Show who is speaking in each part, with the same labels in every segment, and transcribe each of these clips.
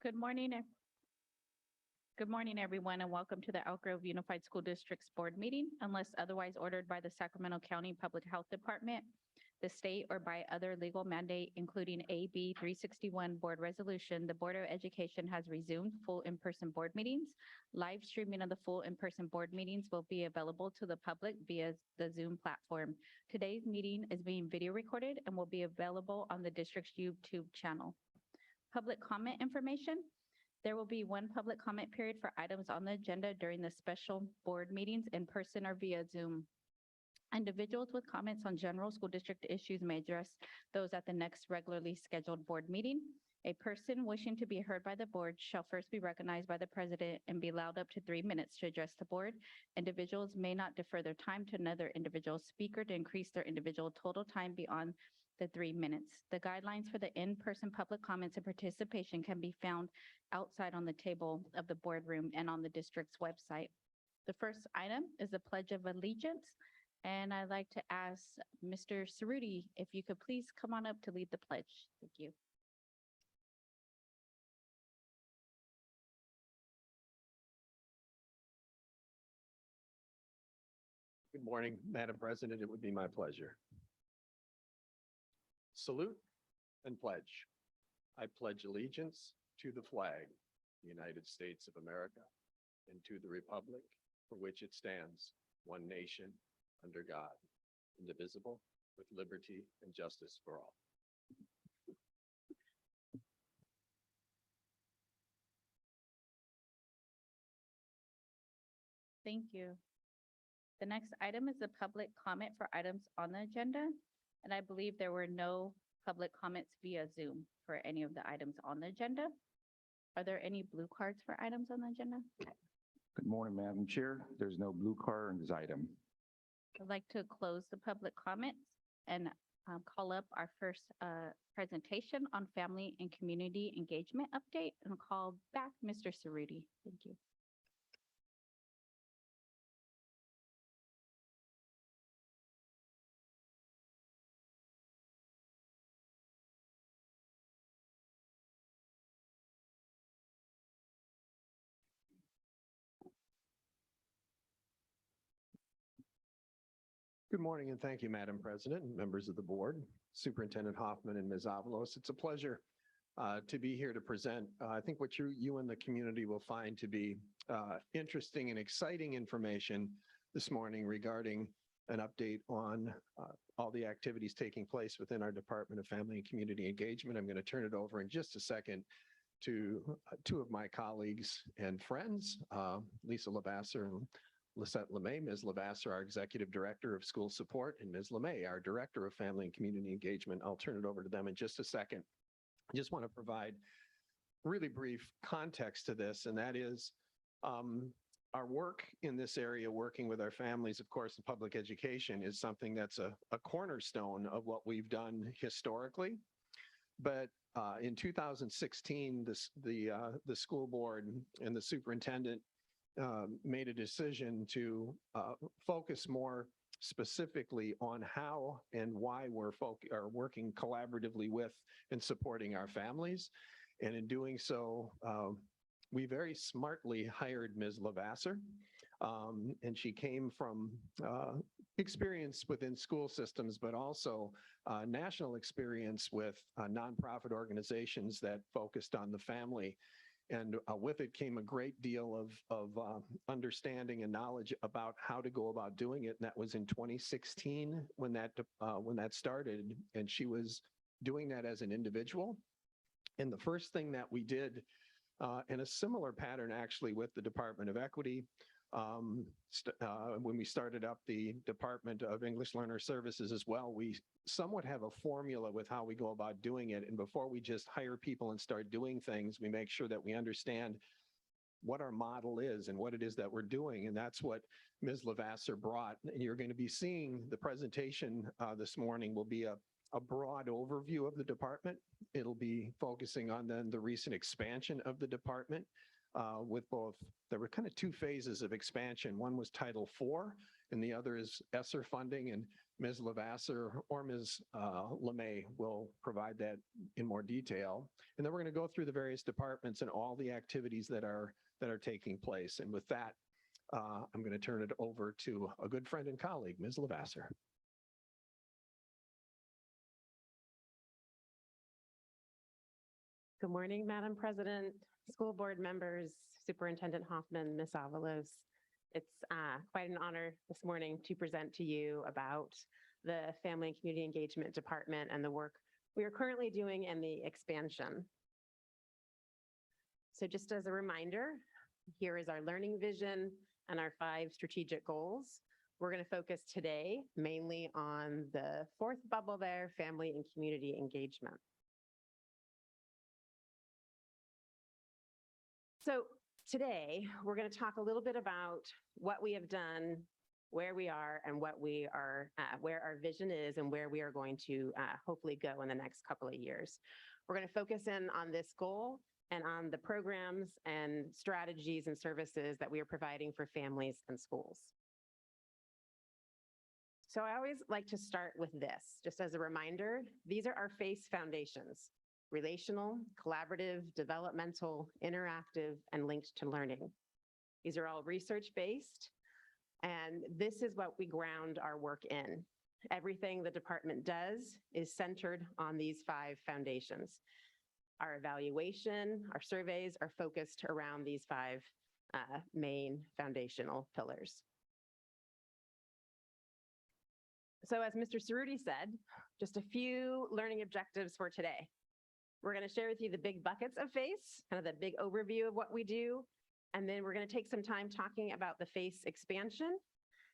Speaker 1: Good morning. Good morning, everyone, and welcome to the Elk Grove Unified School District's board meeting. Unless otherwise ordered by the Sacramento County Public Health Department, the state, or by other legal mandate, including AB 361 board resolution, the Board of Education has resumed full in-person board meetings. Live streaming of the full in-person board meetings will be available to the public via the Zoom platform. Today's meeting is being video recorded and will be available on the district's YouTube channel. Public comment information. There will be one public comment period for items on the agenda during the special board meetings in person or via Zoom. Individuals with comments on general school district issues may address those at the next regularly scheduled board meeting. A person wishing to be heard by the board shall first be recognized by the president and be allowed up to 3 minutes to address the board. Individuals may not defer their time to another individual speaker to increase their individual total time beyond the 3 minutes. The guidelines for the in-person public comments and participation can be found outside on the table of the boardroom and on the district's website. The first item is the Pledge of Allegiance, and I'd like to ask Mr. Cerruti if you could please come on up to lead the pledge. Thank you.
Speaker 2: Good morning, Madam President. It would be my pleasure. Salute and pledge. I pledge allegiance to the flag, the United States of America, and to the republic for which it stands, one nation, under God, indivisible, with liberty and justice for all.
Speaker 1: Thank you. The next item is the public comment for items on the agenda, and I believe there were no public comments via Zoom for any of the items on the agenda. Are there any blue cards for items on the agenda?
Speaker 3: Good morning, Madam Chair. There's no blue card on this item.
Speaker 1: I'd like to close the public comments and call up our first presentation on family and community engagement update, and call back Mr. Cerruti. Thank you.
Speaker 2: Good morning, and thank you, Madam President and members of the board, Superintendent Hoffman and Ms. Avalos. It's a pleasure to be here to present. I think what you and the community will find to be interesting and exciting information this morning regarding an update on all the activities taking place within our Department of Family and Community Engagement. I'm going to turn it over in just a second to two of my colleagues and friends, Lisa Lavasser and Lisette LeMay. Ms. Lavasser, our Executive Director of School Support, and Ms. LeMay, our Director of Family and Community Engagement. I'll turn it over to them in just a second. I just want to provide really brief context to this, and that is our work in this area, working with our families, of course, in public education, is something that's a cornerstone of what we've done historically. But in 2016, the school board and the superintendent made a decision to focus more specifically on how and why we're working collaboratively with and supporting our families. And in doing so, we very smartly hired Ms. Lavasser, and she came from experience within school systems, but also national experience with nonprofit organizations that focused on the family. And with it came a great deal of understanding and knowledge about how to go about doing it. And that was in 2016 when that started. And she was doing that as an individual. And the first thing that we did, in a similar pattern actually with the Department of Equity, when we started up the Department of English Learner Services as well, we somewhat have a formula with how we go about doing it. And before we just hire people and start doing things, we make sure that we understand what our model is and what it is that we're doing. And that's what Ms. Lavasser brought. And you're going to be seeing the presentation this morning will be a broad overview of the department. It'll be focusing on then the recent expansion of the department. With both, there were kind of two phases of expansion. One was Title IV, and the other is ESSER funding. And Ms. Lavasser or Ms. LeMay will provide that in more detail. And then we're going to go through the various departments and all the activities that are taking place. And with that, I'm going to turn it over to a good friend and colleague, Ms. Lavasser.
Speaker 4: Good morning, Madam President, school board members, Superintendent Hoffman, Ms. Avalos. It's quite an honor this morning to present to you about the Family and Community Engagement Department and the work we are currently doing and the expansion. So just as a reminder, here is our learning vision and our 5 strategic goals. We're going to focus today mainly on the 4th bubble there, family and community engagement. So today, we're going to talk a little bit about what we have done, where we are, and what we are, where our vision is, and where we are going to hopefully go in the next couple of years. We're going to focus in on this goal and on the programs and strategies and services that we are providing for families and schools. So I always like to start with this, just as a reminder, these are our FACE foundations: relational, collaborative, developmental, interactive, and linked to learning. These are all research-based, and this is what we ground our work in. Everything the department does is centered on these 5 foundations. Our evaluation, our surveys are focused around these 5 main foundational pillars. So as Mr. Cerruti said, just a few learning objectives for today. We're going to share with you the big buckets of FACE, kind of the big overview of what we do. And then we're going to take some time talking about the FACE expansion.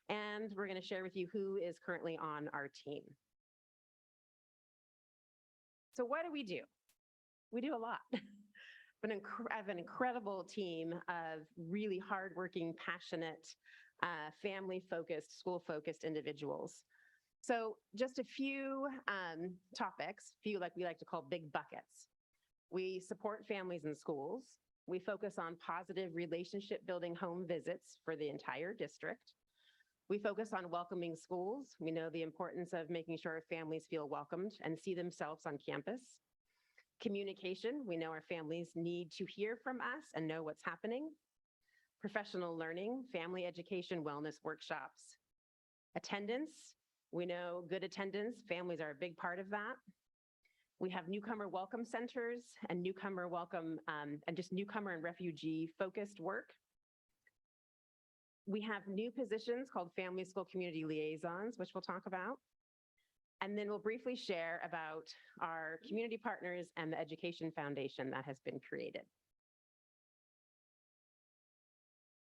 Speaker 4: And we're going to share with you who is currently on our team. So what do? We do a lot. I have an incredible team of really hardworking, passionate, family-focused, school-focused individuals. So just a few topics, like we like to call big buckets. We support families and schools. We focus on positive relationship building home visits for the entire district. We focus on welcoming schools. We know the importance of making sure families feel welcomed and see themselves on campus. Communication, we know our families need to hear from us and know what's happening. Professional learning, family education, wellness workshops. Attendance, we know good attendance, families are a big part of that. We have newcomer welcome centers and newcomer welcome and just newcomer and refugee focused work. We have new positions called Family School Community Liaisons, which we'll talk about. And then we'll briefly share about our community partners and the Education Foundation that has been created.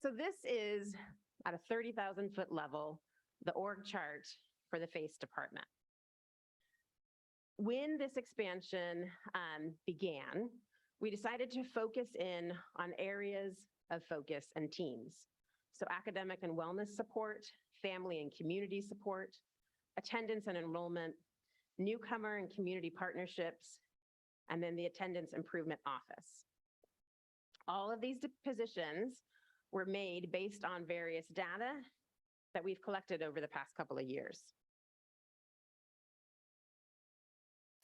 Speaker 4: So this is at a 30,000-foot level, the org chart for the FACE department. When this expansion began, we decided to focus in on areas of focus and teams. So academic and wellness support, family and community support, attendance and enrollment, newcomer and community partnerships, and then the attendance improvement office. All of these positions were made based on various data that we've collected over the past couple of years.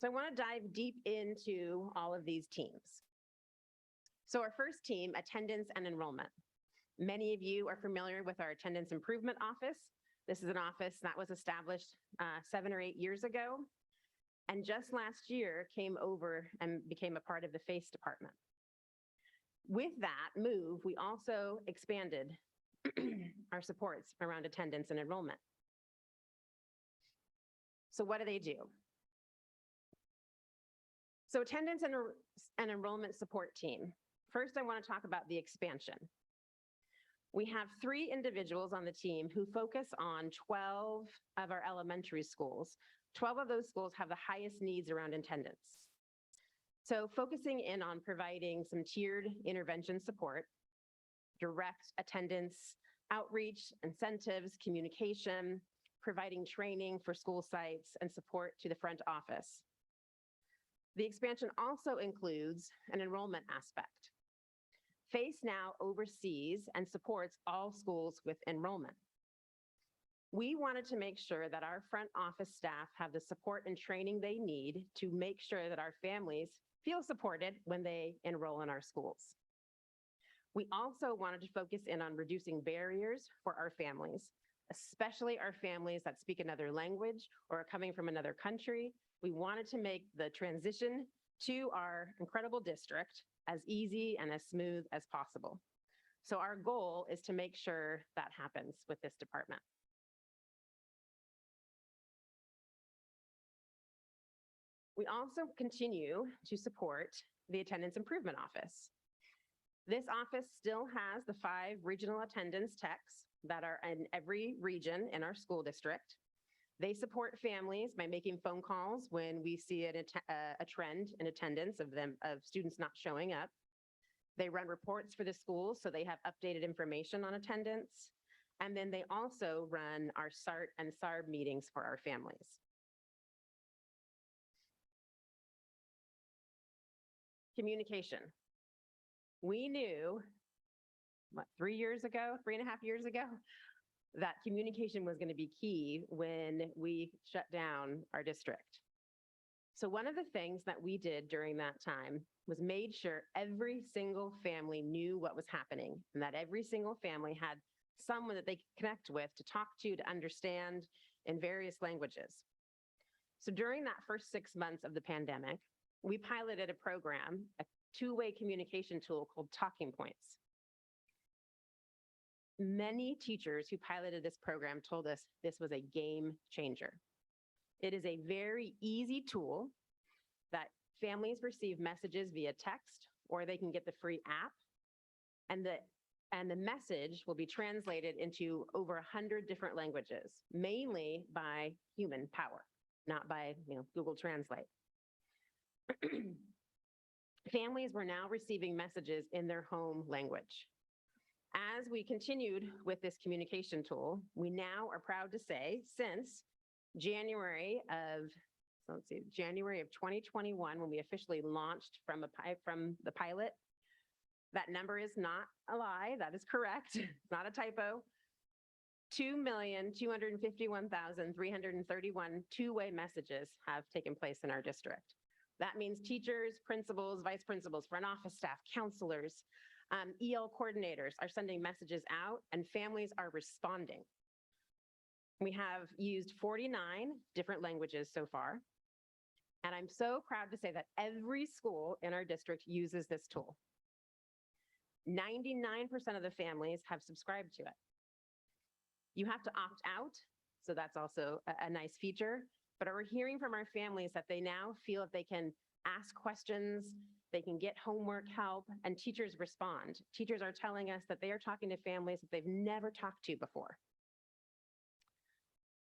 Speaker 4: So I want to dive deep into all of these teams. So our first team, attendance and enrollment. Many of you are familiar with our attendance improvement office. This is an office that was established 7 or 8 years ago, and just last year came over and became a part of the FACE department. With that move, we also expanded our supports around attendance and enrollment. So what do? So attendance and enrollment support team. First, I want to talk about the expansion. We have 3 individuals on the team who focus on 12 of our elementary schools. 12 of those schools have the highest needs around attendance. So focusing in on providing some tiered intervention support, direct attendance, outreach, incentives, communication, providing training for school sites, and support to the front office. The expansion also includes an enrollment aspect. FACE now oversees and supports all schools with enrollment. We wanted to make sure that our front office staff have the support and training they need to make sure that our families feel supported when they enroll in our schools. We also wanted to focus in on reducing barriers for our families, especially our families that speak another language or are coming from another country. We wanted to make the transition to our incredible district as easy and as smooth as possible. So our goal is to make sure that happens with this department. We also continue to support the Attendance Improvement Office. This office still has the 5 regional attendance techs that are in every region in our school district. They support families by making phone calls when we see a trend in attendance of students not showing up. They run reports for the schools, so they have updated information on attendance. And then they also run our SART and SARB meetings for our families. Communication. We knew, 3 years ago, 3.5 years ago, that communication was going to be key when we shut down our district. So one of the things that we did during that time was made sure every single family knew what was happening and that every single family had someone that they could connect with, to talk to understand in various languages. So during that first 6 months of the pandemic, we piloted a program, a 2-way communication tool called Talking Points. Many teachers who piloted this program told us this was a game changer. It is a very easy tool that families receive messages via text, or they can get the free app, and the message will be translated into over 100 different languages, mainly by human power, not by Google Translate. Families were now receiving messages in their home language. As we continued with this communication tool, we now are proud to say, since January of 2021, when we officially launched from the pilot, that number is not a lie, that is correct, it's not a typo. 2,251,331 two-way messages have taken place in our district. That means teachers, principals, vice principals, front office staff, counselors, EL coordinators are sending messages out, and families are responding. We have used 49 different languages so far, and I'm so proud to say that every school in our district uses this tool. 99% of the families have subscribed to it. You have to opt out, so that's also a nice feature, but we're hearing from our families that they now feel that they can ask questions, they can get homework help, and teachers respond. Teachers are telling us that they are talking to families that they've never talked to before.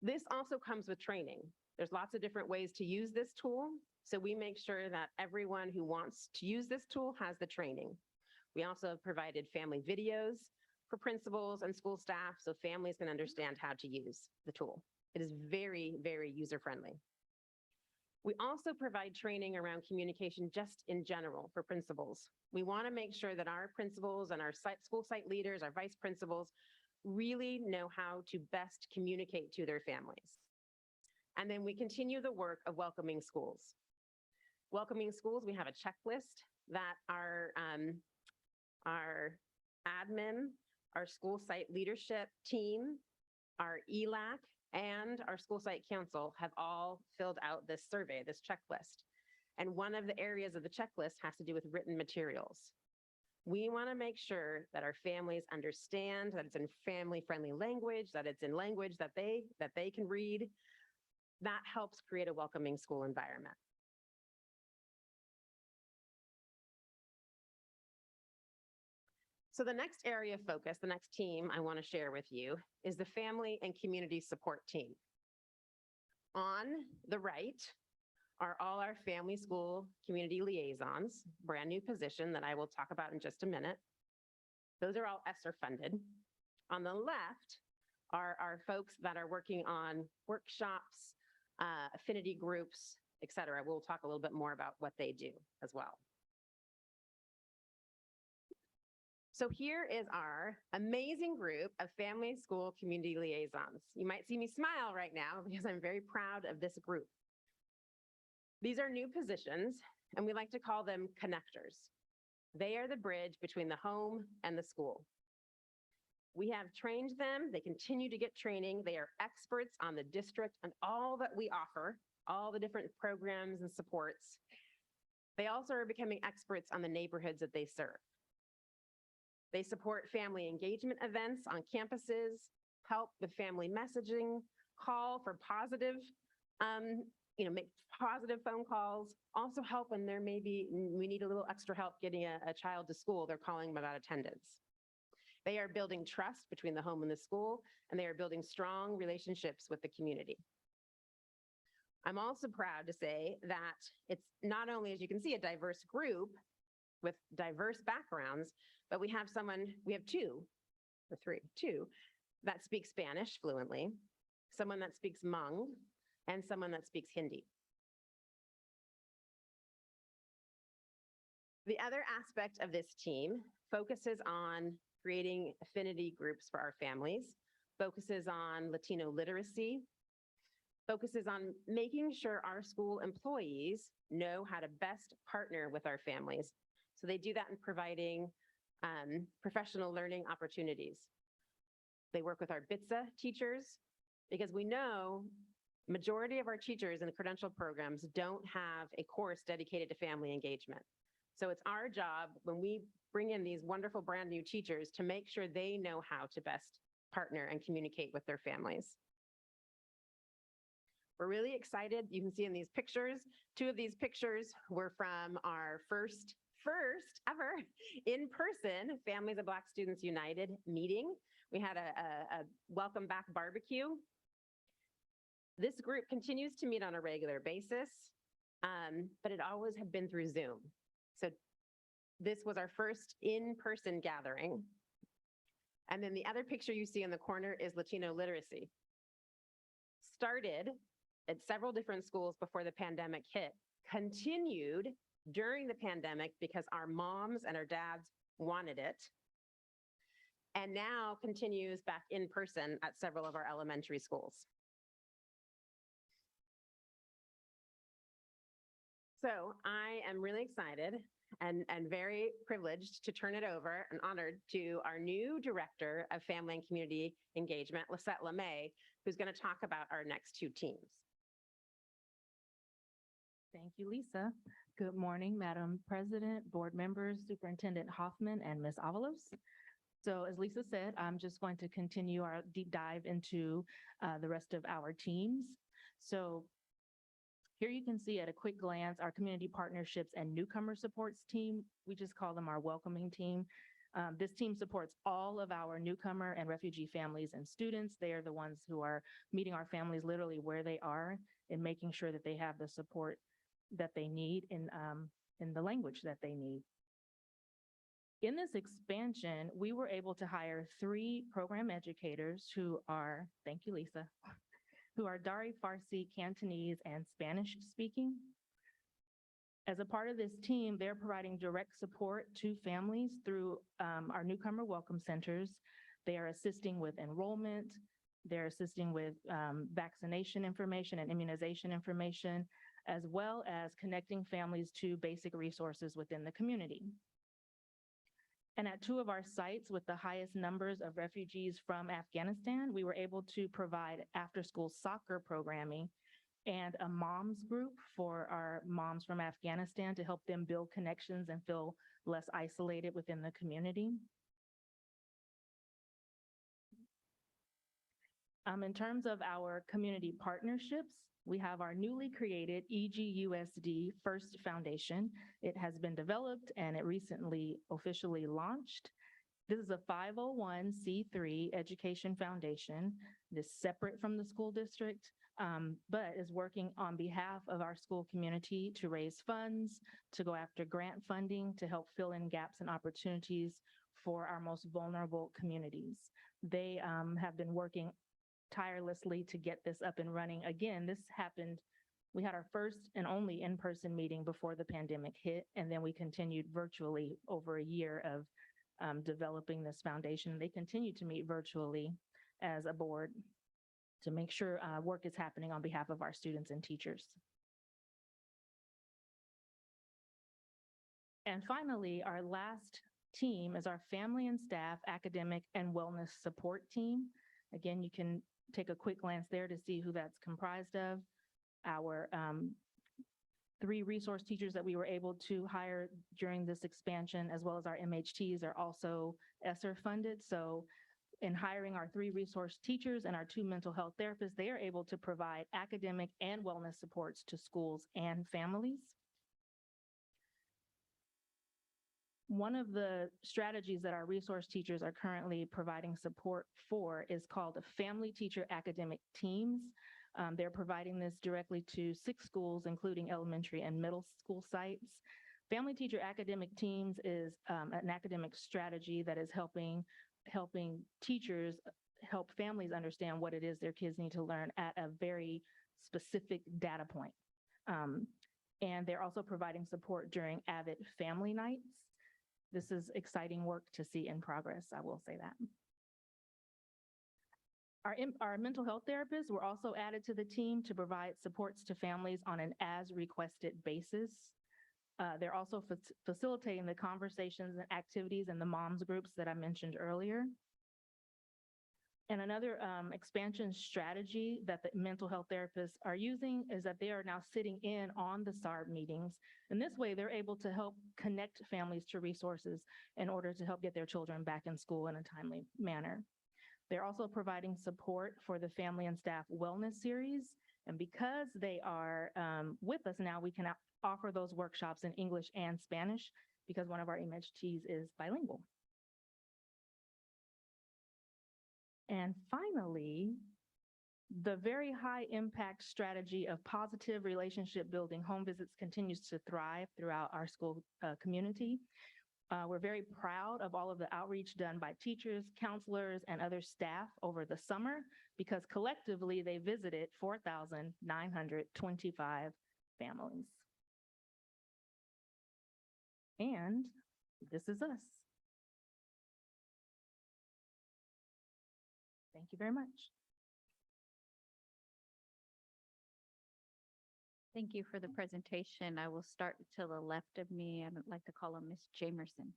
Speaker 4: This also comes with training. There's lots of different ways to use this tool, so we make sure that everyone who wants to use this tool has the training. We also have provided family videos for principals and school staff so families can understand how to use the tool. It is very, very user-friendly. We also provide training around communication just in general for principals. We want to make sure that our principals and our school site leaders, our vice principals, really know how to best communicate to their families. And then we continue the work of welcoming schools. Welcoming schools, we have a checklist that our admin, our school site leadership team, our ELAC, and our school site council have all filled out this survey, this checklist. And one of the areas of the checklist has to do with written materials. We want to make sure that our families understand that it's in family-friendly language, that it's in language that they can read. That helps create a welcoming school environment. So the next area of focus, the next team I want to share with you is the family and community support team. On the right are all our family school community liaisons, brand new position that I will talk about in just a minute. Those are all ESSER funded. On the left are our folks that are working on workshops, affinity groups, et cetera. We'll talk a little bit more about what they do as well. So here is our amazing group of family, school, community liaisons. You might see me smile right now because I'm very proud of this group. These are new positions, and we like to call them connectors. They are the bridge between the home and the school. We have trained them. They continue to get training. They are experts on the district and all that we offer, all the different programs and supports. They also are becoming experts on the neighborhoods that they serve. They support family engagement events on campuses, help with family messaging, call for positive, make positive phone calls, also help when we need a little extra help getting a child to school. They're calling them about attendance. They are building trust between the home and the school, and they are building strong relationships with the community. I'm also proud to say that it's not only, as you can see, a diverse group with diverse backgrounds, but we have two that speak Spanish fluently, someone that speaks Hmong, and someone that speaks Hindi. The other aspect of this team focuses on creating affinity groups for our families, focuses on Latino literacy, focuses on making sure our school employees know how to best partner with our families. So they do that in providing professional learning opportunities. They work with our BITSA teachers because we know majority of our teachers in the credential programs don't have a course dedicated to family engagement. So it's our job when we bring in these wonderful brand new teachers to make sure they know how to best partner and communicate with their families. We're really excited. You can see in these pictures, two of these pictures were from our first ever in-person Families of Black Students United meeting. We had a welcome back barbecue. This group continues to meet on a regular basis, but it always had been through Zoom. So this was our first in-person gathering. And then the other picture you see in the corner is Latino literacy. Started at several different schools before the pandemic hit, continued during the pandemic because our moms and our dads wanted it, and now continues back in person at several of our elementary schools. So I am really excited and very privileged to turn it over and honored to our new Director of Family and Community Engagement, Lisette LeMay, who's going to talk about our next two teams.
Speaker 5: Thank you, Lisa. Good morning, Madam President, board members, Superintendent Hoffman, and Ms. Avalos. So as Lisa said, I'm just going to continue our deep dive into the rest of our teams. So here you can see at a quick glance our community partnerships and newcomer supports team. We just call them our welcoming team. This team supports all of our newcomer and refugee families and students. They are the ones who are meeting our families literally where they are and making sure that they have the support that they need in the language that they need. In this expansion, we were able to hire 3 program educators who are, thank you, Lisa, who are Dari, Farsi, Cantonese, and Spanish speaking. As a part of this team, they're providing direct support to families through our newcomer welcome centers. They are assisting with enrollment. They're assisting with vaccination information and immunization information, as well as connecting families to basic resources within the community. And at 2 of our sites with the highest numbers of refugees from Afghanistan, we were able to provide after-school soccer programming and a moms group for our moms from Afghanistan to help them build connections and feel less isolated within the community. In terms of our community partnerships, we have our newly created EGUSD First Foundation. It has been developed and it recently officially launched. This is a 501c3 education foundation. It is separate from the school district, but is working on behalf of our school community to raise funds, to go after grant funding, to help fill in gaps and opportunities for our most vulnerable communities. They have been working tirelessly to get this up and running. Again, this happened, we had our first and only in-person meeting before the pandemic hit, and then we continued virtually over a year of developing this foundation. They continue to meet virtually as a board to make sure work is happening on behalf of our students and teachers. And finally, our last team is our family and staff academic and wellness support team. Again, you can take a quick glance there to see who that's comprised of. Our 3 resource teachers that we were able to hire during this expansion, as well as our MHTs, are also ESSER funded. So in hiring our 3 resource teachers and our 2 mental health therapists, they are able to provide academic and wellness supports to schools and families. One of the strategies that our resource teachers are currently providing support for is called family teacher academic teams. They're providing this directly to 6 schools, including elementary and middle school sites. Family teacher academic teams is an academic strategy that is helping teachers help families understand what it is their kids need to learn at a very specific data point. And they're also providing support during AVID family nights. This is exciting work to see in progress, I will say that. Our mental health therapists were also added to the team to provide supports to families on an as requested basis. They're also facilitating the conversations and activities in the moms groups that I mentioned earlier. And another expansion strategy that the mental health therapists are using is that they are now sitting in on the SARB meetings. And this way they're able to help connect families to resources in order to help get their children back in school in a timely manner. They're also providing support for the Family and Staff Wellness Series. And because they are with us now, we can offer those workshops in English and Spanish because one of our MHTs is bilingual. And finally, the very high impact strategy of positive relationship building home visits continues to thrive throughout our school community. We're very proud of all of the outreach done by teachers, counselors, and other staff over the summer because collectively they visited 4,925 families. And this is us. Thank you very much.
Speaker 1: Thank you for the presentation. I will start to the left of me. I'd like to call on Ms. Jamerson.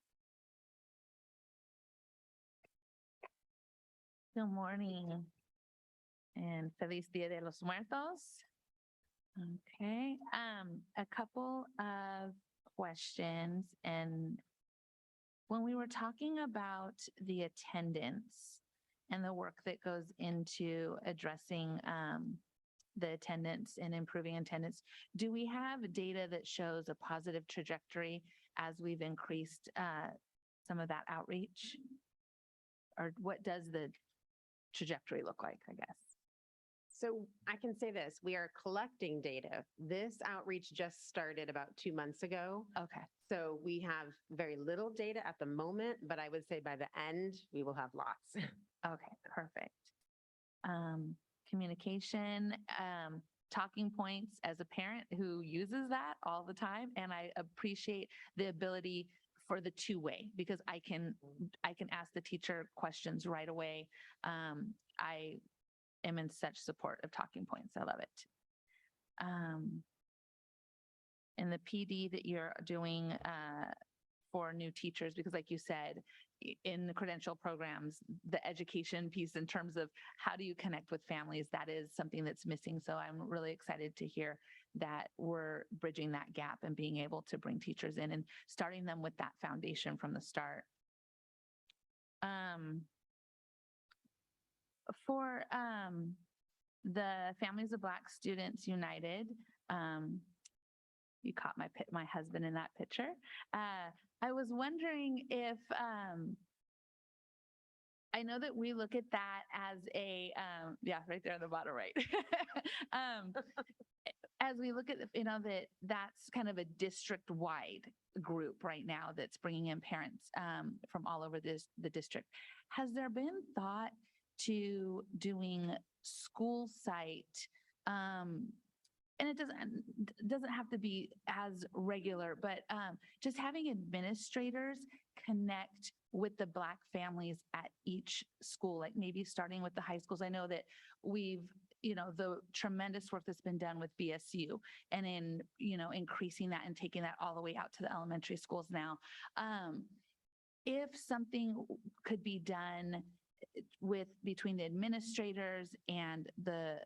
Speaker 6: Good morning and Feliz Dia de los Muertos. Okay, a couple of questions. And when we were talking about the attendance and the work that goes into addressing the attendance and improving attendance, do we have data that shows a positive trajectory as we've increased some of that outreach? Or what does the trajectory look like, I guess?
Speaker 4: So I can say this, we are collecting data. This outreach just started about 2 months ago.
Speaker 6: Okay.
Speaker 4: So we have very little data at the moment, but I would say by the end, we will have lots.
Speaker 6: Okay, perfect. Communication, talking points as a parent who uses that all the time. And I appreciate the ability for the two-way because I can ask the teacher questions right away. I am in such support of talking points. I love it. And the PD that you're doing for new teachers, because like you said, in the credential programs, the education piece in terms of how do you connect with families, that is something that's missing. So I'm really excited to hear that we're bridging that gap and being able to bring teachers in and starting them with that foundation from the start. For the Families of Black Students United, you caught my husband in that picture. I was wondering if, I know that we look at that as a, yeah, right there on the bottom right. As we look at, that's kind of a district-wide group right now that's bringing in parents from all over the district. Has there been thought to doing school site and it doesn't have to be as regular, but just having administrators connect with the Black families at each school, like maybe starting with the high schools. I know that the tremendous work that's been done with BSU and increasing that and taking that all the way out to the elementary schools now. If something could be done between the administrators and the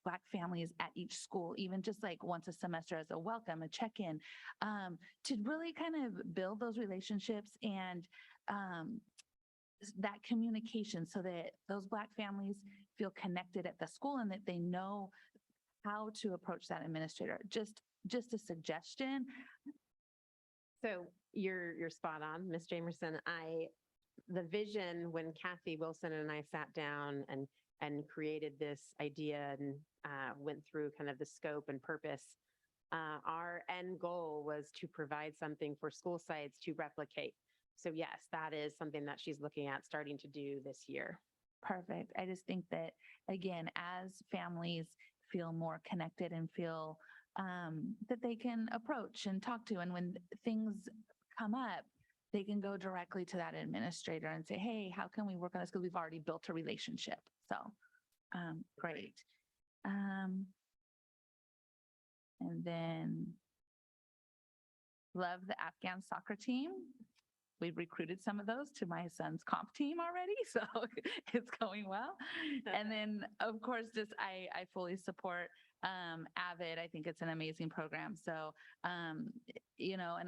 Speaker 6: Black families at each school, even just like once a semester as a welcome, a check-in, to really kind of build those relationships and that communication so that those Black families feel connected at the school and that they know how to approach that administrator. Just a suggestion.
Speaker 4: So you're spot on, Ms. Jamerson. The vision when Kathy Wilson and I sat down and created this idea and went through kind of the scope and purpose, our end goal was to provide something for school sites to replicate. So yes, that is something that she's looking at starting to do this year.
Speaker 6: Perfect. I just think that, again, as families feel more connected and feel that they can approach and talk to, and when things come up, they can go directly to that administrator and say, hey, how can we work on this? Because we've already built a relationship. So great. And then love the Afghan soccer team. We've recruited some of those to my son's comp team already, so it's going well. And then, of course, just I fully support AVID. I think it's an amazing program. So, and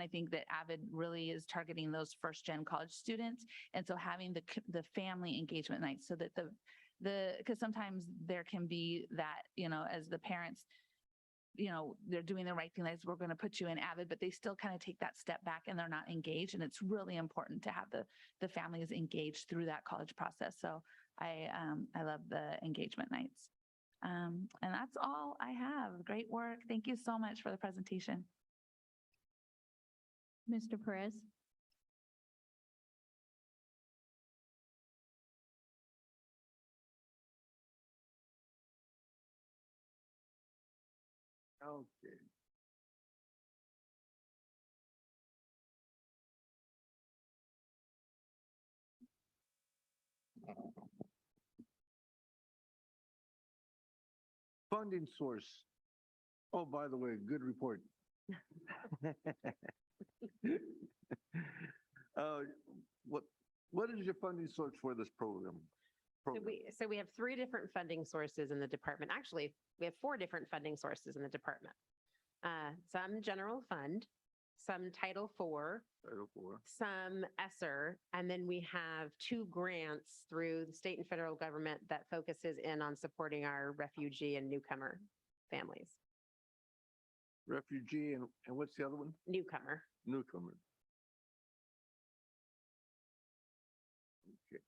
Speaker 6: I think that AVID really is targeting those first-gen college students. And so having the family engagement nights so that because sometimes there can be that, as the parents, they're doing the right thing. Like, we're going to put you in AVID, but they still kind of take that step back and they're not engaged. And it's really important to have the families engaged through that college process. So I love the engagement nights. And that's all I have. Great work. Thank you so much for the presentation.
Speaker 1: Mr. Perez?
Speaker 3: Okay. Funding source. Oh, by the way, good report. What is your funding source for this program?
Speaker 4: So we have 3 different funding sources in the department. Actually, we have 4 different funding sources in the department. Some general fund, some Title IV, some ESSER, and then we have 2 grants through the state and federal government that focuses in on supporting our refugee and newcomer families.
Speaker 3: Refugee and what's the other one?
Speaker 4: Newcomer.
Speaker 3: Newcomer. Okay.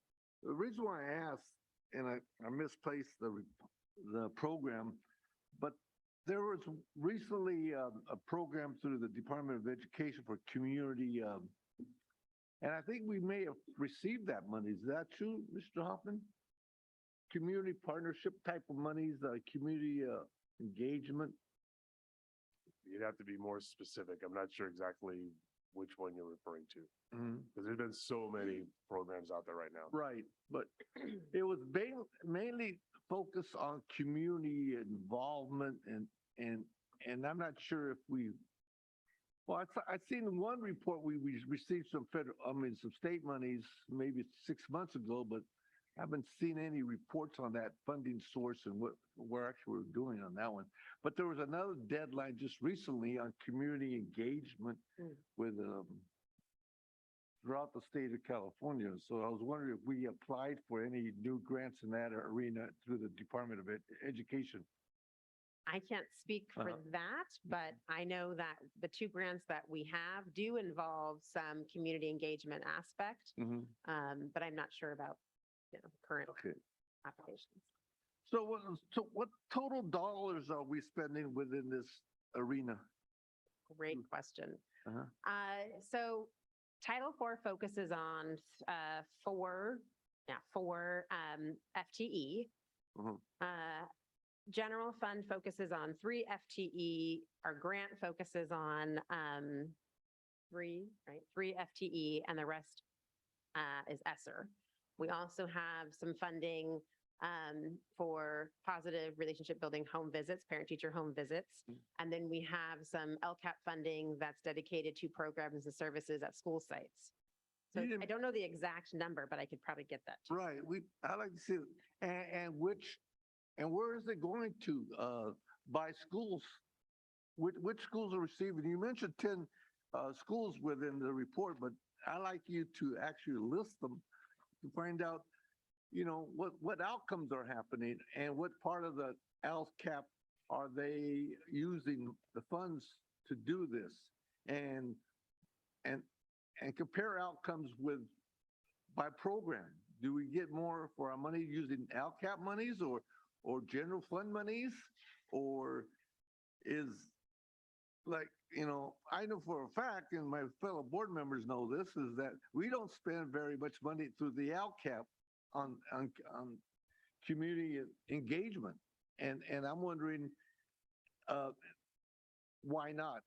Speaker 3: The reason why I asked, and I misplaced the program, but there was recently a program through the Department of Education for community, and I think we may have received that money. Is that true, Mr. Hoffman? Community partnership type of monies, community engagement?
Speaker 7: You'd have to be more specific. I'm not sure exactly which one you're referring to. Because there's been so many programs out there right now.
Speaker 3: Right, but it was mainly focused on community involvement and I'm not sure if I've seen one report we received some some state monies maybe 6 months ago, but I haven't seen any reports on that funding source and what we're actually doing on that one. But there was another deadline just recently on community engagement with throughout the state of California. So I was wondering if we applied for any new grants in that arena through the Department of Education.
Speaker 4: I can't speak for that, but I know that the 2 grants that we have do involve some community engagement aspect, but I'm not sure about current applications.
Speaker 3: So what total dollars are we spending within this arena?
Speaker 4: Great question. So Title IV focuses on 4 FTE. general fund focuses on 3 FTE. Our grant focuses on 3, right? 3 FTE, and the rest is ESSER. We also have some funding for positive relationship building home visits, parent-teacher home visits. And then we have some LCAP funding that's dedicated to programs and services at school sites. So
Speaker 3: You didn't-
Speaker 4: I don't know the exact number, but I could probably get that. to you.
Speaker 3: Right, I like to see, it. And where is it going to, by schools? Which schools are receiving? You mentioned 10 schools within the report, but I like you to actually list them to find out, what outcomes are happening and what part of the LCAP are they using the funds to do this? And compare outcomes by program. Do we get more for our money using LCAP monies or general fund monies? Or is like, I know for a fact, and my fellow board members know this, is that we don't spend very much money through the LCAP on community engagement. And I'm wondering, why not?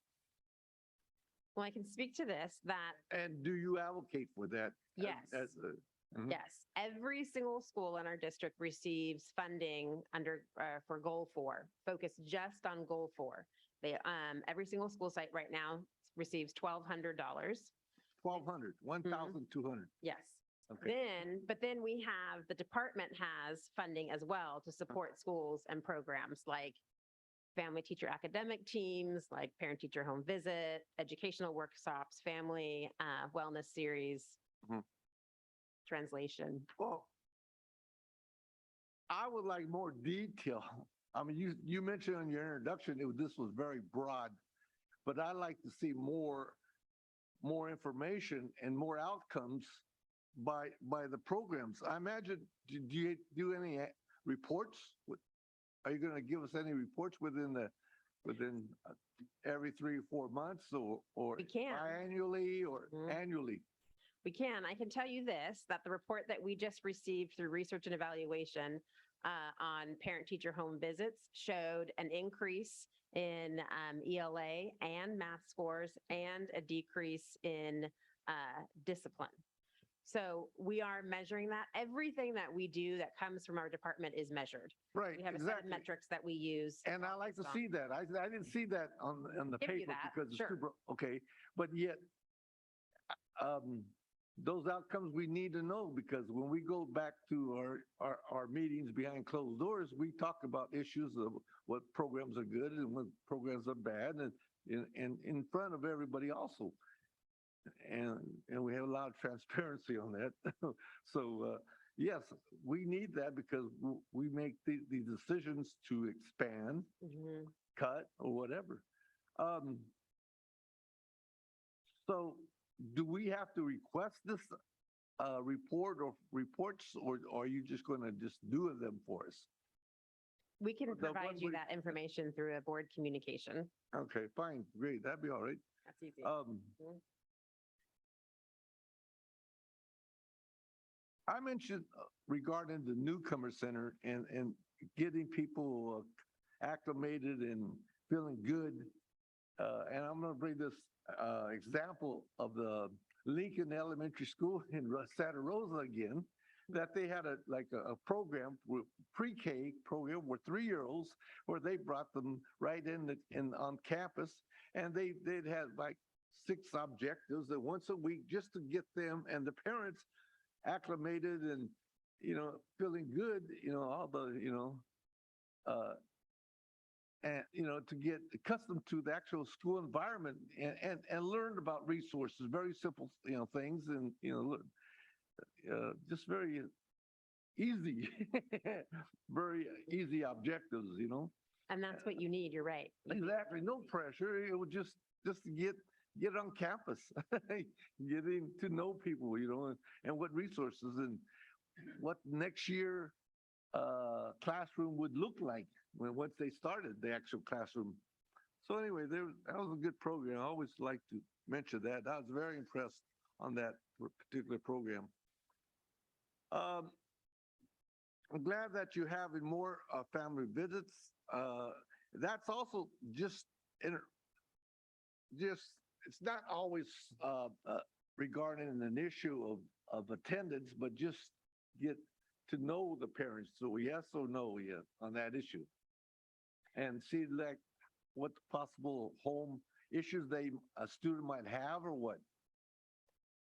Speaker 4: Well, I can speak to this, that
Speaker 3: And do you allocate for that?
Speaker 4: yes.
Speaker 3: Mhm.
Speaker 4: Yes, every single school in our district receives funding under, for Goal 4, focused just on Goal 4. They, every single school site right now receives $1,200.
Speaker 3: 1,200, 1,200.
Speaker 4: Yes.
Speaker 3: Okay.
Speaker 4: But then we have, the department has funding as well to support schools and programs like family teacher academic teams, like parent-teacher home visit, educational workshops, family wellness series,
Speaker 3: Mhm.
Speaker 4: translation.
Speaker 3: Well, I would like more detail. I mean, you mentioned in your introduction, this was very broad, but I'd like to see more information and more outcomes by the programs. I imagine, do you do any reports? Are you going to give us any reports within every 3 or 4 months or
Speaker 4: We can.
Speaker 3: biannually or
Speaker 4: Mhm.
Speaker 3: annually?
Speaker 4: We can. I can tell you this, that the report that we just received through research and evaluation on parent-teacher home visits showed an increase in ELA and math scores and a decrease in discipline. So we are measuring that. Everything that we do that comes from our department is measured.
Speaker 3: Right,
Speaker 4: We have a set of
Speaker 3: exactly.
Speaker 4: metrics that we use.
Speaker 3: And I like to
Speaker 4: focused on.
Speaker 3: see that. I didn't see that on the
Speaker 4: Give you
Speaker 3: paper
Speaker 4: that,
Speaker 3: because it's
Speaker 4: sure.
Speaker 3: super, okay. But yet, those outcomes we need to know because when we go back to our meetings behind closed doors, we talk about issues of what programs are good and what programs are bad and in front of everybody also. And we have a lot of transparency on that. So, yes, we need that because we make these decisions to expand,
Speaker 4: Mhm.
Speaker 3: cut, or whatever. So do we have to request this report or reports, or are you just going to just do them for us?
Speaker 4: We can
Speaker 3: The
Speaker 4: provide
Speaker 3: one
Speaker 4: you
Speaker 3: we-
Speaker 4: that information through a board communication.
Speaker 3: Okay, fine, great, that'd be all right.
Speaker 4: That's easy.
Speaker 3: I mentioned regarding the newcomer center and getting people acclimated and feeling good. And I'm going to bring this example of the Lincoln Elementary School in Santa Rosa again, that they had a program, pre-K program with 3-year-olds where they brought them right in on campus, and they'd had like 6 objectives that once a week just to get them and the parents acclimated and, feeling good, all the, and, to get accustomed to the actual school environment and learn about resources, very simple, things and, just very easy, very easy objectives,
Speaker 4: And that's what you need. You're right.
Speaker 3: Exactly. No pressure. It was just to get on campus, getting to know people, and what resources and what next year classroom would look like once they started the actual classroom. So anyway, that was a good program. I always like to mention that. I was very impressed on that particular program. I'm glad that you're having more family visits. That's also just, it's not always regarding an issue of attendance, but just get to know the parents. So yes or no, yeah, on that issue. And see like what possible home issues a student might have or what.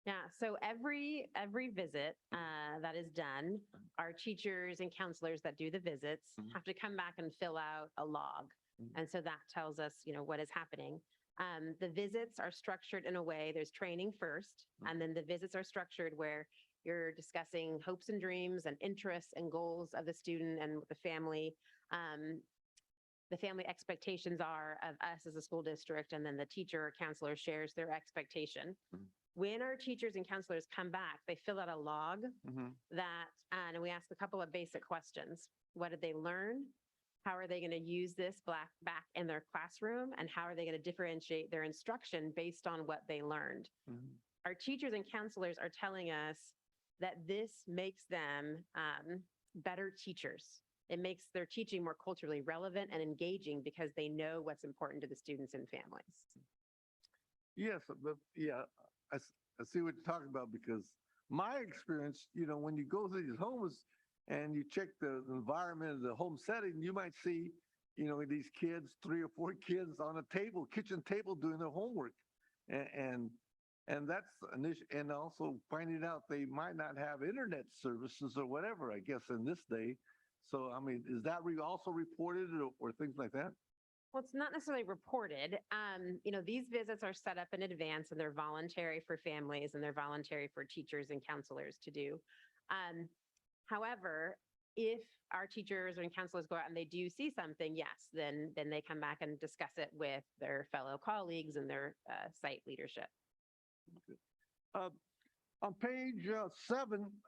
Speaker 4: Yeah, so every visit that is done, our teachers and counselors that do the visits
Speaker 3: Mhm.
Speaker 4: have to come back and fill out a log.
Speaker 3: Mhm.
Speaker 4: And so that tells us, what is happening. The visits are structured in a way, there's training first, and then the visits are structured where you're discussing hopes and dreams and interests and goals of the student and what the family expectations are of us as a school district, and then the teacher or counselor shares their expectation.
Speaker 3: Mhm.
Speaker 4: When our teachers and counselors come back, they fill out a log that, and we ask a couple of basic questions. What did they learn? How are they going to use this back in their classroom? And how are they going to differentiate their instruction based on what they learned?
Speaker 3: Mhm.
Speaker 4: Our teachers and counselors are telling us that this makes them better teachers. It makes their teaching more culturally relevant and engaging because they know what's important to the students and families.
Speaker 3: Yes, but yeah, I see what you're talking about because my experience, when you go to these homes and you check the environment of the home setting, you might see, these kids, 3 or 4 kids on a table, kitchen table doing their homework. And that's an issue. And also finding out they might not have internet services or whatever, I guess, in this day. So, I mean, is that also reported or things like that?
Speaker 4: Well, it's not necessarily reported. These visits are set up in advance and they're voluntary for families and they're voluntary for teachers and counselors to do. However, if our teachers and counselors go out and they do see something, yes, then they come back and discuss it with their fellow colleagues and their site leadership.
Speaker 3: On page 7,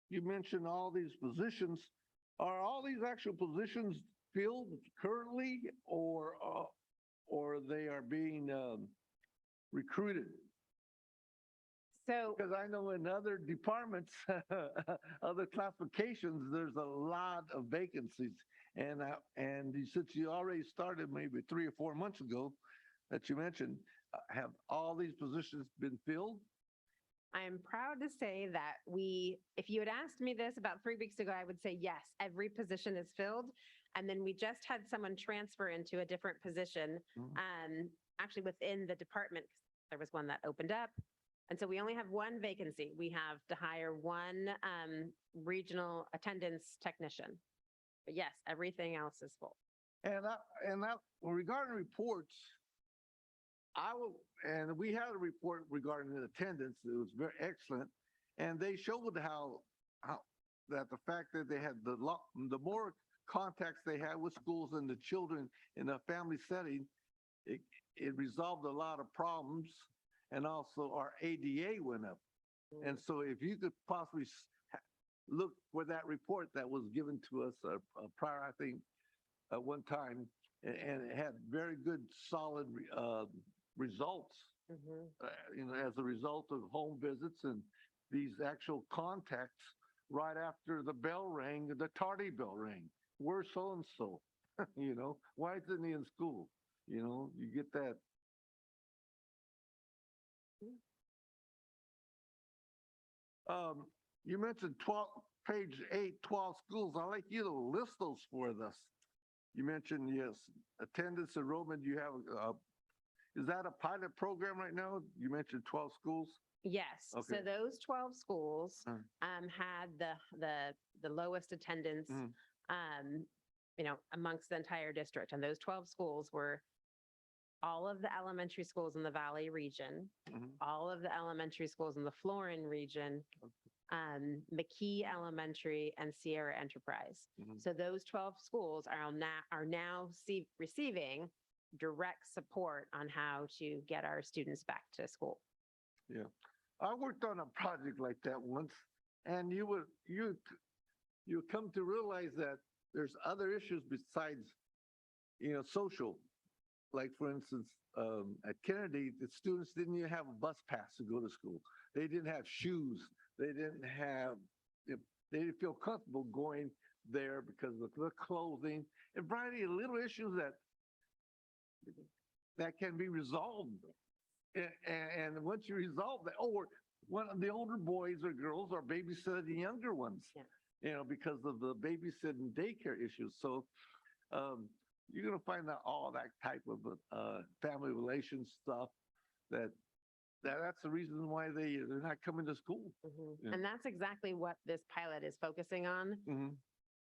Speaker 3: you mentioned all these positions. Are all these actual positions filled currently or they are being recruited?
Speaker 4: So
Speaker 3: Because I know in other departments, other classifications, there's a lot of vacancies. And since you already started maybe 3 or 4 months ago that you mentioned, have all these positions been filled?
Speaker 4: I am proud to say that if you had asked me this about 3 weeks ago, I would say yes, every position is filled. And then we just had someone transfer into a different position, actually within the department. There was one that opened up. And so we only have one vacancy. We have to hire one regional attendance technician. But yes, everything else is full.
Speaker 3: Regarding reports, we had a report regarding the attendance. It was very excellent. And they showed how that the fact that they had the more contacts they had with schools and the children in a family setting, it resolved a lot of problems. And also our ADA went up. And so if you could possibly look for that report that was given to us prior, I think, at one time, and it had very good, solid results, as a result of home visits and these actual contacts right after the bell rang, the tardy bell rang. Where's so-and-so? Why isn't he in school? You get that. You mentioned page 8, 12 schools. I'd like you to list those for us. You mentioned, yes, attendance enrollment. You have, is that a pilot program right now? You mentioned 12 schools.
Speaker 4: Yes.
Speaker 3: Okay.
Speaker 4: So those 12 schools had the lowest attendance, amongst the entire district. And those 12 schools were all of the elementary schools in the Valley region, all of the elementary schools in the Florin region, McKee Elementary, and Sierra Enterprise. So those 12 schools are now receiving direct support on how to get our students back to school.
Speaker 3: Yeah. I worked on a project like that once, and you come to realize that there's other issues besides, social. Like, for instance, at Kennedy, the students didn't even have a bus pass to go to school. They didn't have shoes. They didn't have they didn't feel comfortable going there because of the clothing and variety of little issues that can be resolved. And once you resolve that, or one of the older boys or girls are babysitting the younger ones, because of the babysitting daycare issues. So you're going to find out all that type of family relations stuff that's the reason why they're not coming to school. Yeah.
Speaker 4: And that's exactly what this pilot is focusing on,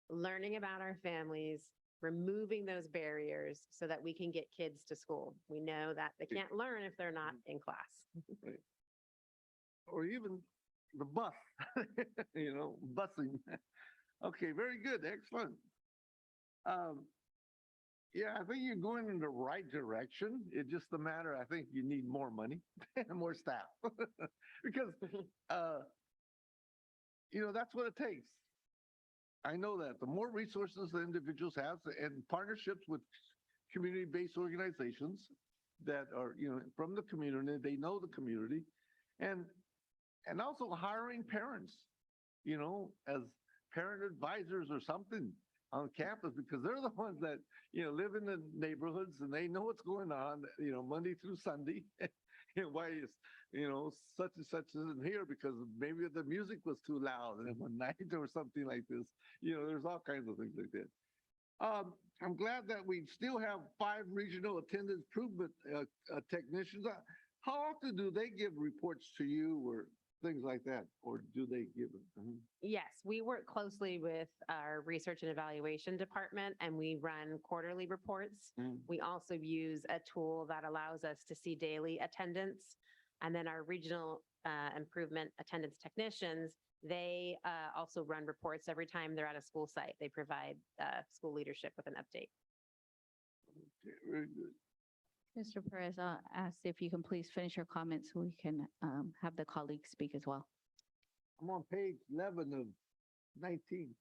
Speaker 4: learning about our families, removing those barriers so that we can get kids to school. We know that they can't learn if they're not in class.
Speaker 3: Or even the bus, busing. Okay, very good, excellent. Yeah, I think you're going in the right direction. It's just a matter, I think you need more money and more staff. Because, that's what it takes. I know that the more resources the individuals have and partnerships with community-based organizations that are, from the community, they know the community, and also hiring parents, as parent advisors or something on campus, because they're the ones that, live in the neighborhoods and they know what's going on, Monday through Sunday. Why is, such and such isn't here because maybe the music was too loud and one night or something like this. There's all kinds of things like that. I'm glad that we still have 5 regional attendance improvement technicians. How often do they give reports to you or things like that? Or do they give it?
Speaker 4: Yes, we work closely with our research and evaluation department, and we run quarterly reports. We also use a tool that allows us to see daily attendance. And then our regional improvement attendance technicians, they also run reports every time they're at a school site. They provide school leadership with an update.
Speaker 3: Okay, very good.
Speaker 1: Mr. Perez, I'll ask if you can please finish your comments so we can have the colleagues speak as well.
Speaker 3: I'm on page 11 of 19.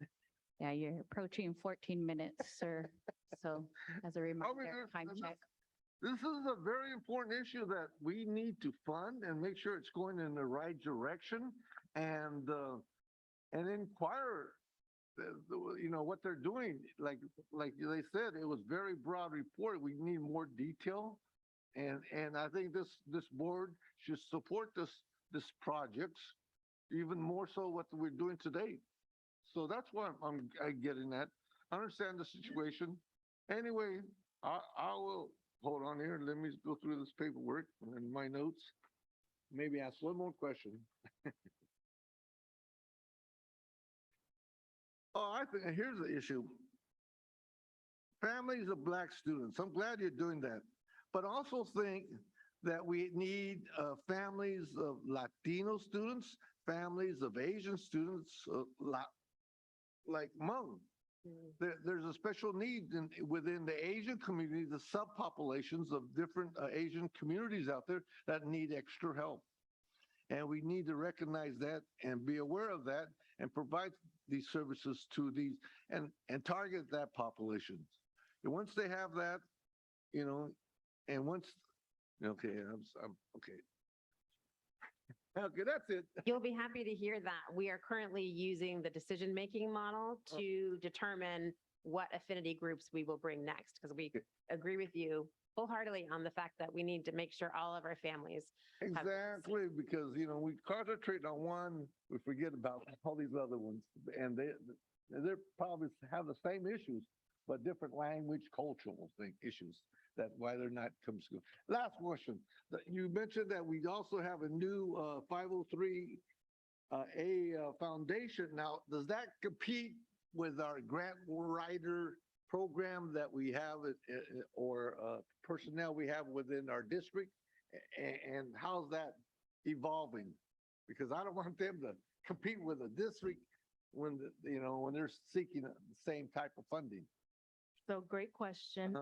Speaker 1: Yeah, you're approaching 14 minutes, sir. So as a reminder, time check.
Speaker 3: This is a very important issue that we need to fund and make sure it's going in the right direction and inquire, what they're doing. Like they said, it was very broad report. We need more detail. And I think this board should support this project even more so what we're doing today. So that's what I'm getting at. I understand the situation. Anyway, I will hold on here. Let me go through this paperwork and my notes. Maybe ask one more question. I think here's the issue. Families of Black students. I'm glad you're doing that, but also think that we need families of Latino students, families of Asian students, like Hmong. There's a special need within the Asian community, the subpopulations of different Asian communities out there that need extra help. And we need to recognize that and be aware of that and provide these services to these and target that population. And once they have that, and once, okay, I'm okay. Okay, that's it.
Speaker 4: You'll be happy to hear that we are currently using the decision-making model to determine what affinity groups we will bring next, because we agree with you wholeheartedly on the fact that we need to make sure all of our families have
Speaker 3: Exactly, because, we concentrate on one, we forget about all these other ones. And they probably have the same issues, but different language, cultural issues. That's why they're not coming to school. Last question. You mentioned that we also have a new 503A foundation. Now, does that compete with our grant writer program that we have or personnel we have within our district? And how's that evolving? Because I don't want them to compete with a district when they're seeking the same type of funding.
Speaker 5: So great question.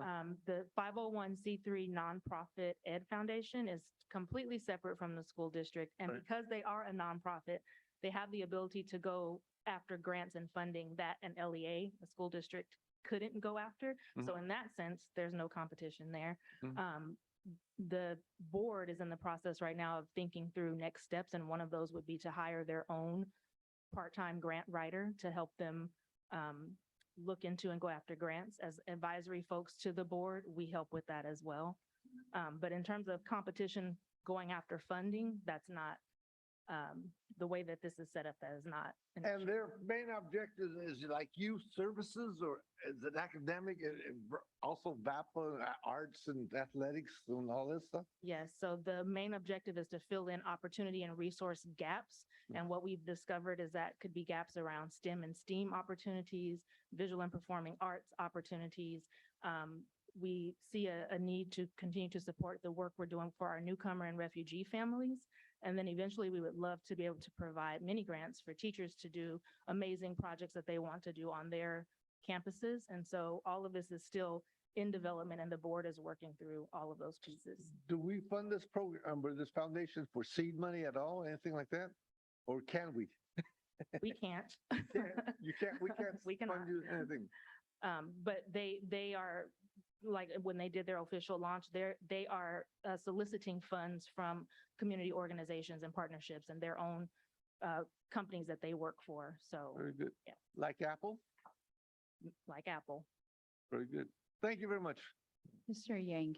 Speaker 5: The 501c3 nonprofit Ed Foundation is completely separate from the school district. And
Speaker 3: Right.
Speaker 5: because they are a nonprofit, they have the ability to go after grants and funding that an LEA, a school district, couldn't go after. So in that sense, there's no competition there. The board is in the process right now of thinking through next steps, and one of those would be to hire their own part-time grant writer to help them look into and go after grants. As advisory folks to the board, we help with that as well. But in terms of competition going after funding, that's not the way that this is set up. That is not.
Speaker 3: And their main objective is like youth services, or is it academic and also VAPA, arts and athletics and all this stuff?
Speaker 5: Yes, so the main objective is to fill in opportunity and resource gaps. And what we've discovered is that could be gaps around STEM and STEAM opportunities, visual and performing arts opportunities. We see a need to continue to support the work we're doing for our newcomer and refugee families. And then eventually we would love to be able to provide mini grants for teachers to do amazing projects that they want to do on their campuses. And so all of this is still in development, and the board is working through all of those pieces.
Speaker 3: Do we fund this program or this foundation for seed money at all, anything like that? Or can we?
Speaker 5: We can't.
Speaker 3: You can't, we can't
Speaker 5: We cannot.
Speaker 3: fund you anything.
Speaker 5: But they are, like, when they did their official launch, they are soliciting funds from community organizations and partnerships and their own companies that they work for. So,
Speaker 3: Very good.
Speaker 5: Yeah.
Speaker 3: Like Apple?
Speaker 5: like Apple.
Speaker 3: Very good. Thank you very much.
Speaker 1: Mr. Yang.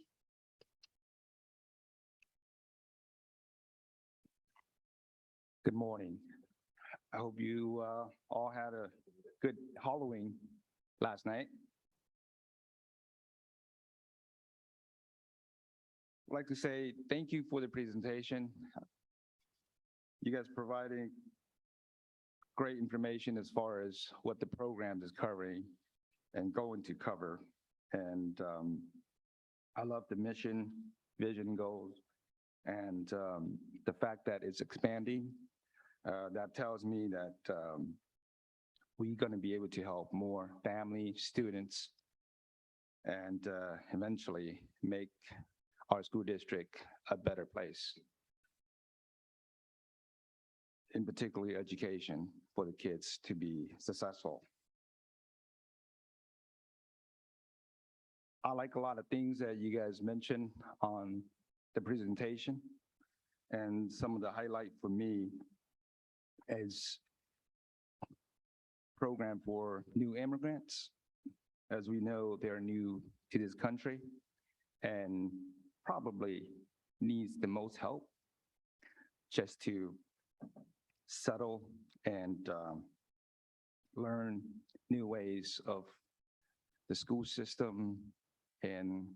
Speaker 8: Good morning. I hope you all had a good Halloween last night. I'd like to say thank you for the presentation. You guys providing great information as far as what the program is covering and going to cover. And I love the mission, vision, goals, and the fact that it's expanding. That tells me that we're going to be able to help more family, students, and eventually make our school district a better place. In particular, education for the kids to be successful. I like a lot of things that you guys mentioned on the presentation, and some of the highlight for me is program for new immigrants. As we know, they're new to this country and probably needs the most help just to settle and learn new ways of the school system and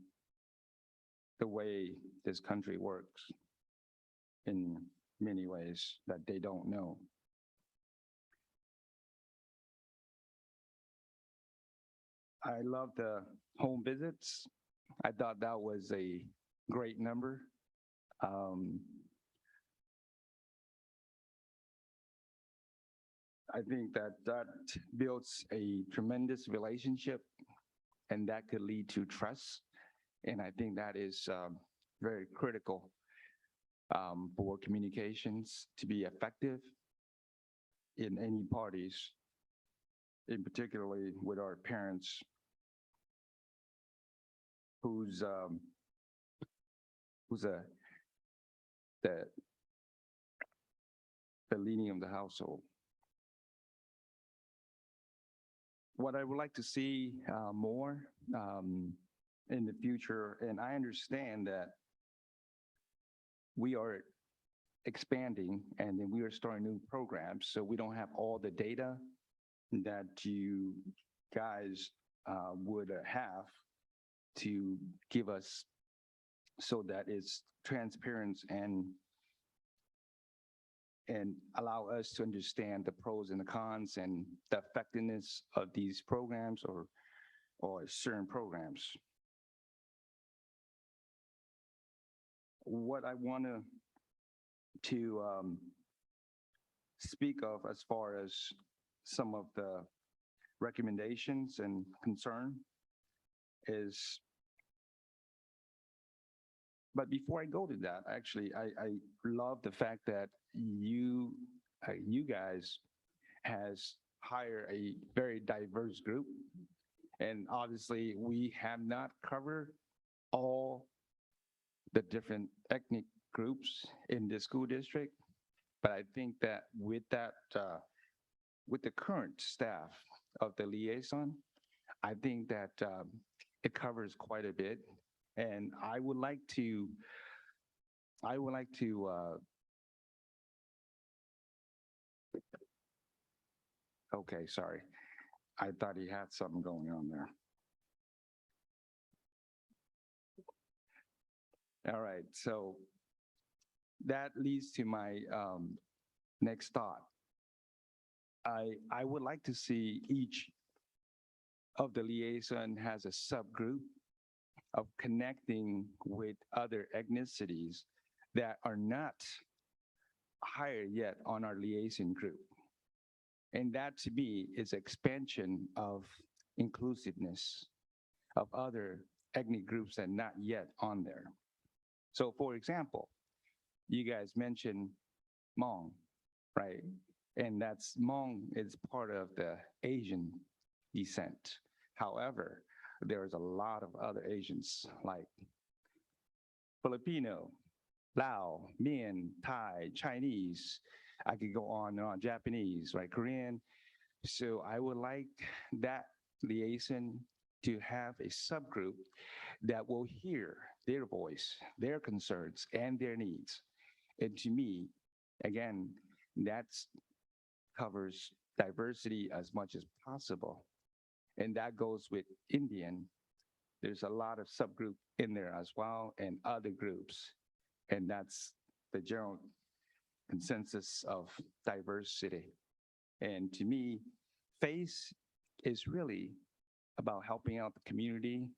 Speaker 8: the way this country works in many ways that they don't know. I love the home visits. I thought that was a great number. I think that builds a tremendous relationship, and that could lead to trust. And I think that is very critical for communications to be effective in any parties, in particularly with our parents who's the leading of the household. What I would like to see more in the future, and I understand that we are expanding and then we are starting new programs, so we don't have all the data that you guys would have to give us so that it's transparent and allow us to understand the pros and the cons and the effectiveness of these programs or certain programs. What I want to speak of as far as some of the recommendations and concern is, but before I go to that, actually, I love the fact that you guys has hired a very diverse group. And obviously, we have not covered all the different ethnic groups in the school district. But I think that with that with the current staff of the liaison, I think that it covers quite a bit. And okay, sorry. I thought he had something going on there. All right, so that leads to my next thought. I would like to see each of the liaison has a subgroup of connecting with other ethnicities that are not higher yet on our liaison group. And that to me is expansion of inclusiveness of other ethnic groups that are not yet on there. So for example, you guys mentioned Hmong, right? And that's Hmong is part of the Asian descent. However, there's a lot of other Asians like Filipino, Lao, Mian, Thai, Chinese. I could go on and on, Japanese, right, Korean. So I would like that liaison to have a subgroup that will hear their voice, their concerns, and their needs. And to me, again, that covers diversity as much as possible. And that goes with Indian. There's a lot of subgroup in there as well, and other groups. And that's the general consensus of diversity. And to me, FACE is really about helping out the community,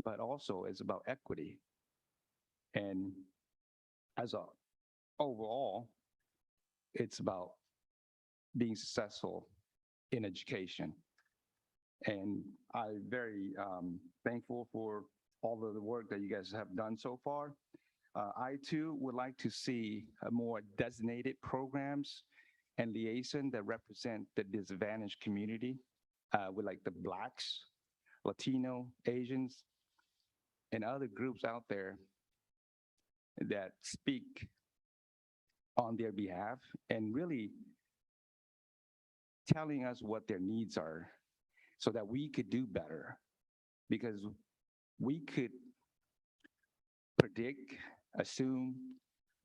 Speaker 8: but also it's about equity. And as a overall, it's about being successful in education. And I'm very thankful for all of the work that you guys have done so far. I too would like to see more designated programs and liaison that represent the disadvantaged community with like the Blacks, Latino, Asians, and other groups out there that speak on their behalf and really telling us what their needs are so that we could do better. Because we could predict, assume,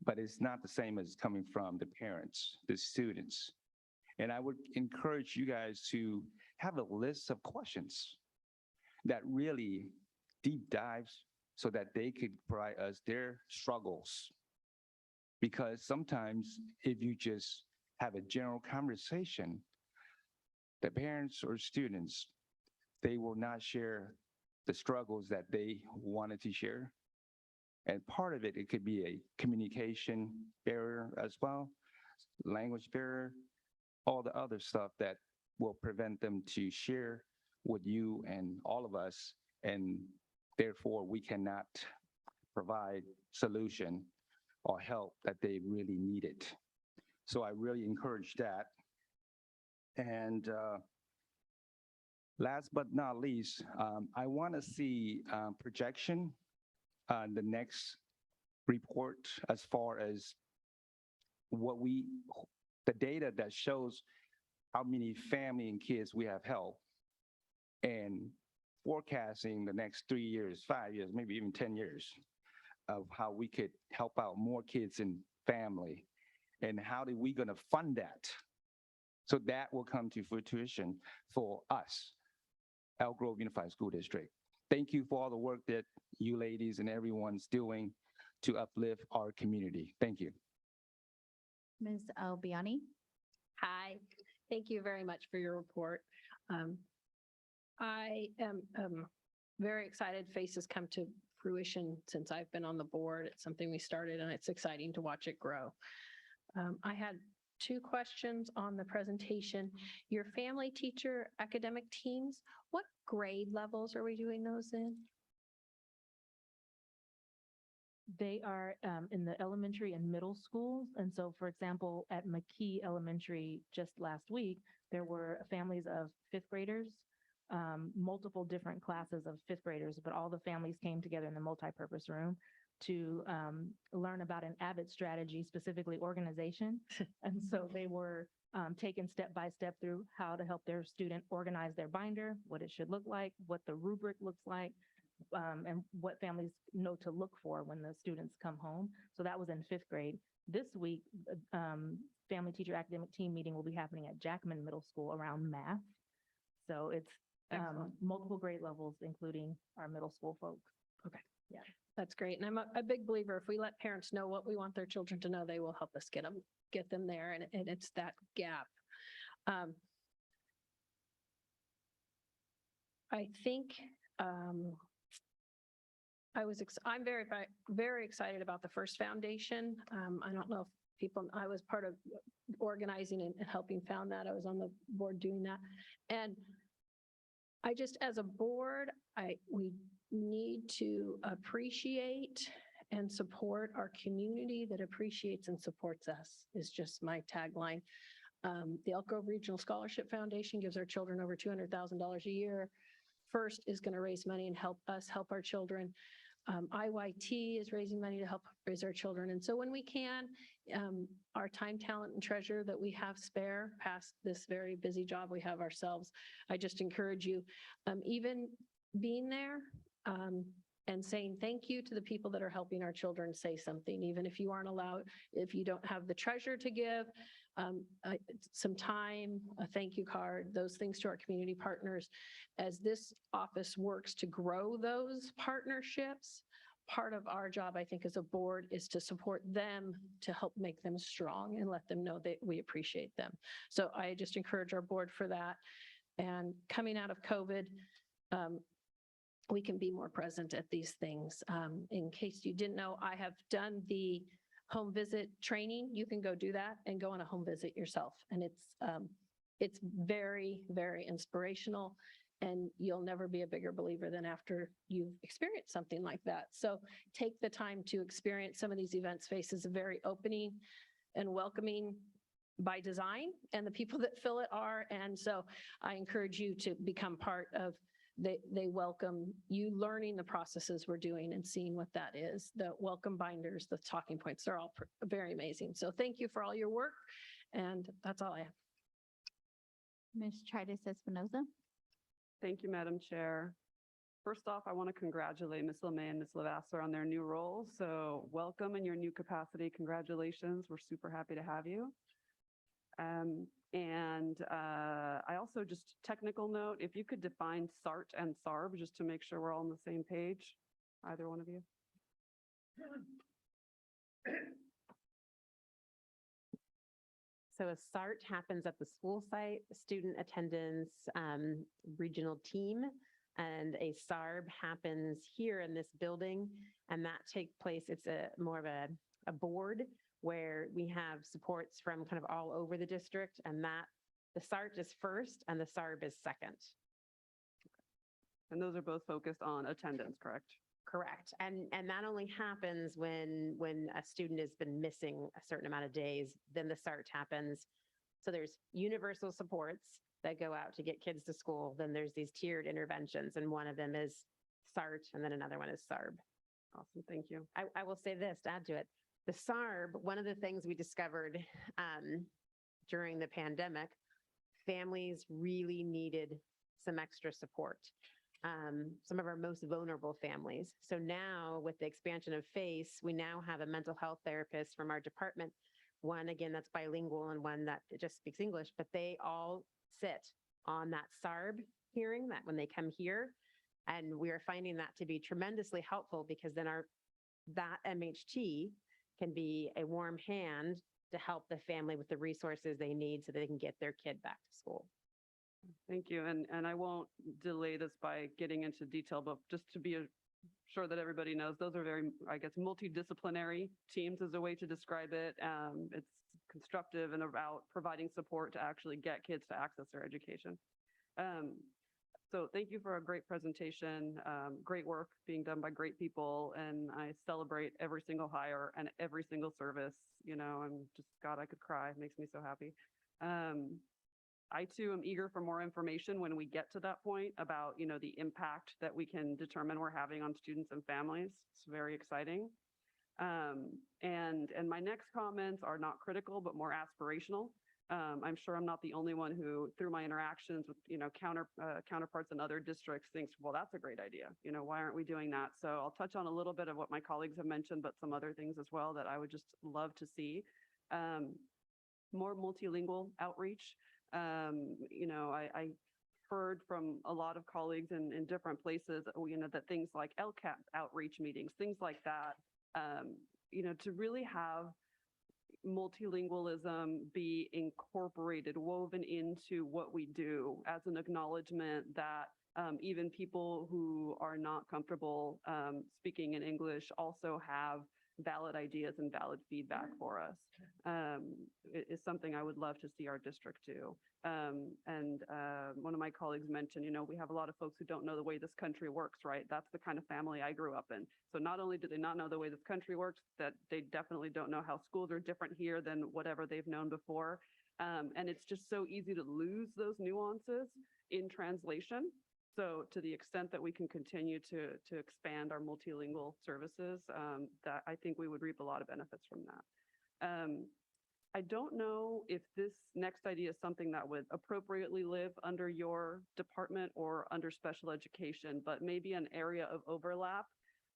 Speaker 8: but it's not the same as coming from the parents, the students. And I would encourage you guys to have a list of questions that really deep dives so that they could provide us their struggles. Because sometimes if you just have a general conversation, the parents or students, they will not share the struggles that they wanted to share. And part of it, it could be a communication barrier as well, language barrier, all the other stuff that will prevent them to share with you and all of us. And therefore, we cannot provide solution or help that they really needed. So I really encourage that. And last but not least, I want to see projection on the next report as far as the data that shows how many family and kids we have helped, and forecasting the next 3 years, 5 years, maybe even 10 years of how we could help out more kids and family, and how are we going to fund that? So that will come to fruition for us, Elk Grove Unified School District. Thank you for all the work that you ladies and everyone's doing to uplift our community. Thank you.
Speaker 1: Ms. Albiani?
Speaker 9: Hi, thank you very much for your report. I am very excited FACE has come to fruition since I've been on the board. It's something we started and it's exciting to watch it grow. I had 2 questions on the presentation. Your family teacher academic teams, what grade levels are we doing those in?
Speaker 5: They are in the elementary and middle schools. And so, for example, at McKee Elementary just last week, there were families of 5th graders, multiple different classes of 5th graders, but all the families came together in the multipurpose room. to learn about an AVID strategy, specifically organization. And so they were taken step by step through how to help their student organize their binder, what it should look like, what the rubric looks like, and what families know to look for when the students come home. So that was in 5th grade. This week, family teacher academic team meeting will be happening at Jackman Middle School around math. So it's multiple grade levels, including our middle school folks.
Speaker 9: That's great. And I'm a big believer, if we let parents know what we want their children to know, they will help us get them there. And it's that gap. I think, I'm very excited about the first foundation. I don't know if I was part of organizing and helping found that. I was on the board doing that. And I just, as a board, we need to appreciate and support our community that appreciates and supports us, is just my tagline. The Elk Grove Regional Scholarship Foundation gives our children over $200,000 a year. First is going to raise money and help us help our children. IYT is raising money to help raise our children. And so when we can, our time, talent, and treasure that we have spare past this very busy job we have ourselves, I just encourage you, even being there and saying thank you to the people that are helping our children, say something, even if you aren't allowed, if you don't have the treasure to give, some time, a thank you card, those things to our community partners. As this office works to grow those partnerships, part of our job, I think, as a board is to support them, to help make them strong and let them know that we appreciate them. So I just encourage our board for that. And coming out of COVID, we can be more present at these things. In case you didn't know, I have done the home visit training. You can go do that and go on a home visit yourself. And it's very, very inspirational. And you'll never be a bigger believer than after you've experienced something like that. So take the time to experience some of these events. Face is very opening and welcoming by design, and the people that fill it are. And so I encourage you to become part of. They welcome you learning the processes we're doing and seeing what that is. The welcome binders, the talking points, they're all very amazing. So thank you for all your work. And that's all I have.
Speaker 1: Ms. Tritis Espinoza.
Speaker 10: Thank you, Madam Chair. First off, I want to congratulate Ms. Lemay and Ms. Lavasser on their new roles. So welcome in your new capacity. Congratulations. We're super happy to have you. I also, just technical note, if you could define SART and SARB, just to make sure we're all on the same page, either one of you.
Speaker 4: So a SART happens at the school site, student attendance, regional team, and a SARB happens here in this building, and that takes place, it's more of a board where we have supports from kind of all over the district, and that the SART is first and the SARB is second.
Speaker 10: And those are both focused on attendance, correct?
Speaker 4: Correct. And that only happens when a student has been missing a certain amount of days, then the SART happens. So there's universal supports that go out to get kids to school. Then there's these tiered interventions, and one of them is SART, and then another one is SARB.
Speaker 10: Awesome, thank you.
Speaker 4: I will say this to add to it. The SARB, one of the things we discovered during the pandemic, families really needed some extra support. Some of our most vulnerable families. So now with the expansion of FACE, we now have a mental health therapist from our department, one again that's bilingual and one that just speaks English, but they all sit on that SARB hearing, that when they come here. And we are finding that to be tremendously helpful, because then that MHT can be a warm hand to help the family with the resources they need so they can get their kid back to school.
Speaker 10: Thank you. And I won't delay this by getting into detail, but just to be sure that everybody knows, those are very, I guess, multidisciplinary teams is a way to describe it. It's constructive and about providing support to actually get kids to access their education. So thank you for a great presentation, great work being done by great people. And I celebrate every single hire and every single service. You know, I'm just, God, I could cry. It makes me so happy. I too am eager for more information when we get to that point about, you know, the impact that we can determine we're having on students and families. It's very exciting. And my next comments are not critical, but more aspirational. I'm sure I'm not the only one who, through my interactions with, counterparts in other districts, thinks, well, that's a great idea. Why aren't we doing that? So I'll touch on a little bit of what my colleagues have mentioned, but some other things as well that I would just love to see. More multilingual outreach. I heard from a lot of colleagues in different places, that things like LCAP outreach meetings, things like that, to really have multilingualism be incorporated, woven into what we do as an acknowledgement that even people who are not comfortable speaking in English also have valid ideas and valid feedback for us. It is something I would love to see our district do. And one of my colleagues mentioned, we have a lot of folks who don't know the way this country works, right? That's the kind of family I grew up in. So not only do they not know the way this country works, that they definitely don't know how schools are different here than whatever they've known before. And it's just so easy to lose those nuances in translation. So to the extent that we can continue to expand our multilingual services, that I think we would reap a lot of benefits from that. I don't know if this next idea is something that would appropriately live under your department or under special education, but maybe an area of overlap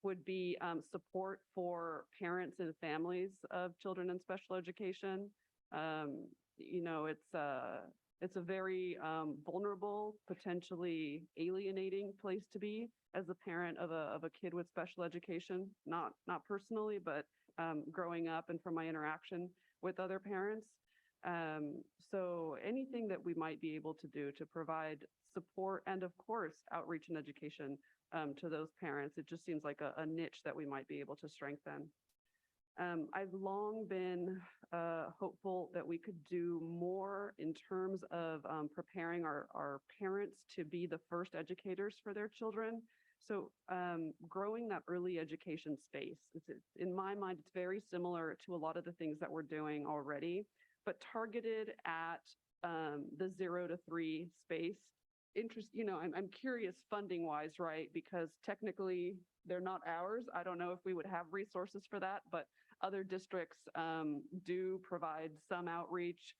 Speaker 10: would be support for parents and families of children in special education. It's a very vulnerable, potentially alienating place to be as a parent of a kid with special education, not personally, but growing up and from my interaction with other parents. So anything that we might be able to do to provide support and, of course, outreach and education to those parents, it just seems like a niche that we might be able to strengthen. I've long been hopeful that we could do more in terms of preparing our parents to be the first educators for their children. So growing that early education space, in my mind, it's very similar to a lot of the things that we're doing already, but targeted at the 0 to 3 space. I'm curious funding wise, right? Because technically they're not ours. I don't know if we would have resources for that, but other districts do provide some outreach,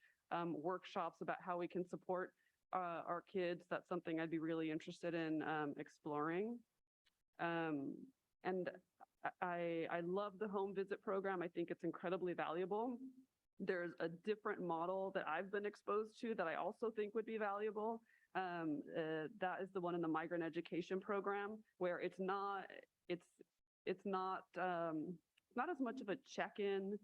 Speaker 10: workshops about how we can support our kids. That's something I'd be really interested in exploring. And I love the home visit program. I think it's incredibly valuable. There's a different model that I've been exposed to that I also think would be valuable. That is the one in the migrant education program, where it's not as much of a check-in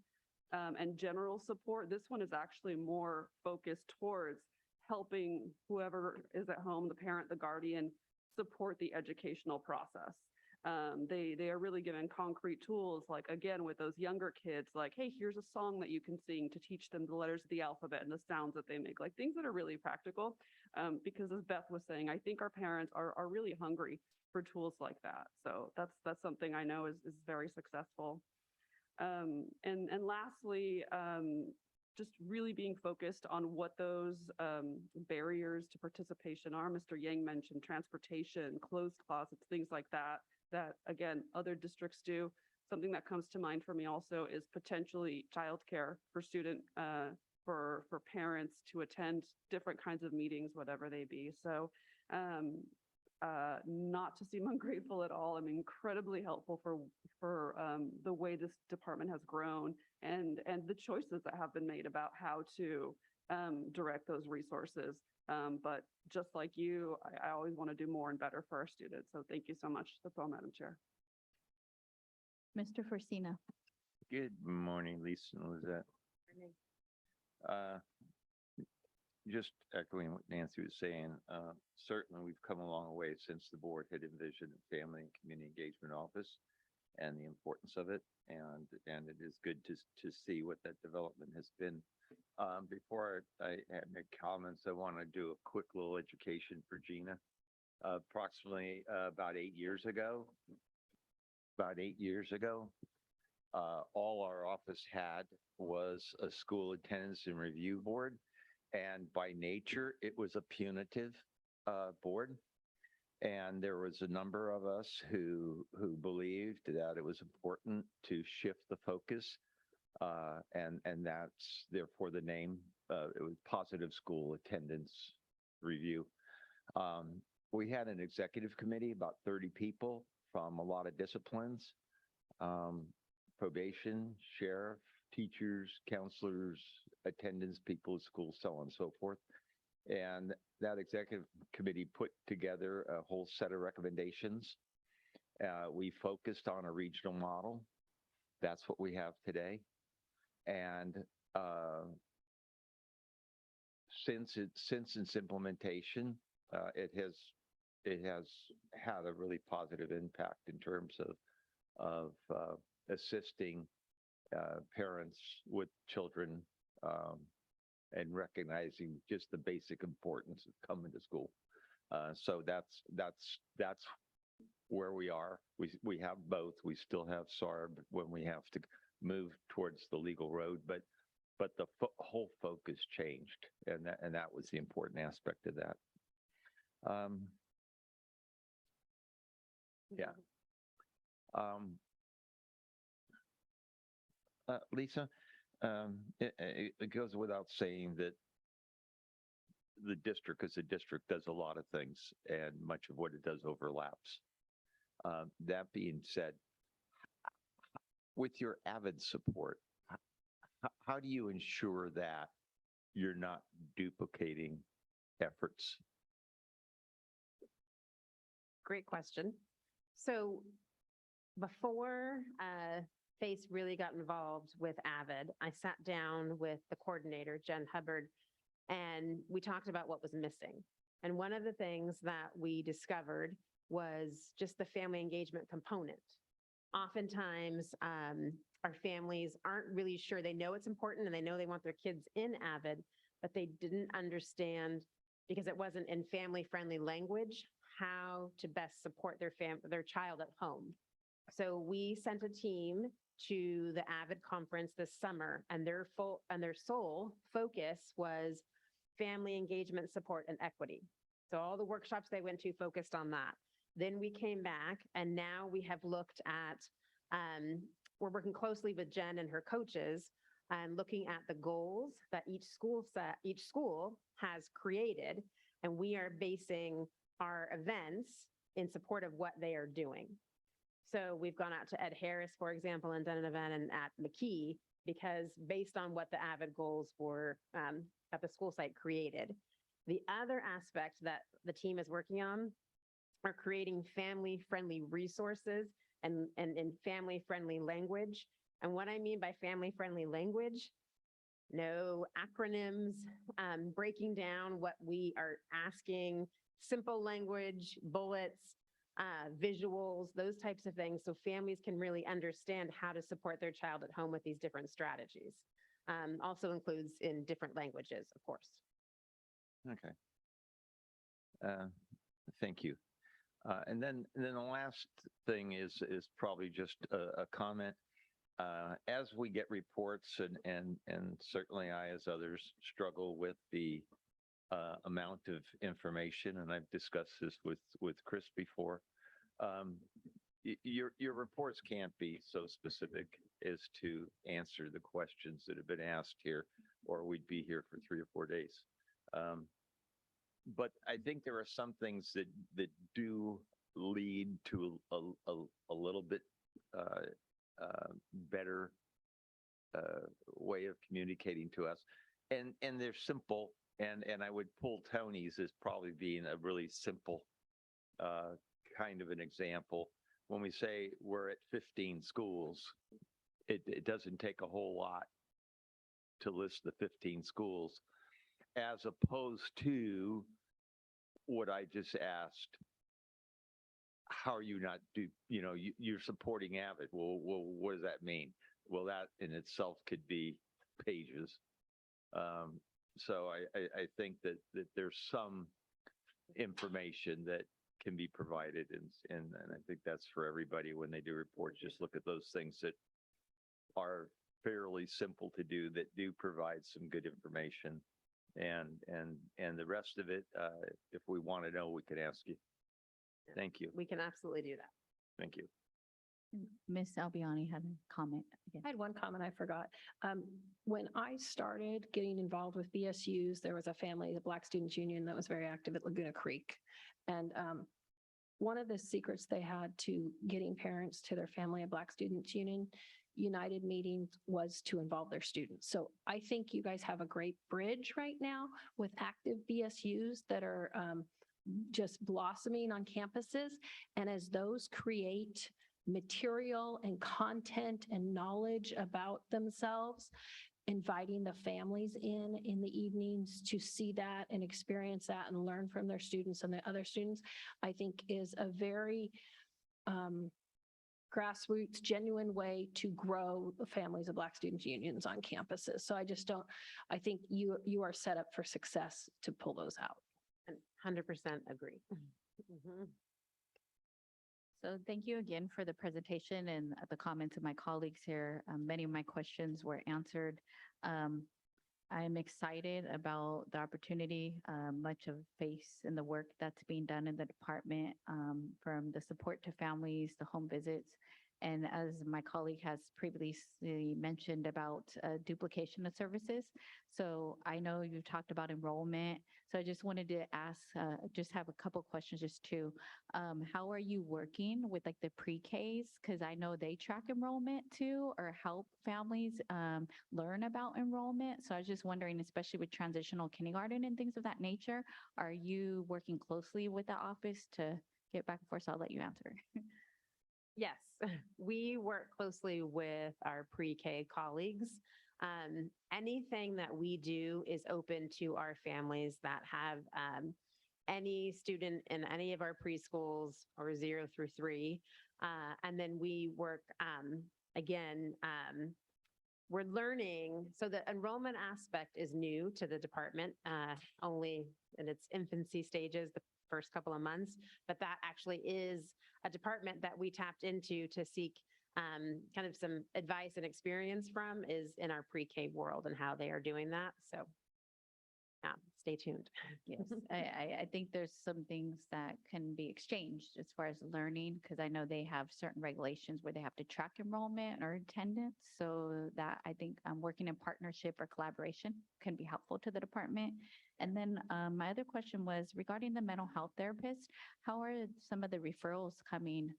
Speaker 10: and general support. This one is actually more focused towards helping whoever is at home, the parent, the guardian, support the educational process. They are really given concrete tools, like, again, with those younger kids, like, hey, here's a song that you can sing to teach them the letters of the alphabet and the sounds that they make, like things that are really practical. Because as Beth was saying, I think our parents are really hungry for tools like that. So that's something I know is very successful. And lastly, just really being focused on what those barriers to participation are. Mr. Yang mentioned transportation, closed closets, things like that, again, other districts do. Something that comes to mind for me also is potentially childcare for for parents to attend different kinds of meetings, whatever they be. So not to seem ungrateful at all, I'm incredibly helpful for the way this department has grown and the choices that have been made about how to direct those resources. But just like you, I always want to do more and better for our students. So thank you so much. That's all, Madam Chair.
Speaker 1: Mr. Forcina.
Speaker 11: Good morning, Lisa and Lizette. Just echoing what Nancy was saying, certainly we've come a long way since the board had envisioned a family and community engagement office and the importance of it. And it is good to see what that development has been. Before I make comments, I want to do a quick little education for Gina. Approximately about 8 years ago, all our office had was a school attendance and review board. And by nature, it was a punitive board. And there was a number of us who believed that it was important to shift the focus. And that's therefore the name, it was Positive School Attendance Review. We had an executive committee, about 30 people from a lot of disciplines, probation, sheriff, teachers, counselors, attendance people at school, so on and so forth. And that executive committee put together a whole set of recommendations. We focused on a regional model. That's what we have today. And since its implementation, it has had a really positive impact in terms of assisting parents with children and recognizing just the basic importance of coming to school. So that's where we are. We have both. We still have SARB when we have to move towards the legal road, but the whole focus changed, and that was the important aspect of that. Yeah. Lisa, it goes without saying that the district as a district does a lot of things, and much of what it does overlaps. That being said, with your AVID support, how do you ensure that you're not duplicating efforts?
Speaker 4: Great question. So before FACE really got involved with AVID, I sat down with the coordinator, Jen Hubbard, and we talked about what was missing. And one of the things that we discovered was just the family engagement component. Oftentimes, our families aren't really sure. They know it's important and they know they want their kids in AVID, but they didn't understand, because it wasn't in family-friendly language, how to best support their child at home. So we sent a team to the AVID conference this summer, and their sole focus was family engagement, support, and equity. So all the workshops they went to focused on that. Then we came back, and now we have looked at, we're working closely with Jen and her coaches and looking at the goals that each school has created, and we are basing our events in support of what they are doing. So we've gone out to Ed Harris, for example, and done an event at McKee, because based on what the AVID goals were at the school site created. The other aspect that the team is working on are creating family-friendly resources and in family-friendly language. And what I mean by family-friendly language, no acronyms, breaking down what we are asking, simple language, bullets, visuals, those types of things, so families can really understand how to support their child at home with these different strategies. Also includes in different languages, of course.
Speaker 11: Okay. Thank you. And then the last thing is probably just a comment. As we get reports, and certainly I, as others, struggle with the amount of information, and I've discussed this with Chris before. Your reports can't be so specific as to answer the questions that have been asked here, or we'd be here for 3 or 4 days. But I think there are some things that do lead to a little bit better way of communicating to us, and they're simple. And I would pull Tony's as probably being a really simple kind of an example. When we say we're at 15 schools, it doesn't take a whole lot to list the 15 schools, as opposed to what I just asked. How are you not you're supporting AVID. Well, what does that mean? Well, that in itself could be pages. So I think that there's some information that can be provided, and I think that's for everybody when they do reports. Just look at those things that are fairly simple to do, that do provide some good information, and the rest of it, if we want to know, we can ask you. Thank you.
Speaker 4: We can absolutely do that.
Speaker 11: Thank you.
Speaker 1: Ms. Albiani had a comment again.
Speaker 9: I had one comment I forgot. When I started getting involved with BSUs, there was a family, the Black Students Union, that was very active at Laguna Creek. And one of the secrets they had to getting parents to their Family of Black Students Union United meetings was to involve their students. So I think you guys have a great bridge right now with active BSUs that are just blossoming on campuses. And as those create material and content and knowledge about themselves, inviting the families in the evenings to see that and experience that and learn from their students and the other students, I think is a very grassroots, genuine way to grow the Families of Black Students Unions on campuses. So I think you are set up for success to pull those out.
Speaker 4: And 100% agree. Mhm.
Speaker 1: So thank you again for the presentation and the comments of my colleagues here. Many of my questions were answered. I'm excited about the opportunity, much of face in the work that's being done in the department, from the support to families, the home visits. And as my colleague has previously mentioned about duplication of services. So I know you've talked about enrollment. So I just wanted to ask, just have a couple questions just to, how are you working with like the pre-Ks? Because I know they track enrollment too, or help families learn about enrollment. So I was just wondering, especially with transitional kindergarten and things of that nature, are you working closely with the office to get back and forth? So I'll let you answer.
Speaker 4: Yes, we work closely with our pre-K colleagues. Anything that we do is open to our families that have any student in any of our preschools or 0 through 3. And then we work, we're learning. So the enrollment aspect is new to the department, only in its infancy stages, the first couple of months, but that actually is a department that we tapped into to seek kind of some advice and experience from is in our pre-K world and how they are doing that. So stay tuned.
Speaker 1: Yes, I think there's some things that can be exchanged as far as learning, because I know they have certain regulations where they have to track enrollment or attendance. So that I think working in partnership or collaboration can be helpful to the department. And then my other question was regarding the mental health therapist. How are some of the referrals coming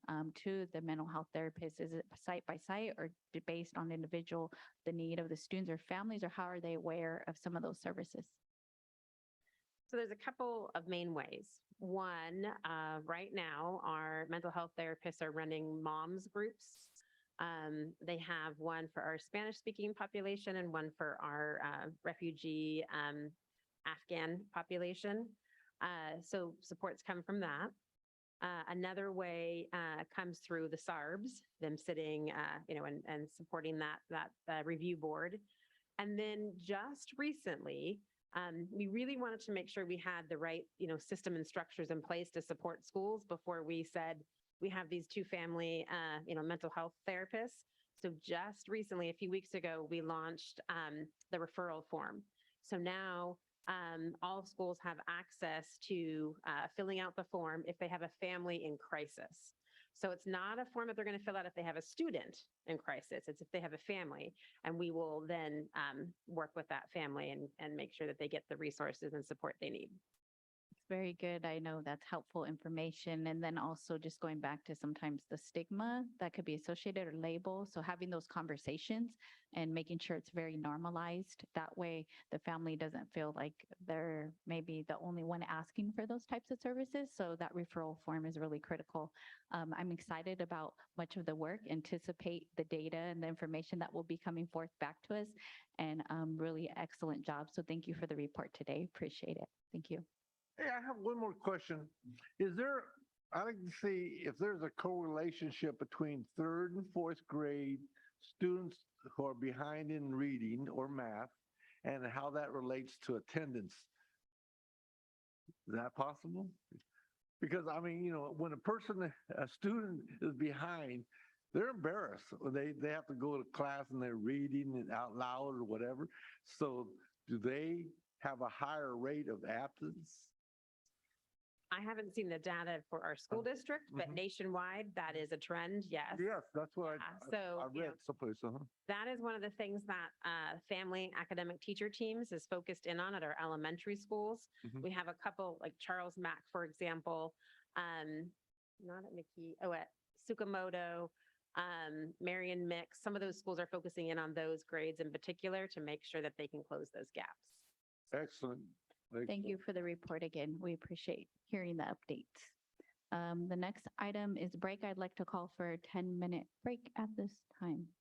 Speaker 1: to the mental health therapist? Is it site by site or based on individual, the need of the students or families, or how are they aware of some of those services?
Speaker 4: So there's a couple of main ways. One, right now, our mental health therapists are running moms groups. They have one for our Spanish-speaking population and one for our refugee Afghan population. So supports come from that. Another way comes through the SARBs, them sitting, and supporting that review board. And then just recently, we really wanted to make sure we had the right, system and structures in place to support schools before we said we have these 2 family, mental health therapists. So just recently, a few weeks ago, we launched the referral form. So now all schools have access to filling out the form if they have a family in crisis. So it's not a form that they're going to fill out if they have a student in crisis. It's if they have a family, and we will then work with that family and make sure that they get the resources and support they need.
Speaker 1: It's very good. I know that's helpful information. And then also just going back to sometimes the stigma that could be associated or labeled. So having those conversations and making sure it's very normalized. That way the family doesn't feel like they're maybe the only one asking for those types of services. So that referral form is really critical. I'm excited about much of the work, anticipate the data and the information that will be coming forth back to us, and really excellent job. So thank you for the report today. Appreciate it. Thank you.
Speaker 3: Hey, I have one more question. I'd like to see if there's a correlationship between 3rd and 4th grade students who are behind in reading or math and how that relates to attendance. Is that possible? Because when a student is behind, they're embarrassed. They have to go to class and they're reading out loud or whatever. So do they have a higher rate of absence?
Speaker 4: I haven't seen the data for our school district, but
Speaker 3: Mhm.
Speaker 4: nationwide, that is a trend, yes.
Speaker 3: Yes, that's what
Speaker 4: Yeah,
Speaker 3: I
Speaker 4: so, you know,
Speaker 3: read someplace,
Speaker 4: that is one of the things that family academic teacher teams is focused in on at our elementary schools.
Speaker 3: Mhm.
Speaker 4: We have a couple, like Charles Mack, for example, not at McKee, at Sukamoto, Marion Mix. Some of those schools are focusing in on those grades in particular to make sure that they can close those gaps.
Speaker 3: Excellent.
Speaker 1: Thank you for the report again. We appreciate hearing the updates. The next item is break. I'd like to call for a 10-minute break at this time.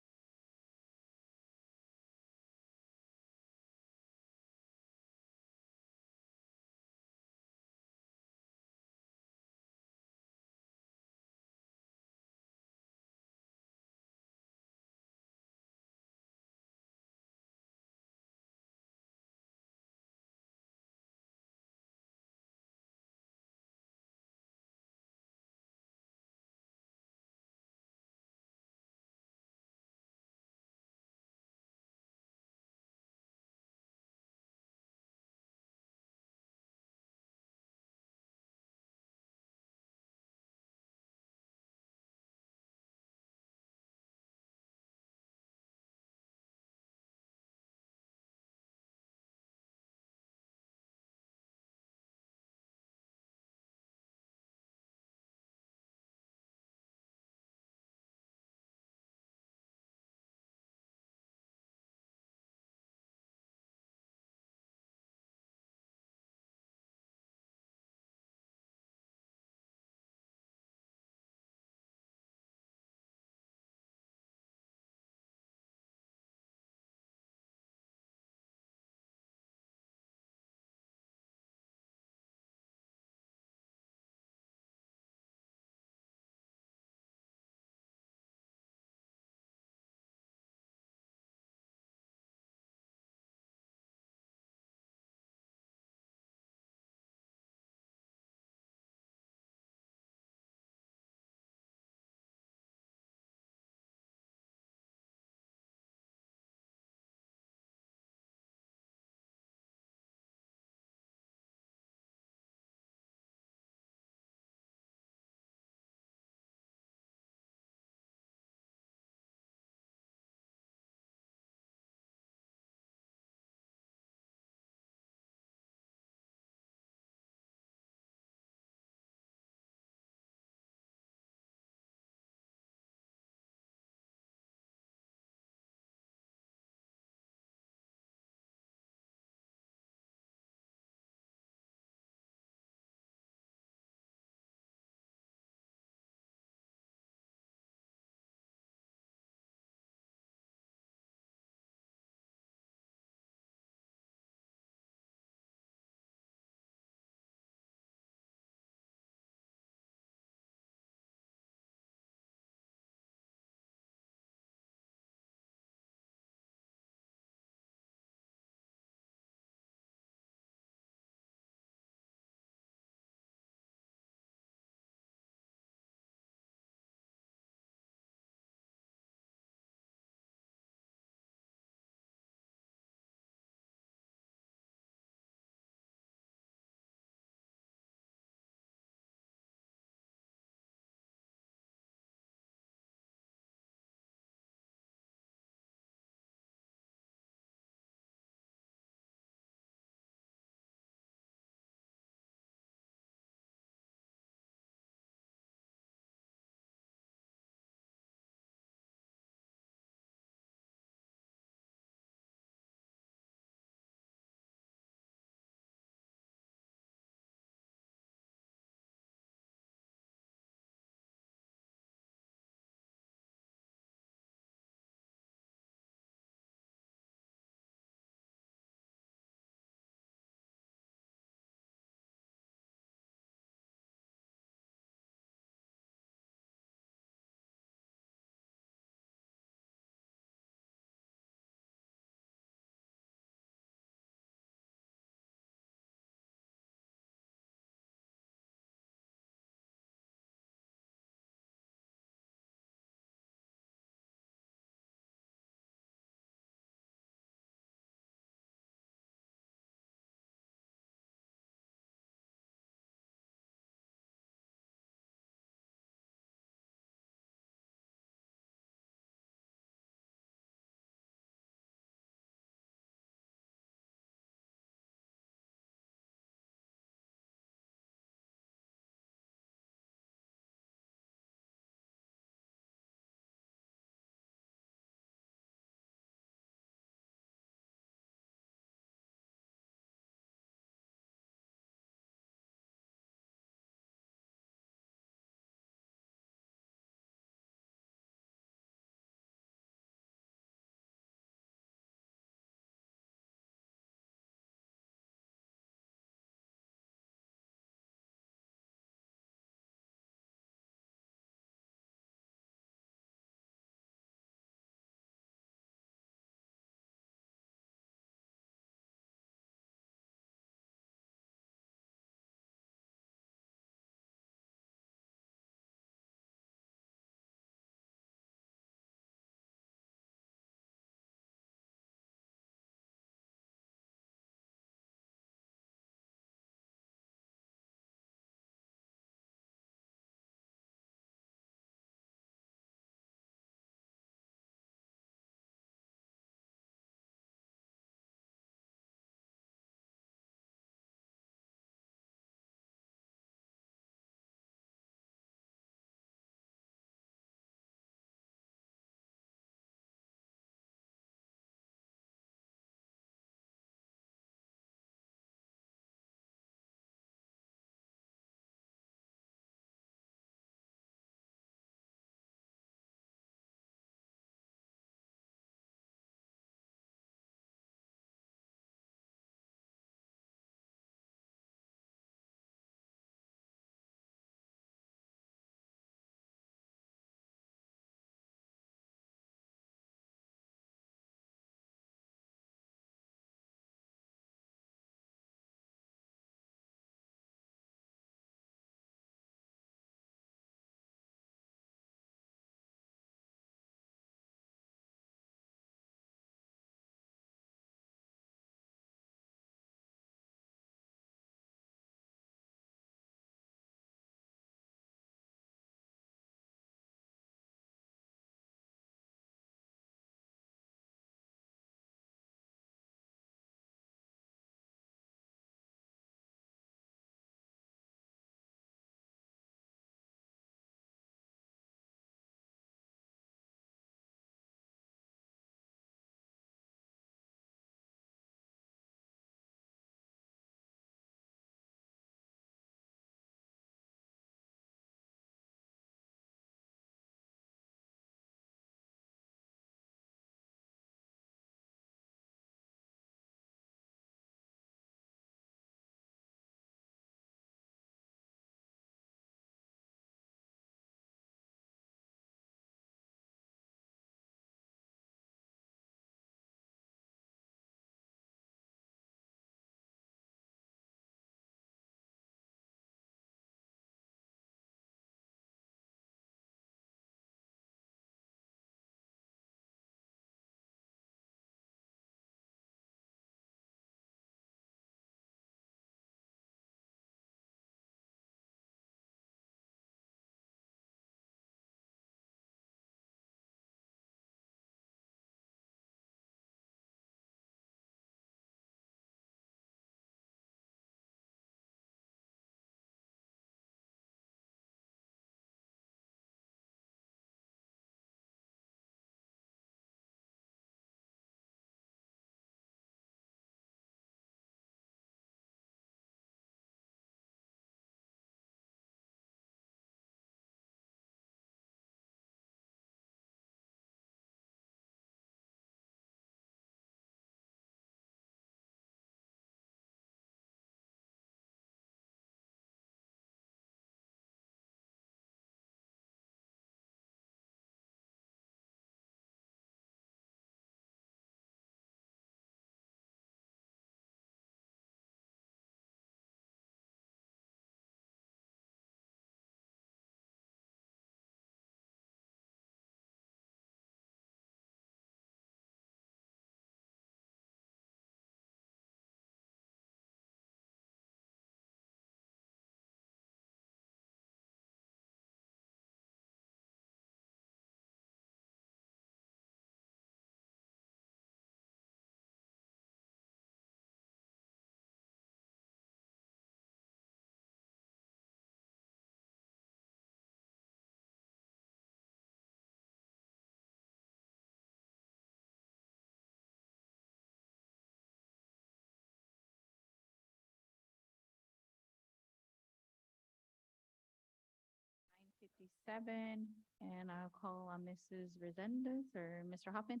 Speaker 1: 37, and I'll call on Mrs. Resendez or Mr. Hoffman.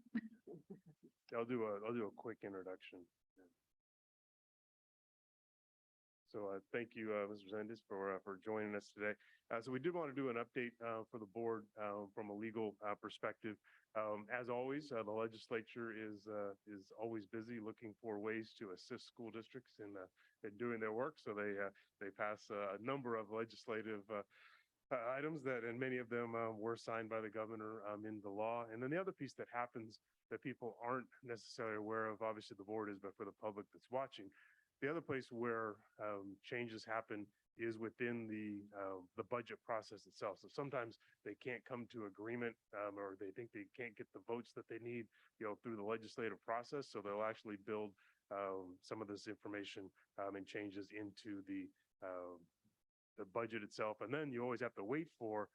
Speaker 7: I'll do a quick introduction. So thank you, Mr. Zendes, for joining us today. So we did want to do an update for the board from a legal perspective. As always, the legislature is always busy looking for ways to assist school districts in doing their work. So they pass a number of legislative items and many of them were signed by the governor into law. And then the other piece that happens that people aren't necessarily aware of, obviously the board is, but for the public that's watching, the other place where changes happen is within the budget process itself. So sometimes they can't come to agreement or they think they can't get the votes that they need, through the legislative process. So they'll actually build some of this information and changes into the budget itself. And then you always have to wait for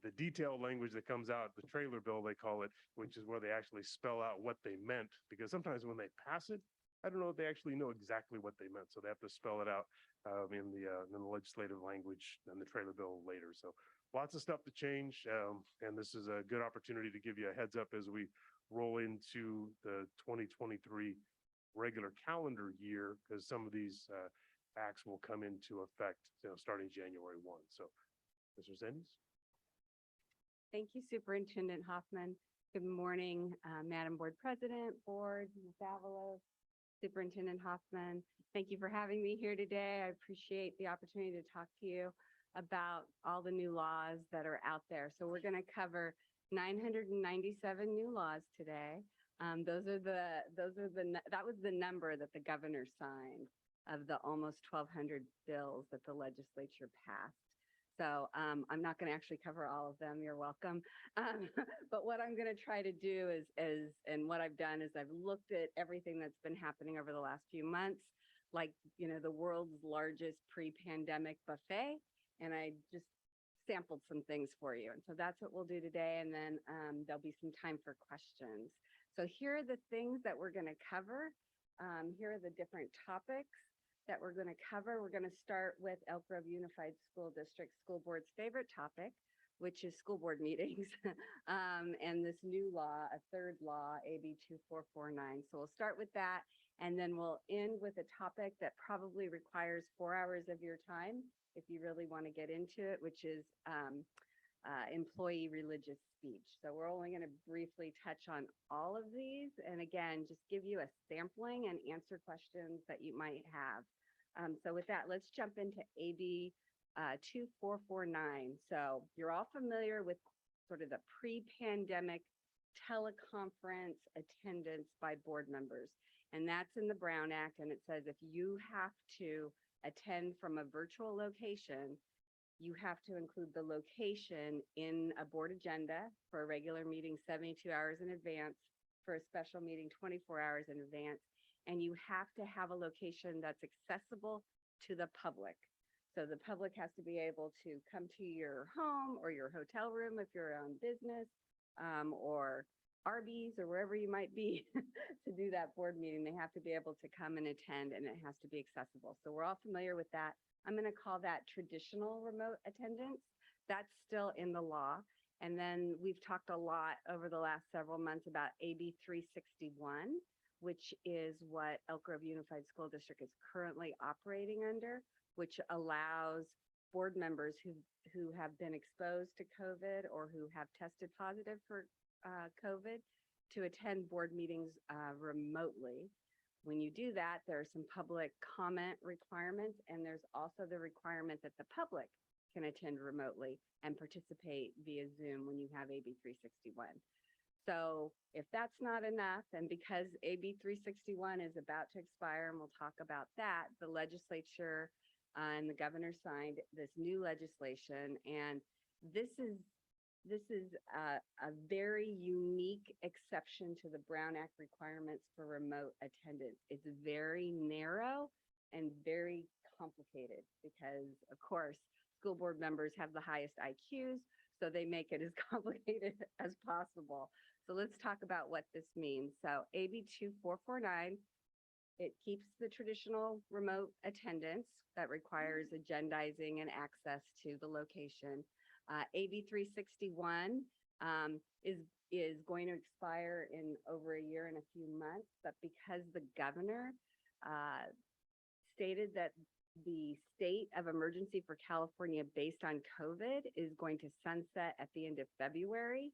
Speaker 7: the detailed language that comes out, the trailer bill, they call it, which is where they actually spell out what they meant. Because sometimes when they pass it, I don't know if they actually know exactly what they meant. So they have to spell it out in the legislative language and the trailer bill later. So lots of stuff to change. And this is a good opportunity to give you a heads up as we roll into the 2023 regular calendar year, because some of these acts will come into effect starting January 1. So Mr. Zendes.
Speaker 12: Thank you, Superintendent Hoffman. Good morning, Madam Board President, Board, Ms. Avalos, Superintendent Hoffman. Thank you for having me here today. I appreciate the opportunity to talk to you about all the new laws that are out there. So we're going to cover 997 new laws today. That was the number that the governor signed of the almost 1,200 bills that the legislature passed. So I'm not going to actually cover all of them. You're welcome. But what I'm going to try to do and what I've done is I've looked at everything that's been happening over the last few months, like, the world's largest pre-pandemic buffet. And I just sampled some things for you. And so that's what we'll do today. And then there'll be some time for questions. So here are the things that we're going to cover. Here are the different topics that we're going to cover. We're going to start with Elk Grove Unified School District School Board's favorite topic, which is school board meetings, and this new law, a third law, AB 2449. So we'll start with that, and then we'll end with a topic that probably requires 4 hours of your time if you really want to get into it, which is employee religious speech. So we're only going to briefly touch on all of these, and again, just give you a sampling and answer questions that you might have. So with that, let's jump into AB 2449. So you're all familiar with sort of the pre-pandemic teleconference attendance by board members, and that's in the Brown Act, and it says if you have to attend from a virtual location, you have to include the location in a board agenda for a regular meeting 72 hours in advance, for a special meeting 24 hours in advance, and you have to have a location that's accessible to the public. So the public has to be able to come to your home or your hotel room if you're on business, or Arby's or wherever you might be to do that board meeting. They have to be able to come and attend, and it has to be accessible. So we're all familiar with that. I'm going to call that traditional remote attendance. That's still in the law. And then we've talked a lot over the last several months about AB 361, which is what Elk Grove Unified School District is currently operating under, which allows board members who have been exposed to COVID or who have tested positive for COVID to attend board meetings remotely. When you do that, there are some public comment requirements, and there's also the requirement that the public can attend remotely and participate via Zoom when you have AB 361. So if that's not enough, and because AB 361 is about to expire, and we'll talk about that, the legislature and the governor signed this new legislation, and this is a very unique exception to the Brown Act requirements for remote attendance. It's very narrow and very complicated because, of course, school board members have the highest IQs, so they make it as complicated as possible. So let's talk about what this means. So AB 2449, it keeps the traditional remote attendance that requires agendizing and access to the location. AB 361 is going to expire in over a year and a few months, but because the governor stated that the state of emergency for California based on COVID is going to sunset at the end of February,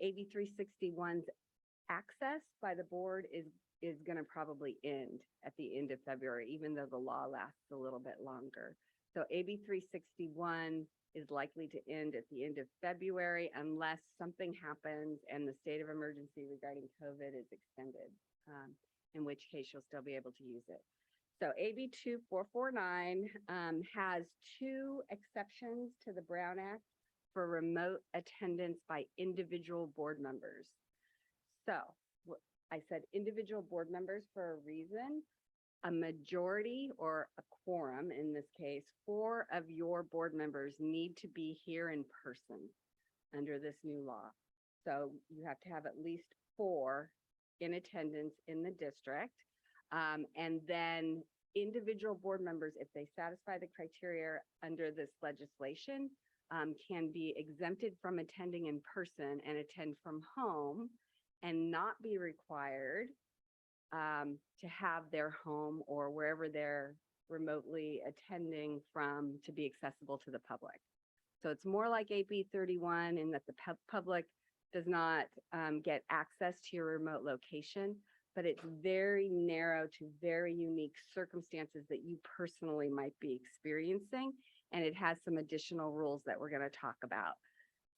Speaker 12: AB 361's access by the board is going to probably end at the end of February, even though the law lasts a little bit longer. So AB 361 is likely to end at the end of February unless something happens and the state of emergency regarding COVID is extended, in which case you'll still be able to use it. So AB 2449 has two exceptions to the Brown Act for remote attendance by individual board members. So I said individual board members for a reason. A majority or a quorum, in this case, 4 of your board members need to be here in person under this new law. So you have to have at least 4 in attendance in the district. And then individual board members, if they satisfy the criteria under this legislation, can be exempted from attending in person and attend from home and not be required to have their home or wherever they're remotely attending from to be accessible to the public. So it's more like AB 31 in that the public does not get access to your remote location, but it's very narrow to very unique circumstances that you personally might be experiencing. And it has some additional rules that we're going to talk about.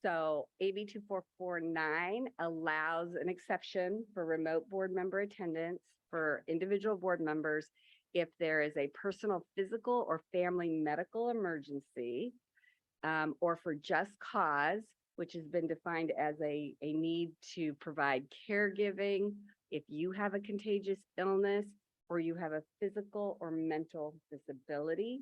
Speaker 12: So AB 2449 allows an exception for remote board member attendance for individual board members if there is a personal physical or family medical emergency, or for just cause, which has been defined as a need to provide caregiving if you have a contagious illness or you have a physical or mental disability.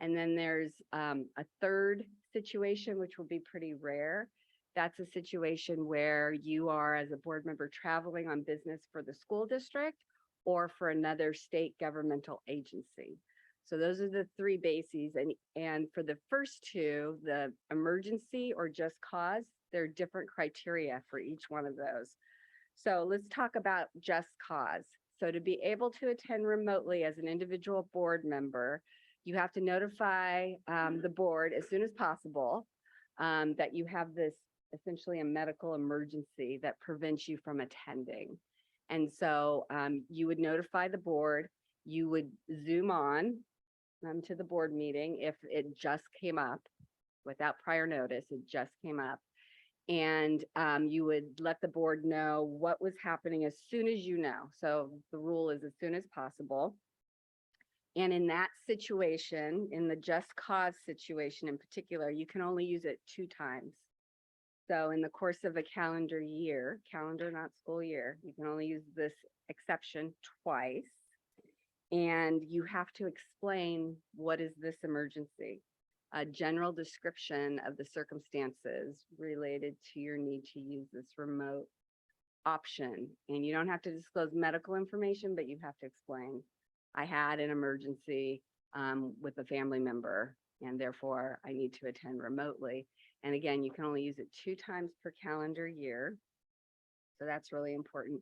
Speaker 12: And then there's a third situation, which will be pretty rare. That's a situation where you are, as a board member, traveling on business for the school district or for another state governmental agency. So those are the 3 bases. And for the first 2, the emergency or just cause, there are different criteria for each one of those. So let's talk about just cause. So to be able to attend remotely as an individual board member, you have to notify the board as soon as possible that you have this essentially a medical emergency that prevents you from attending. And so you would notify the board, you would Zoom on to the board meeting if it just came up without prior notice, it just came up. And you would let the board know what was happening as soon as you know. So the rule is as soon as possible. And in that situation, in the just cause situation in particular, you can only use it 2 times. So in the course of a calendar year, calendar, not school year, you can only use this exception twice. And you have to explain what is this emergency, a general description of the circumstances related to your need to use this remote option. And you don't have to disclose medical information, but you have to explain, I had an emergency with a family member, and therefore I need to attend remotely. And again, you can only use it 2 times per calendar year. So that's really important.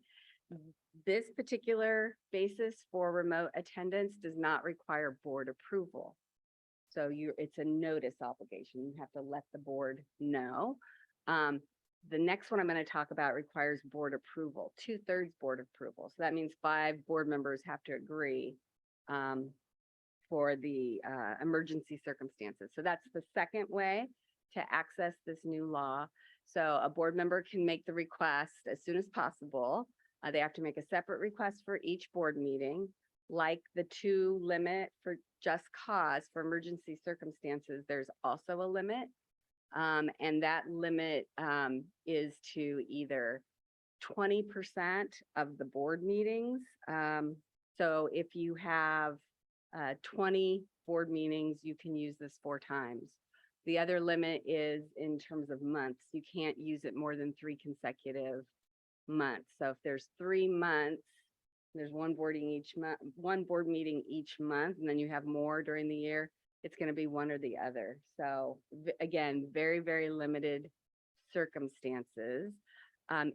Speaker 12: This particular basis for remote attendance does not require board approval. So it's a notice obligation. You have to let the board know. The next one I'm going to talk about requires board approval, 2/3 board approval. So that means 5 board members have to agree for the emergency circumstances. So that's the second way to access this new law. So a board member can make the request as soon as possible. They have to make a separate request for each board meeting. Like the 2 limit for just cause for emergency circumstances, there's also a limit. And that limit is to either 20% of the board meetings. So if you have 20 board meetings, you can use this 4 times. The other limit is in terms of months. You can't use it more than 3 consecutive months. So if there's 3 months, there's one board meeting each month, and then you have more during the year, it's going to be one or the other. So again, very, very limited circumstances.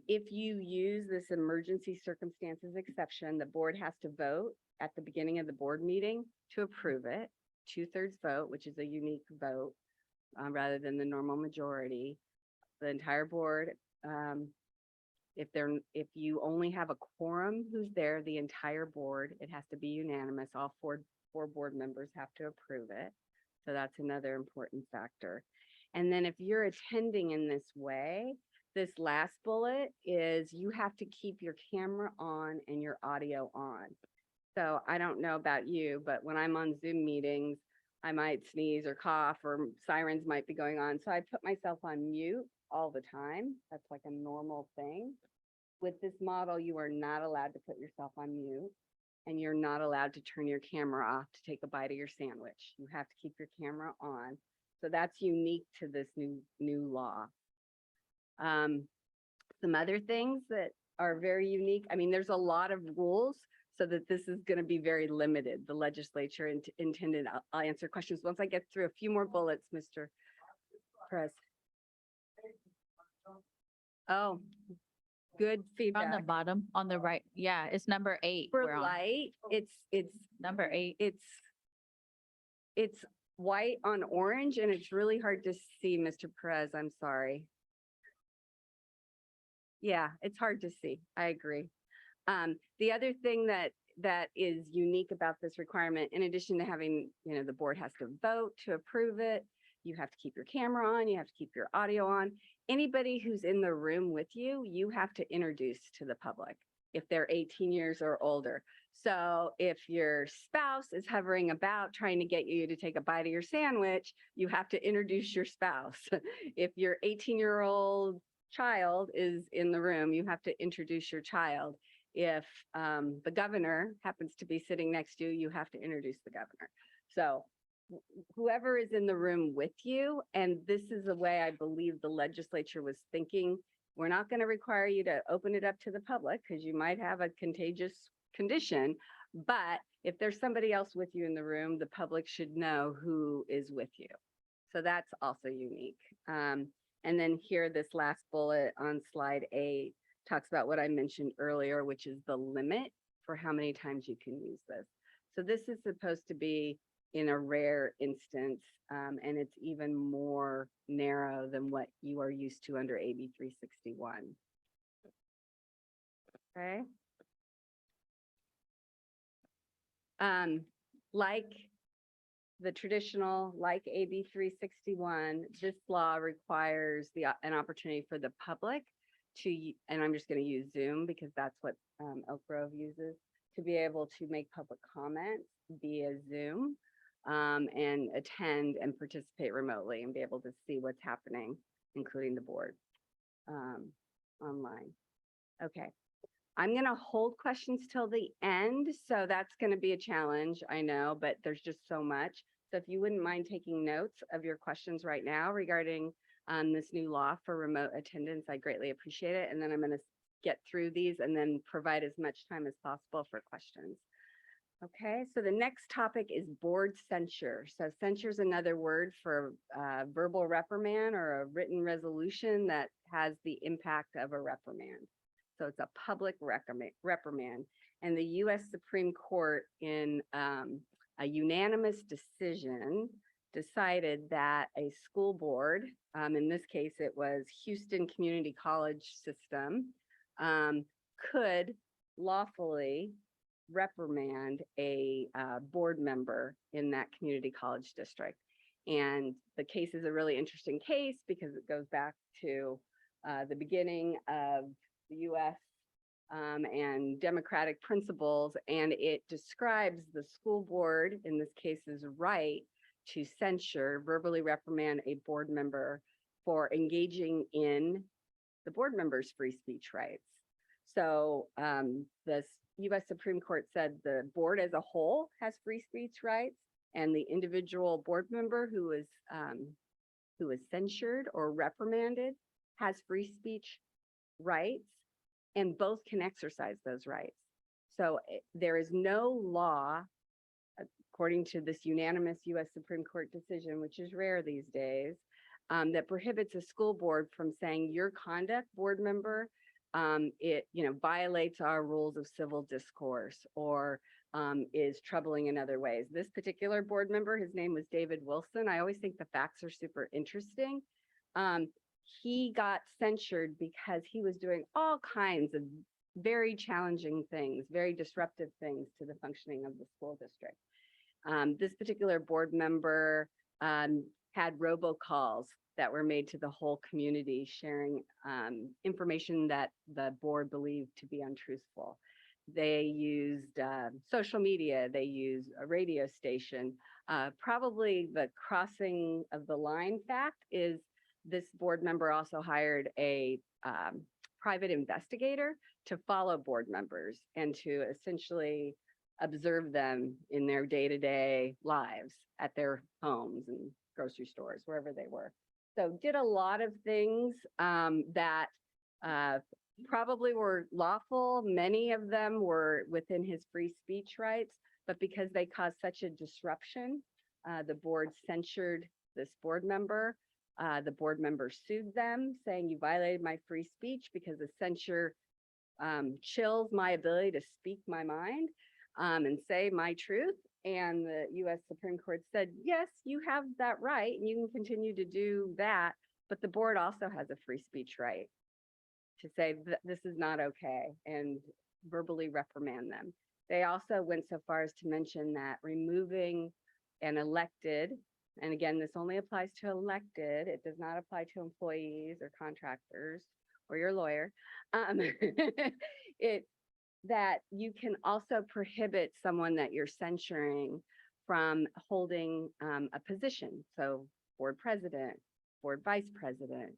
Speaker 12: If you use this emergency circumstances exception, the board has to vote at the beginning of the board meeting to approve it, 2/3 vote, which is a unique vote, rather than the normal majority. The entire board, if you only have a quorum who's there, the entire board, it has to be unanimous. All four board members have to approve it. So that's another important factor. And then if you're attending in this way, this last bullet is you have to keep your camera on and your audio on. So I don't know about you, but when I'm on Zoom meetings, I might sneeze or cough or sirens might be going on. So I put myself on mute all the time. That's like a normal thing. With this model, you are not allowed to put yourself on mute, and you're not allowed to turn your camera off to take a bite of your sandwich. You have to keep your camera on. So that's unique to this new law. Some other things that are very unique. I mean, there's a lot of rules so that this is going to be very limited. The legislature intended, I'll answer questions once I get through a few more bullets, Mr. Perez. Oh, good
Speaker 1: On the
Speaker 12: feedback.
Speaker 1: bottom, on the right. Yeah, it's number 8.
Speaker 12: For
Speaker 1: we're on.
Speaker 12: light, it's
Speaker 1: Number 8.
Speaker 12: it's white on orange and it's really hard to see, Mr. Perez. I'm sorry. Yeah, it's hard to see. I agree. The other thing that is unique about this requirement, in addition to having, the board has to vote to approve it, you have to keep your camera on, you have to keep your audio on. Anybody who's in the room with you, you have to introduce to the public if they're 18 years or older. So if your spouse is hovering about trying to get you to take a bite of your sandwich, you have to introduce your spouse. If your 18-year-old child is in the room, you have to introduce your child. If the governor happens to be sitting next to you, you have to introduce the governor. So whoever is in the room with you, and this is the way I believe the legislature was thinking, we're not going to require you to open it up to the public because you might have a contagious condition, but if there's somebody else with you in the room, the public should know who is with you. So that's also unique. And then here, this last bullet on slide 8 talks about what I mentioned earlier, which is the limit for how many times you can use this. So this is supposed to be in a rare instance, and it's even more narrow than what you are used to under AB 361. Okay. Like the traditional, like AB 361, this law requires an opportunity for the public to, and I'm just going to use Zoom because that's what Elk Grove uses, to be able to make public comments via Zoom and attend and participate remotely and be able to see what's happening, including the board online. Okay. I'm going to hold questions till the end. So that's going to be a challenge, I know, but there's just so much. So if you wouldn't mind taking notes of your questions right now regarding this new law for remote attendance, I greatly appreciate it. And then I'm going to get through these and then provide as much time as possible for questions. Okay, so the next topic is board censure. So censure is another word for verbal reprimand or a written resolution that has the impact of a reprimand. So it's a public reprimand. And the U.S. Supreme Court, in a unanimous decision, decided that a school board, in this case, it was Houston Community College System, could lawfully reprimand a board member in that community college district. And the case is a really interesting case because it goes back to the beginning of the U.S. And democratic principles, and it describes the school board, in this case's right to censure, verbally reprimand a board member for engaging in the board member's free speech rights. So the U.S. Supreme Court said the board as a whole has free speech rights, and the individual board member who is censured or reprimanded has free speech rights, and both can exercise those rights. So there is no law, according to this unanimous U.S. Supreme Court decision, which is rare these days, that prohibits a school board from saying your conduct, board member, it, violates our rules of civil discourse or is troubling in other ways. This particular board member, his name was David Wilson. I always think the facts are super interesting. He got censured because he was doing all kinds of very challenging things, very disruptive things to the functioning of the school district. This particular board member had robocalls that were made to the whole community sharing information that the board believed to be untruthful. They used social media, they used a radio station. Probably the crossing of the line fact is this board member also hired a private investigator to follow board members and to essentially observe them in their day-to-day lives at their homes and grocery stores, wherever they were. So did a lot of things that probably were lawful. Many of them were within his free speech rights, but because they caused such a disruption, the board censured this board member. The board member sued them, saying you violated my free speech because the censure chills my ability to speak my mind and say my truth. And the U.S. Supreme Court said, yes, you have that right, and you can continue to do that, but the board also has a free speech right to say that this is not okay and verbally reprimand them. They also went so far as to mention that removing an elected, and again, this only applies to elected, it does not apply to employees or contractors or your lawyer, that you can also prohibit someone that you're censuring from holding a position. So board president, board vice president,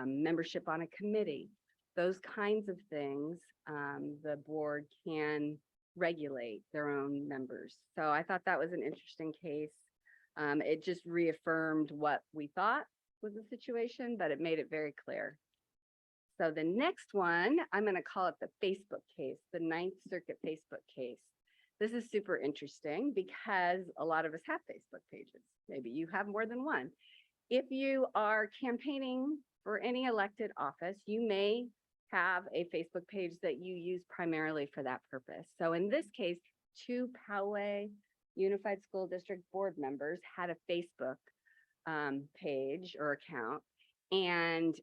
Speaker 12: membership on a committee, those kinds of things, the board can regulate their own members. So I thought that was an interesting case. It just reaffirmed what we thought was the situation, but it made it very clear. So the next one, I'm going to call it the Facebook case, the Ninth Circuit Facebook case. This is super interesting because a lot of us have Facebook pages. Maybe you have more than one. If you are campaigning for any elected office, you may have a Facebook page that you use primarily for that purpose. So in this case, 2 Poway Unified School District board members had a Facebook page or account, and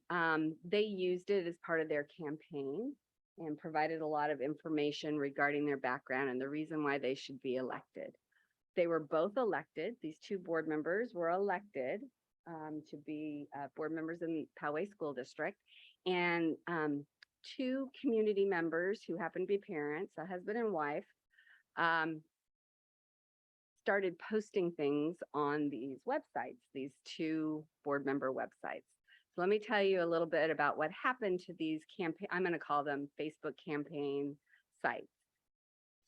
Speaker 12: they used it as part of their campaign and provided a lot of information regarding their background and the reason why they should be elected. They were both elected. These 2 board members were elected to be board members in the Poway School District, and 2 community members who happen to be parents, a husband and wife, started posting things on these websites, these 2 board member websites. So let me tell you a little bit about what happened to these campaign, I'm going to call them Facebook campaign sites.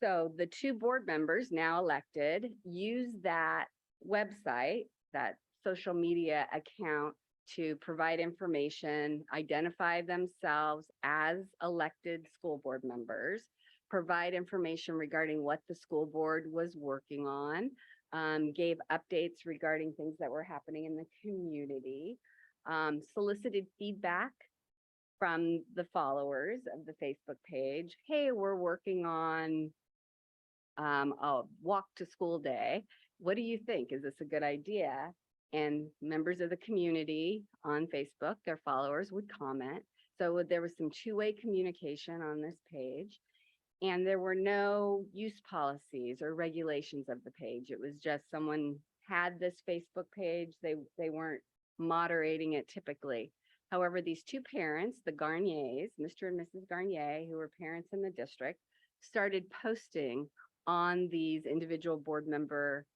Speaker 12: So the 2 board members, now elected, use that website, that social media account, to provide information, identify themselves as elected school board members, provide information regarding what the school board was working on, gave updates regarding things that were happening in the community, solicited feedback from the followers of the Facebook page. Hey, we're working on a walk to school day. What do you think? Is this a good idea? And members of the community on Facebook, their followers, would comment. So there was some 2-way communication on this page. And there were no use policies or regulations of the page. It was just someone had this Facebook page. They weren't moderating it typically. However, these 2 parents, the Garniers, Mr. and Mrs. Garnier, who were parents in the district, started posting on these individual board member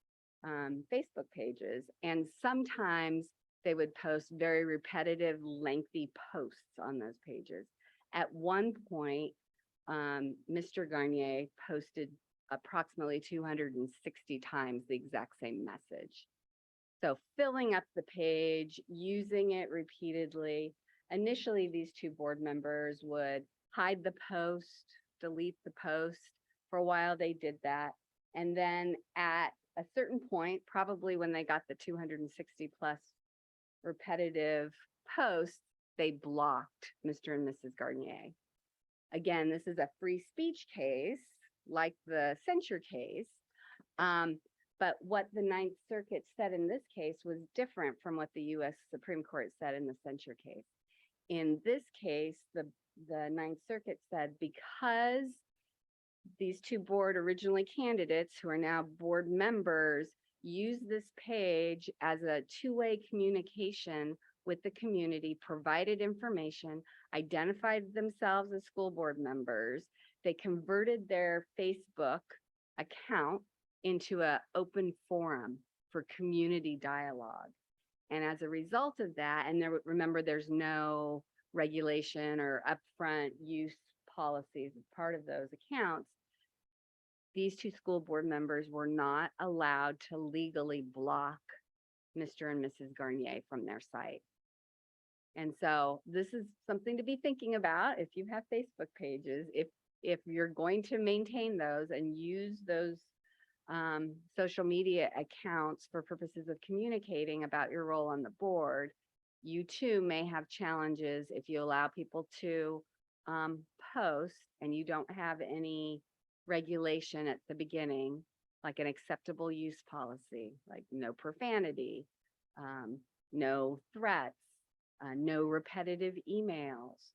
Speaker 12: Facebook pages. And sometimes they would post very repetitive, lengthy posts on those pages. At one point, Mr. Garnier posted approximately 260 times the exact same message. So filling up the page, using it repeatedly. Initially, these 2 board members would hide the post, delete the post. For a while, they did that. And then at a certain point, probably when they got the 260 plus repetitive posts, they blocked Mr. and Mrs. Garnier. Again, this is a free speech case, like the censure case. But what the Ninth Circuit said in this case was different from what the US Supreme Court said in the censure case. In this case, the Ninth Circuit said because these two board originally candidates who are now board members use this page as a two-way communication with the community, provided information, identified themselves as school board members. They converted their Facebook account into an open forum for community dialogue. And as a result of that, and remember, there's no regulation or upfront use policies as part of those accounts. These two school board members were not allowed to legally block Mr. and Mrs. Garnier from their site. And so this is something to be thinking about if you have Facebook pages. If you're going to maintain those and use those social media accounts for purposes of communicating about your role on the board, you too may have challenges if you allow people to post and you don't have any regulation at the beginning, like an acceptable use policy, like no profanity, no threats, no repetitive emails,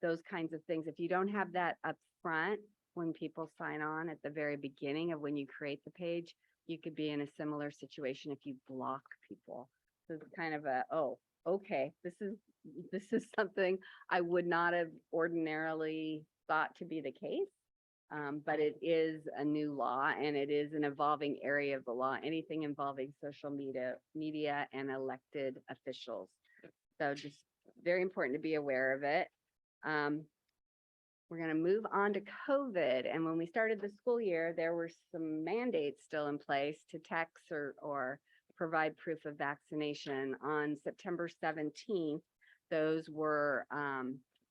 Speaker 12: those kinds of things. If you don't have that up front when people sign on at the very beginning of when you create the page, you could be in a similar situation if you block people. So it's kind of a, oh, okay, this is something I would not have ordinarily thought to be the case. But it is a new law and it is an evolving area of the law, anything involving social media and elected officials. So just very important to be aware of it. We're going to move on to COVID. And when we started the school year, there were some mandates still in place to text or provide proof of vaccination. On September 17th, those were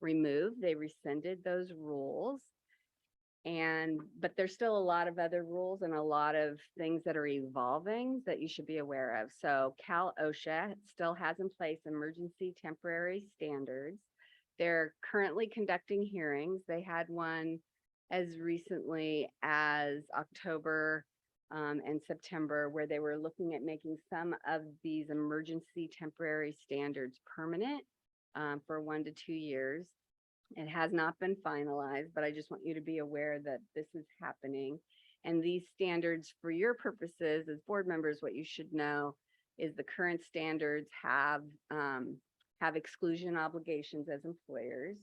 Speaker 12: removed. They rescinded those rules. But there's still a lot of other rules and a lot of things that are evolving that you should be aware of. So Cal OSHA still has in place emergency temporary standards. They're currently conducting hearings. They had one as recently as October and September, where they were looking at making some of these emergency temporary standards permanent for 1 to 2 years. It has not been finalized, but I just want you to be aware that this is happening. And these standards, for your purposes as board members, what you should know is the current standards have exclusion obligations as employers.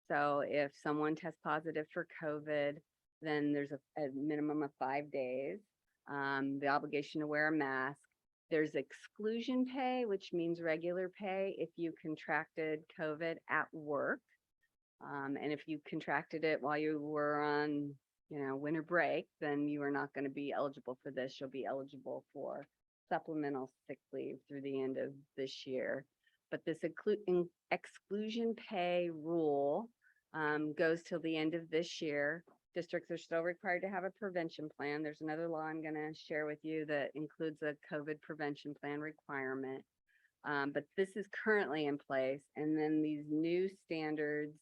Speaker 12: So if someone tests positive for COVID, then there's a minimum of 5 days, the obligation to wear a mask. There's exclusion pay, which means regular pay if you contracted COVID at work. And if you contracted it while you were on, winter break, then you are not going to be eligible for this. You'll be eligible for supplemental sick leave through the end of this year. But this exclusion pay rule goes till the end of this year. Districts are still required to have a prevention plan. There's another law I'm going to share with you that includes a COVID prevention plan requirement. But this is currently in place. And then these new standards,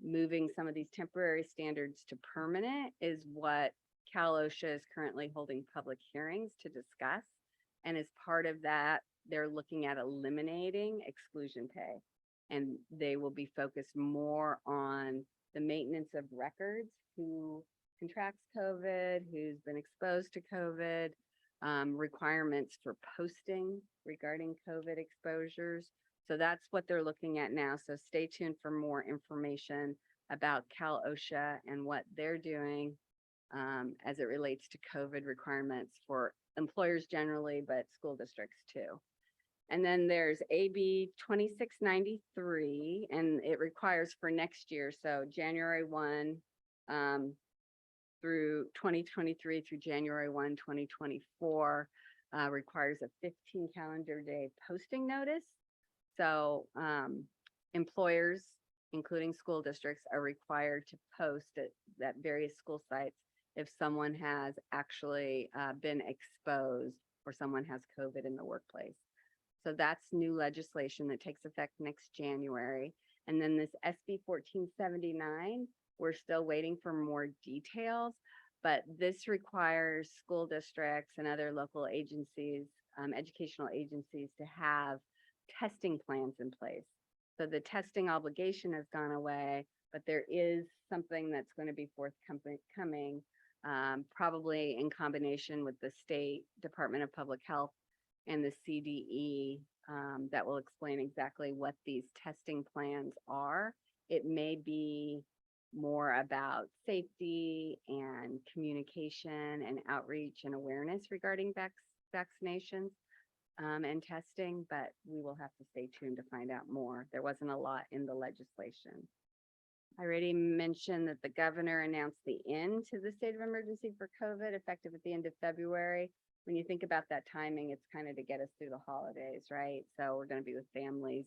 Speaker 12: moving some of these temporary standards to permanent, is what Cal OSHA is currently holding public hearings to discuss. And as part of that, they're looking at eliminating exclusion pay. And they will be focused more on the maintenance of records, who contracts COVID, who's been exposed to COVID, requirements for posting regarding COVID exposures. So that's what they're looking at now. So stay tuned for more information about Cal OSHA and what they're doing as it relates to COVID requirements for employers generally, but school districts too. And then there's AB 2693, and it requires for next year. So January 1 through 2023 through January 1, 2024 requires a 15 calendar day posting notice. So employers, including school districts, are required to post at various school sites if someone has actually been exposed or someone has COVID in the workplace. So that's new legislation that takes effect next January. And then this SB 1479, we're still waiting for more details, but this requires school districts and other local agencies, educational agencies, to have testing plans in place. So the testing obligation has gone away, but there is something that's going to be forthcoming, probably in combination with the State Department of Public Health and the CDE, that will explain exactly what these testing plans are. It may be more about safety and communication and outreach and awareness regarding vaccinations and testing, but we will have to stay tuned to find out more. There wasn't a lot in the legislation. I already mentioned that the governor announced the end to the state of emergency for COVID effective at the end of February. When you think about that timing, it's kind of to get us through the holidays, right? So we're going to be with families.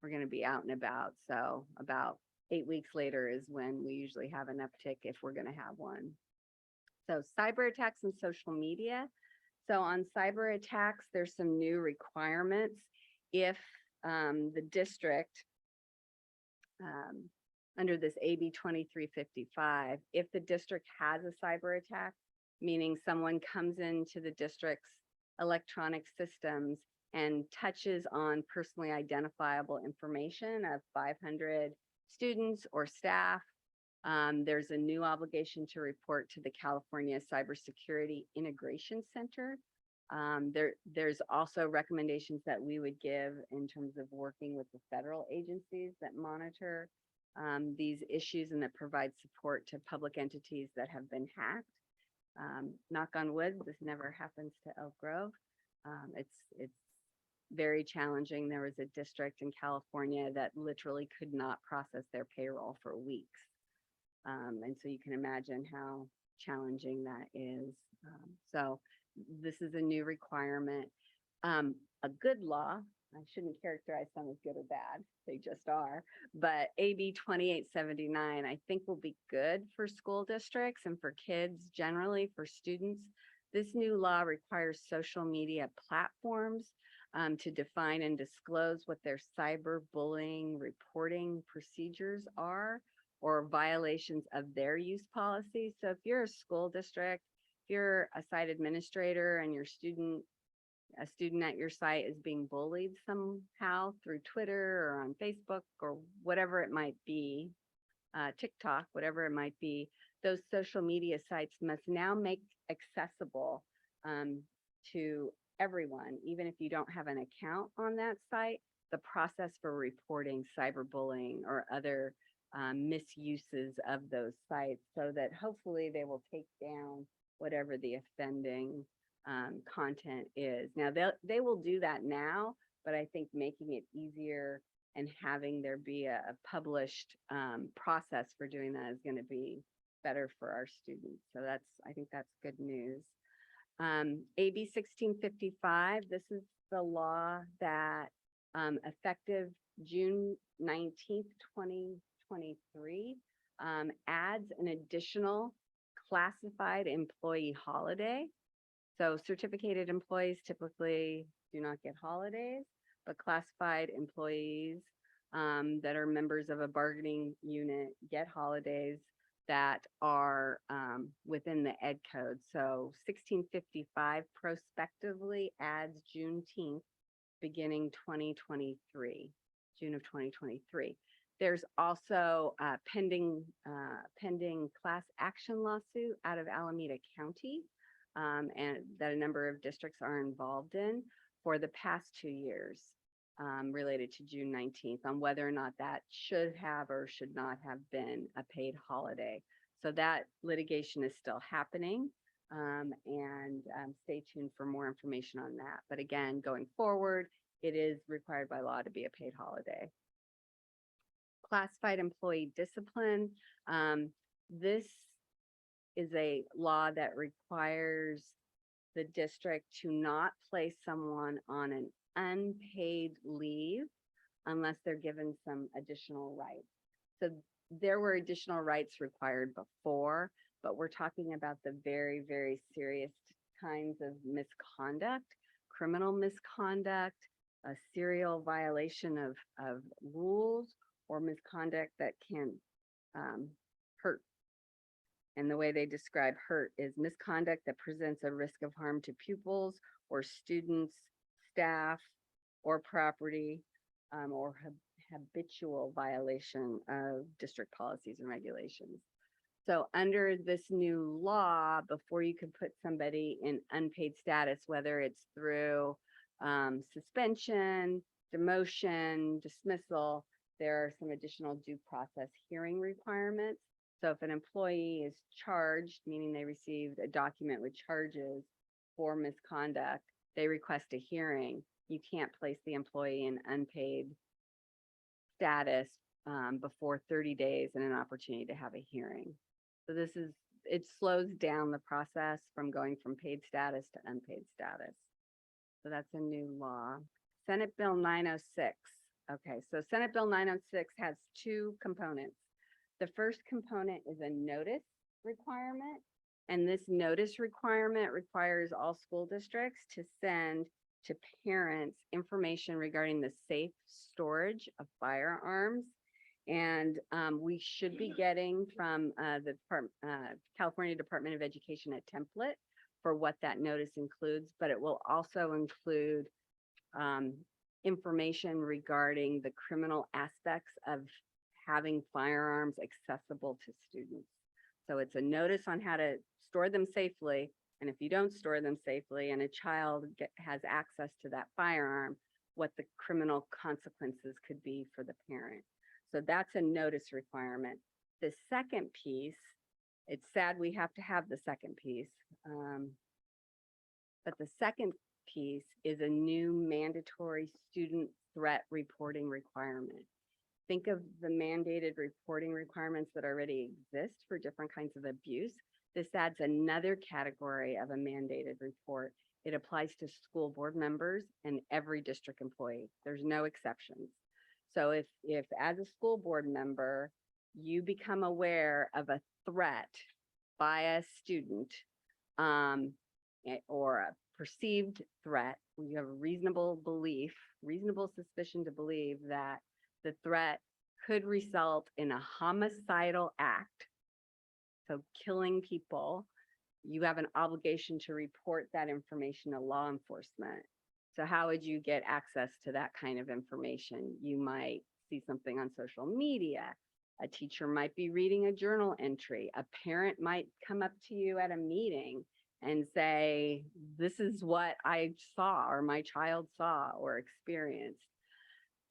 Speaker 12: We're going to be out and about. So about 8 weeks later is when we usually have an uptick if we're going to have one. So cyber attacks and social media. So on cyber attacks, there's some new requirements. If the district, under this AB 2355, if the district has a cyber attack, meaning someone comes into the district's electronic systems and touches on personally identifiable information of 500 students or staff, there's a new obligation to report to the California Cybersecurity Integration Center. There's also recommendations that we would give in terms of working with the federal agencies that monitor these issues and that provide support to public entities that have been hacked. Knock on wood, this never happens to Elk Grove. It's very challenging. There was a district in California that literally could not process their payroll for weeks. And so you can imagine how challenging that is. So this is a new requirement. A good law, I shouldn't characterize some as good or bad, they just are, but AB 2879, I think will be good for school districts and for kids generally, for students. This new law requires social media platforms to define and disclose what their cyberbullying reporting procedures are or violations of their use policy. So if you're a school district, if you're a site administrator and a student at your site is being bullied somehow through Twitter or on Facebook or whatever it might be, TikTok, whatever it might be, those social media sites must now make accessible to everyone, even if you don't have an account on that site, the process for reporting cyberbullying or other misuses of those sites, so that hopefully they will take down whatever the offending content is. Now they will do that now, but I think making it easier and having there be a published process for doing that is going to be better for our students. So I think that's good news. AB 1655, this is the law that effective June 19th, 2023, adds an additional classified employee holiday. So certificated employees typically do not get holidays, but classified employees that are members of a bargaining unit get holidays that are within the ed code. So 1655 prospectively adds Juneteenth beginning 2023, June of 2023. There's also a pending class action lawsuit out of Alameda County, and that a number of districts are involved in for the past 2 years, related to June 19th, on whether or not that should have or should not have been a paid holiday. So that litigation is still happening, and stay tuned for more information on that. But again, going forward, it is required by law to be a paid holiday. Classified employee discipline. This is a law that requires the district to not place someone on an unpaid leave unless they're given some additional rights. So there were additional rights required before, but we're talking about the very, very serious kinds of misconduct, criminal misconduct, a serial violation of rules, or misconduct that can hurt. And the way they describe hurt is misconduct that presents a risk of harm to pupils or students, staff, or property, or habitual violation of district policies and regulations. So under this new law, before you can put somebody in unpaid status, whether it's through suspension, demotion, dismissal, there are some additional due process hearing requirements. So if an employee is charged, meaning they received a document with charges for misconduct, they request a hearing. You can't place the employee in unpaid status before 30 days and an opportunity to have a hearing. So it slows down the process from going from paid status to unpaid status. So that's a new law. Senate Bill 906. Okay, so Senate Bill 906 has two components. The first component is a notice requirement, and this notice requirement requires all school districts to send to parents information regarding the safe storage of firearms. And we should be getting from the California Department of Education a template for what that notice includes, but it will also include information regarding the criminal aspects of having firearms accessible to students. So it's a notice on how to store them safely. And if you don't store them safely and a child has access to that firearm, what the criminal consequences could be for the parent. So that's a notice requirement. The second piece, it's sad we have to have the second piece, but the second piece is a new mandatory student threat reporting requirement. Think of the mandated reporting requirements that already exist for different kinds of abuse. This adds another category of a mandated report. It applies to school board members and every district employee. There's no exceptions. So if as a school board member, you become aware of a threat by a student or a perceived threat, you have a reasonable suspicion to believe that the threat could result in a homicidal act, so killing people, you have an obligation to report that information to law enforcement. So how would you get access to that kind of information? You might see something on social media. A teacher might be reading a journal entry. A parent might come up to you at a meeting and say, this is what I saw or my child saw or experienced.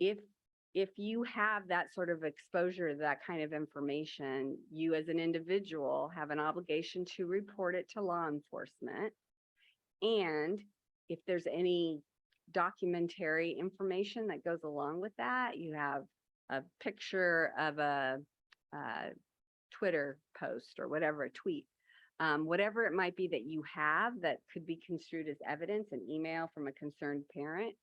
Speaker 12: If you have that sort of exposure to that kind of information, you as an individual have an obligation to report it to law enforcement. And if there's any documentary information that goes along with that, you have a picture of a Twitter post or whatever, a tweet, whatever it might be that you have that could be construed as evidence, an email from a concerned parent,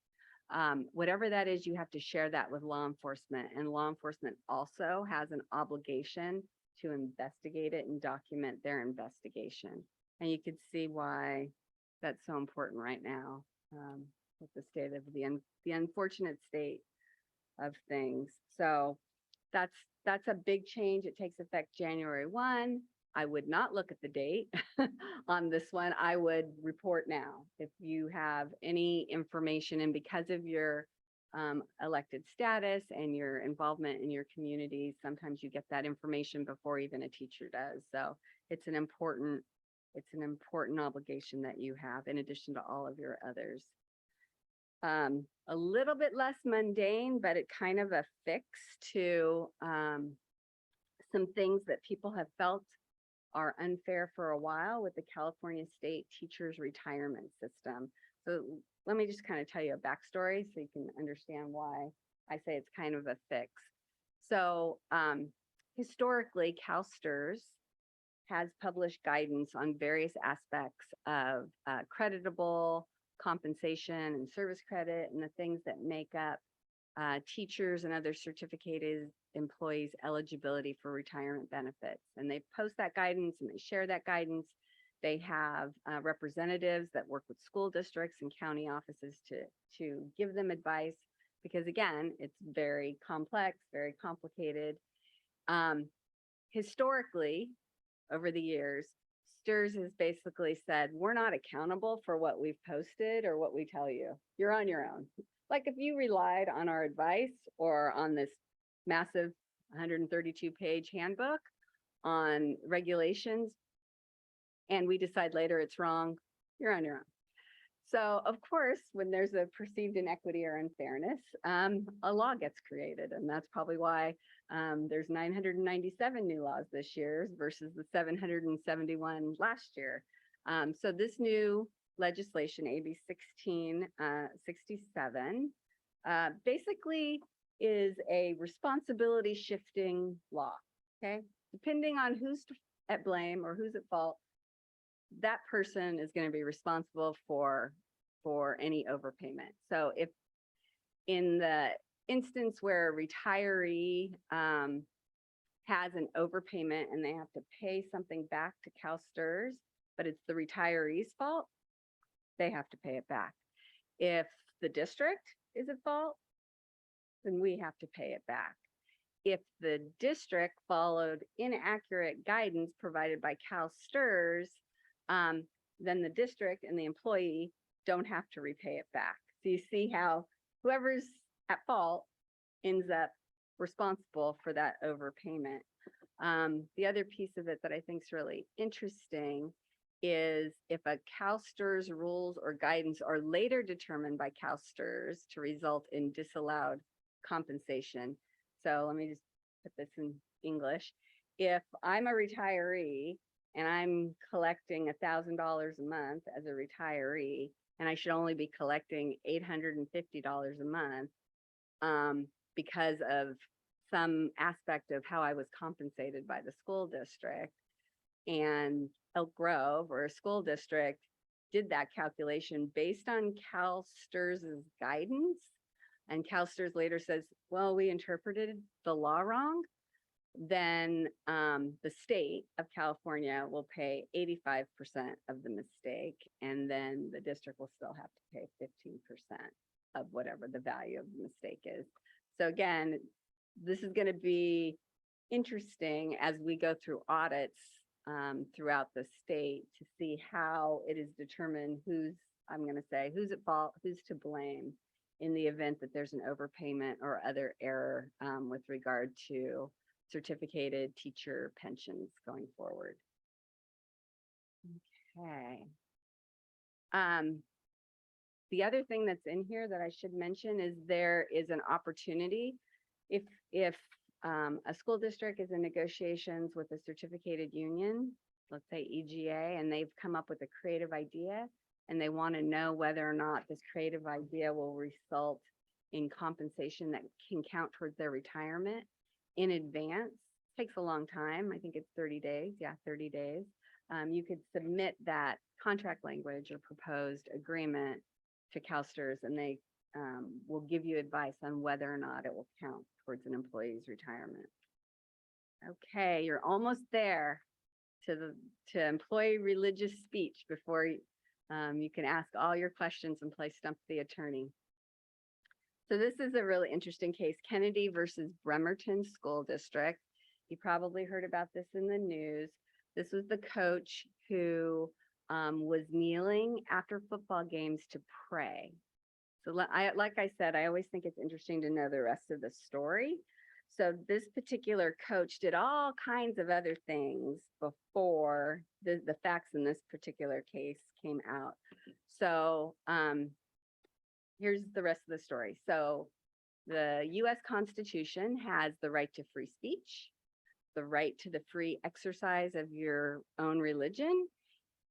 Speaker 12: whatever that is, you have to share that with law enforcement, and law enforcement also has an obligation to investigate it and document their investigation. And you could see why that's so important right now with the state of the unfortunate state of things. So that's a big change. It takes effect January 1. I would not look at the date on this one. I would report now if you have any information, and because of your elected status and your involvement in your community, sometimes you get that information before even a teacher does. So it's an important obligation that you have in addition to all of your others. A little bit less mundane, but it kind of a fix to some things that people have felt are unfair for a while with the California State Teachers Retirement System. So let me just kind of tell you a backstory so you can understand why I say it's kind of a fix. So historically, CalSTRS has published guidance on various aspects of creditable compensation and service credit and the things that make up teachers and other certificated employees' eligibility for retirement benefits. And they post that guidance and they share that guidance. They have representatives that work with school districts and county offices to give them advice, because again, it's very complex, very complicated. Historically, over the years, STRS has basically said, we're not accountable for what we've posted or what we tell you. You're on your own. Like if you relied on our advice or on this massive 132-page handbook on regulations, and we decide later it's wrong, you're on your own. So of course, when there's a perceived inequity or unfairness, a law gets created. And that's probably why there's 997 new laws this year versus the 771 last year. So this new legislation, AB 1667, basically is a responsibility shifting law, okay? Depending on who's at blame or who's at fault, that person is going to be responsible for any overpayment. So if in the instance where a retiree has an overpayment and they have to pay something back to CalSTRS, but it's the retiree's fault, they have to pay it back. If the district is at fault, then we have to pay it back. If the district followed inaccurate guidance provided by CalSTRS, then the district and the employee don't have to repay it back. So you see how whoever's at fault ends up responsible for that overpayment. The other piece of it that I think is really interesting is if a CalSTRS rules or guidance are later determined by CalSTRS to result in disallowed compensation. So let me just put this in English. If I'm a retiree and I'm collecting $1,000 a month as a retiree, and I should only be collecting $850 a month because of some aspect of how I was compensated by the school district, and Elk Grove or a school district did that calculation based on CalSTRS's guidance, and CalSTRS later says, well, we interpreted the law wrong, then the state of California will pay 85% of the mistake, and then the district will still have to pay 15% of whatever the value of the mistake is. So again, this is going to be interesting as we go through audits throughout the state to see how it is determined who's, I'm going to say, who's at fault, who's to blame in the event that there's an overpayment or other error with regard to certificated teacher pensions going forward. Okay. The other thing that's in here that I should mention is there is an opportunity if a school district is in negotiations with a certificated union, let's say EGA, and they've come up with a creative idea and they want to know whether or not this creative idea will result in compensation that can count towards their retirement in advance. Takes a long time. I think it's 30 days. Yeah, 30 days. You could submit that contract language or proposed agreement to CalSTRS, and they will give you advice on whether or not it will count towards an employee's retirement. Okay, you're almost there to employee religious speech before you can ask all your questions and play Stump the Attorney. So this is a really interesting case, Kennedy versus Bremerton School District. You probably heard about this in the news. This was the coach who was kneeling after football games to pray. So like I said, I always think it's interesting to know the rest of the story. So this particular coach did all kinds of other things before the facts in this particular case came out. So here's the rest of the story. So the US Constitution has the right to free speech, the right to the free exercise of your own religion,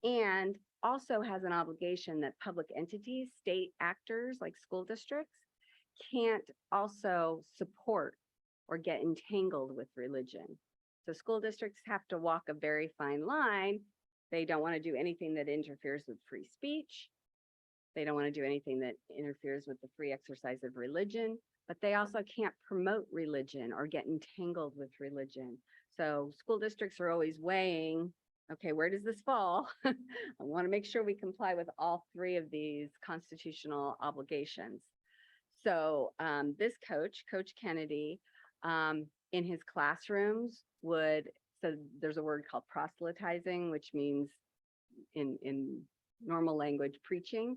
Speaker 12: and also has an obligation that public entities, state actors like school districts, can't also support or get entangled with religion. So school districts have to walk a very fine line. They don't want to do anything that interferes with free speech, They don't want to do anything that interferes with the free exercise of religion, but they also can't promote religion or get entangled with religion. So school districts are always weighing, okay, where does this fall? I want to make sure we comply with all three of these constitutional obligations. So this coach, Coach Kennedy, in his classrooms so there's a word called proselytizing, which means in normal language, preaching.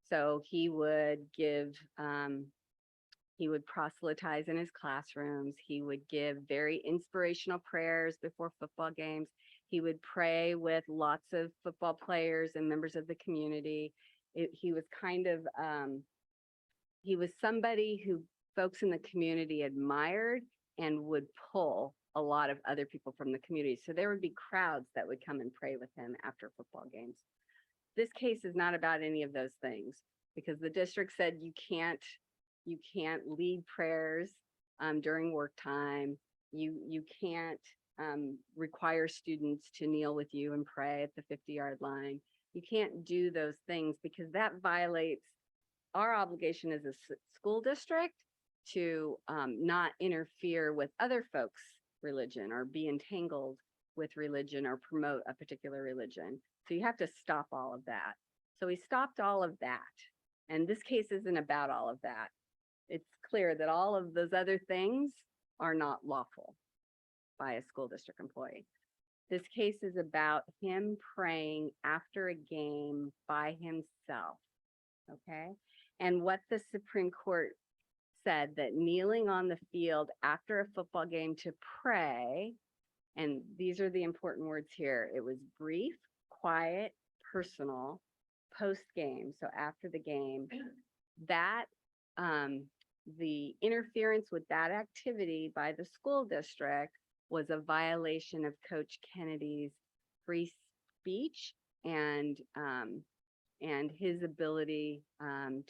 Speaker 12: So he would proselytize in his classrooms. He would give very inspirational prayers before football games. He would pray with lots of football players and members of the community. He was he was somebody who folks in the community admired and would pull a lot of other people from the community. So there would be crowds that would come and pray with him after football games. This case is not about any of those things because the district said you can't lead prayers during work time. You can't require students to kneel with you and pray at the 50-yard line. You can't do those things because that violates our obligation as a school district to not interfere with other folks' religion or be entangled with religion or promote a particular religion. So you have to stop all of that. So he stopped all of that. And this case isn't about all of that. It's clear that all of those other things are not lawful by a school district employee. This case is about him praying after a game by himself, okay? And what the Supreme Court said, that kneeling on the field after a football game to pray, and these are the important words here, it was brief, quiet, personal, post-game, so after the game, that the interference with that activity by the school district was a violation of Coach Kennedy's free speech and his ability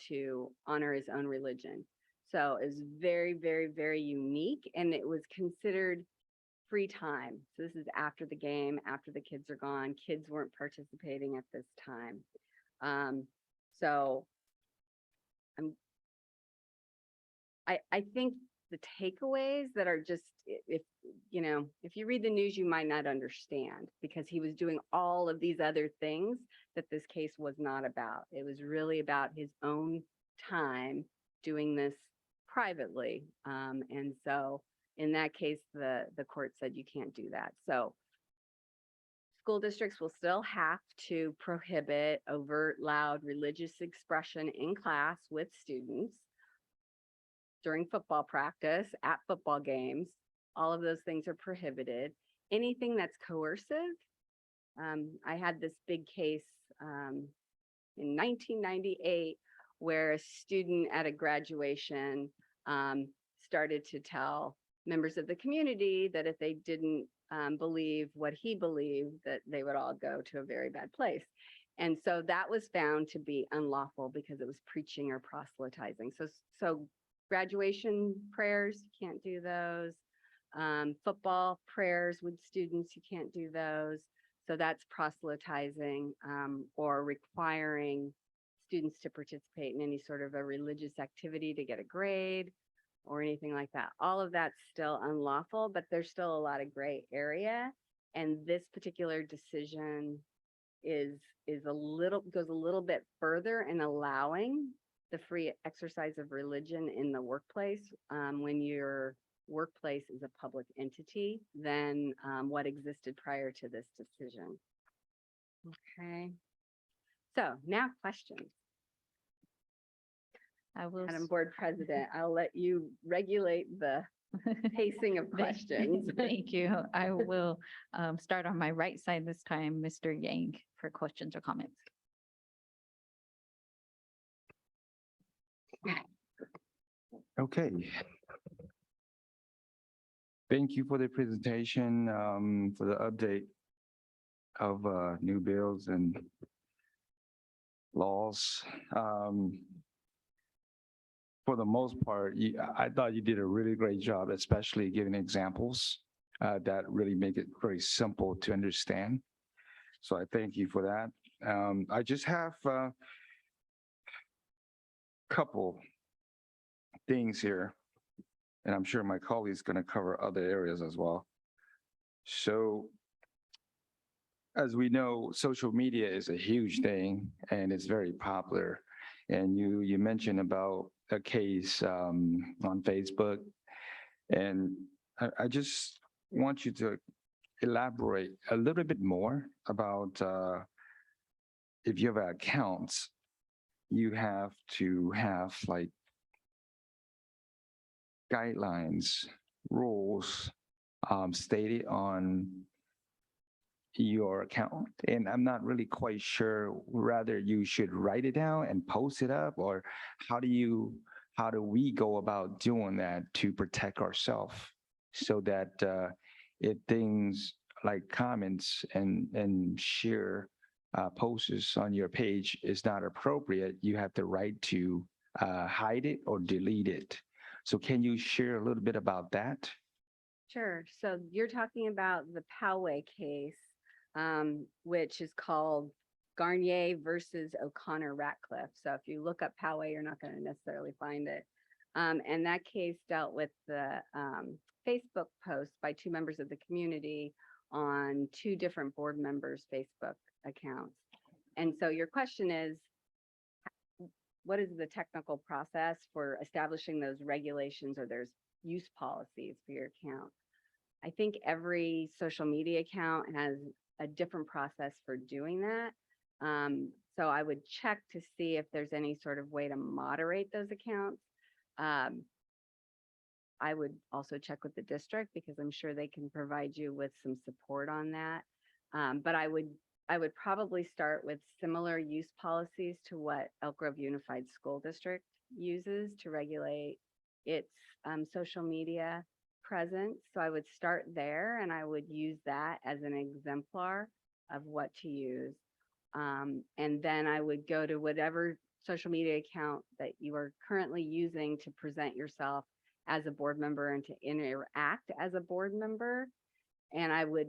Speaker 12: to honor his own religion. So it was very, very, very unique, and it was considered free time. So this is after the game, after the kids are gone. Kids weren't participating at this time. So I think the takeaways that are just, if you read the news, you might not understand because he was doing all of these other things that this case was not about. It was really about his own time doing this privately. And so in that case, the court said you can't do that. So school districts will still have to prohibit overt, loud religious expression in class with students during football practice, at football games. All of those things are prohibited. Anything that's coercive. I had this big case in 1998 where a student at a graduation started to tell members of the community that if they didn't believe what he believed, that they would all go to a very bad place. And so that was found to be unlawful because it was preaching or proselytizing. So graduation prayers, you can't do those. Football prayers with students, you can't do those. So that's proselytizing or requiring students to participate in any sort of a religious activity to get a grade or anything like that. All of that's still unlawful, but there's still a lot of gray area. And this particular decision goes a little bit further in allowing the free exercise of religion in the workplace when your workplace is a public entity than what existed prior to this decision. Okay. So now questions.
Speaker 1: I will.
Speaker 12: Madam Board President, I'll let you regulate the pacing of questions.
Speaker 1: Thank you. I will start on my right side this time, Mr. Yang, for questions or comments.
Speaker 8: Okay. Thank you for the presentation, for the update of new bills and laws. For the most part, I thought you did a really great job, especially giving examples that really make it very simple to understand. So I thank you for that. I just have couple things here, and I'm sure my colleague's going to cover other areas as well. So as we know, social media is a huge thing and it's very popular. And you mentioned about a case on Facebook, and I just want you to elaborate a little bit more about if you have accounts, you have to have like guidelines, rules stated on your account. And I'm not really quite sure whether you should write it down and post it up, or how do we go about doing that to protect ourselves so that if things like comments and share posts on your page is not appropriate, you have the right to hide it or delete it. So can you share a little bit about that?
Speaker 12: Sure. So you're talking about the Poway case, which is called Garnier versus O'Connor Ratcliffe. So if you look up Poway, you're not going to necessarily find it. And that case dealt with the Facebook post by two members of the community on two different board members' Facebook accounts. And so your question is, what is the technical process for establishing those regulations or there's use policies for your account? I think every social media account has a different process for doing that. So I would check to see if there's any sort of way to moderate those accounts. I would also check with the district because I'm sure they can provide you with some support on that. But I would probably start with similar use policies to what Elk Grove Unified School District uses to regulate its social media presence. So I would start there and I would use that as an exemplar of what to use. And then I would go to whatever social media account that you are currently using to present yourself as a board member and to interact as a board member. And I would,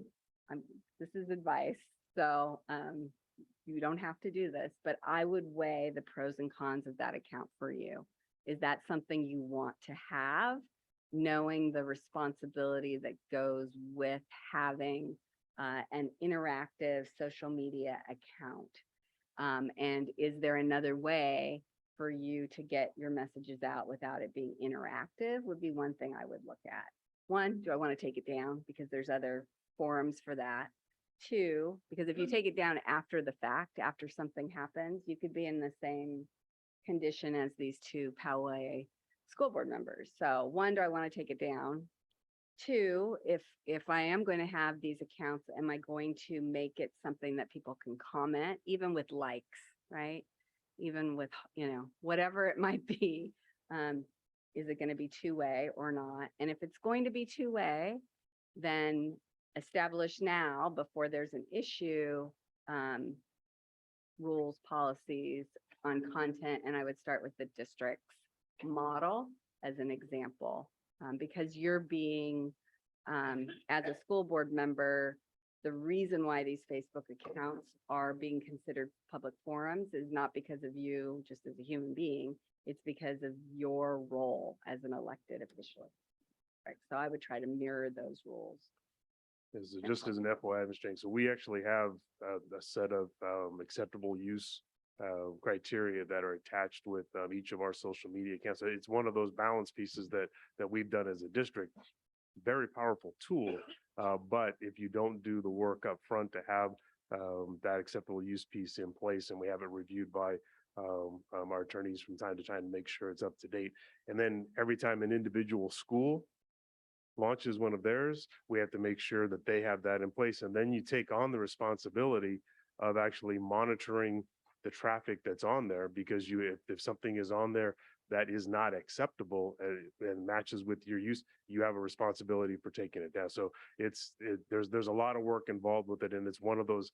Speaker 12: this is advice, so you don't have to do this, but I would weigh the pros and cons of that account for you. Is that something you want to have, knowing the responsibility that goes with having an interactive social media account? And is there another way for you to get your messages out without it being interactive would be one thing I would look at. One, do I want to take it down? Because there's other forums for that. Two, because if you take it down after the fact, after something happens, you could be in the same condition as these two Poway school board members. So one, do I want to take it down? Two, if I am going to have these accounts, am I going to make it something that people can comment, even with likes, right? Even with, whatever it might be, is it going to be two-way or not? And if it's going to be two-way, then establish now before there's an issue, rules, policies on content. And I would start with the district's model as an example, because you're being, as a school board member, the reason why these Facebook accounts are being considered public forums is not because of you just as a human being, it's because of your role as an elected official. Right. So I would try to mirror those rules.
Speaker 7: Just as an FYI, Ms. Jane, so we actually have a set of acceptable use criteria that are attached with each of our social media accounts. So it's one of those balance pieces that we've done as a district. Very powerful tool, but if you don't do the work up front to have that acceptable use piece in place, and we have it reviewed by our attorneys from time to time to make sure it's up to date. And then every time an individual school launches one of theirs, we have to make sure that they have that in place. And then you take on the responsibility of actually monitoring the traffic that's on there, because if something is on there that is not acceptable and matches with your use, you have a responsibility for taking it down. So there's a lot of work involved with it, and it's one of those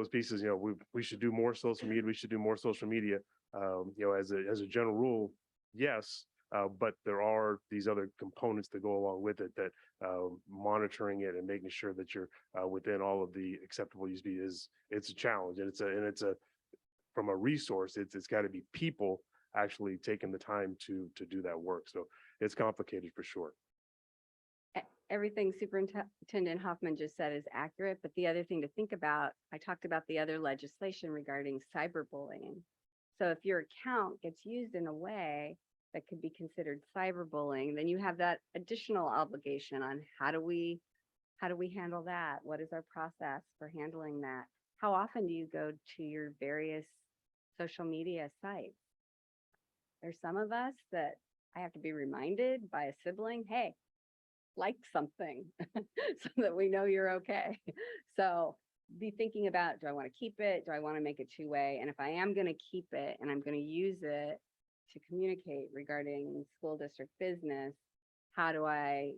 Speaker 7: pieces. We should do more social media. We should do more social media. As a general rule, yes. But there are these other components that go along with it, that monitoring it and making sure that you're within all of the acceptable use it's a challenge, and it's a from a resource, it's got to be people actually taken the time to do that work. So it's complicated for sure.
Speaker 12: Everything Superintendent Hoffman just said is accurate, but the other thing to think about, I talked about the other legislation regarding cyberbullying. So if your account gets used in a way that could be considered cyberbullying, then you have that additional obligation on how do we handle that? What is our process for handling that? How often do you go to your various social media sites? There's some of us that I have to be reminded by a sibling, hey, like something so that we know you're okay. So be thinking about, do I want to keep it? Do I want to make it two-way? And if I am going to keep it and I'm going to use it to communicate regarding school district business, how do I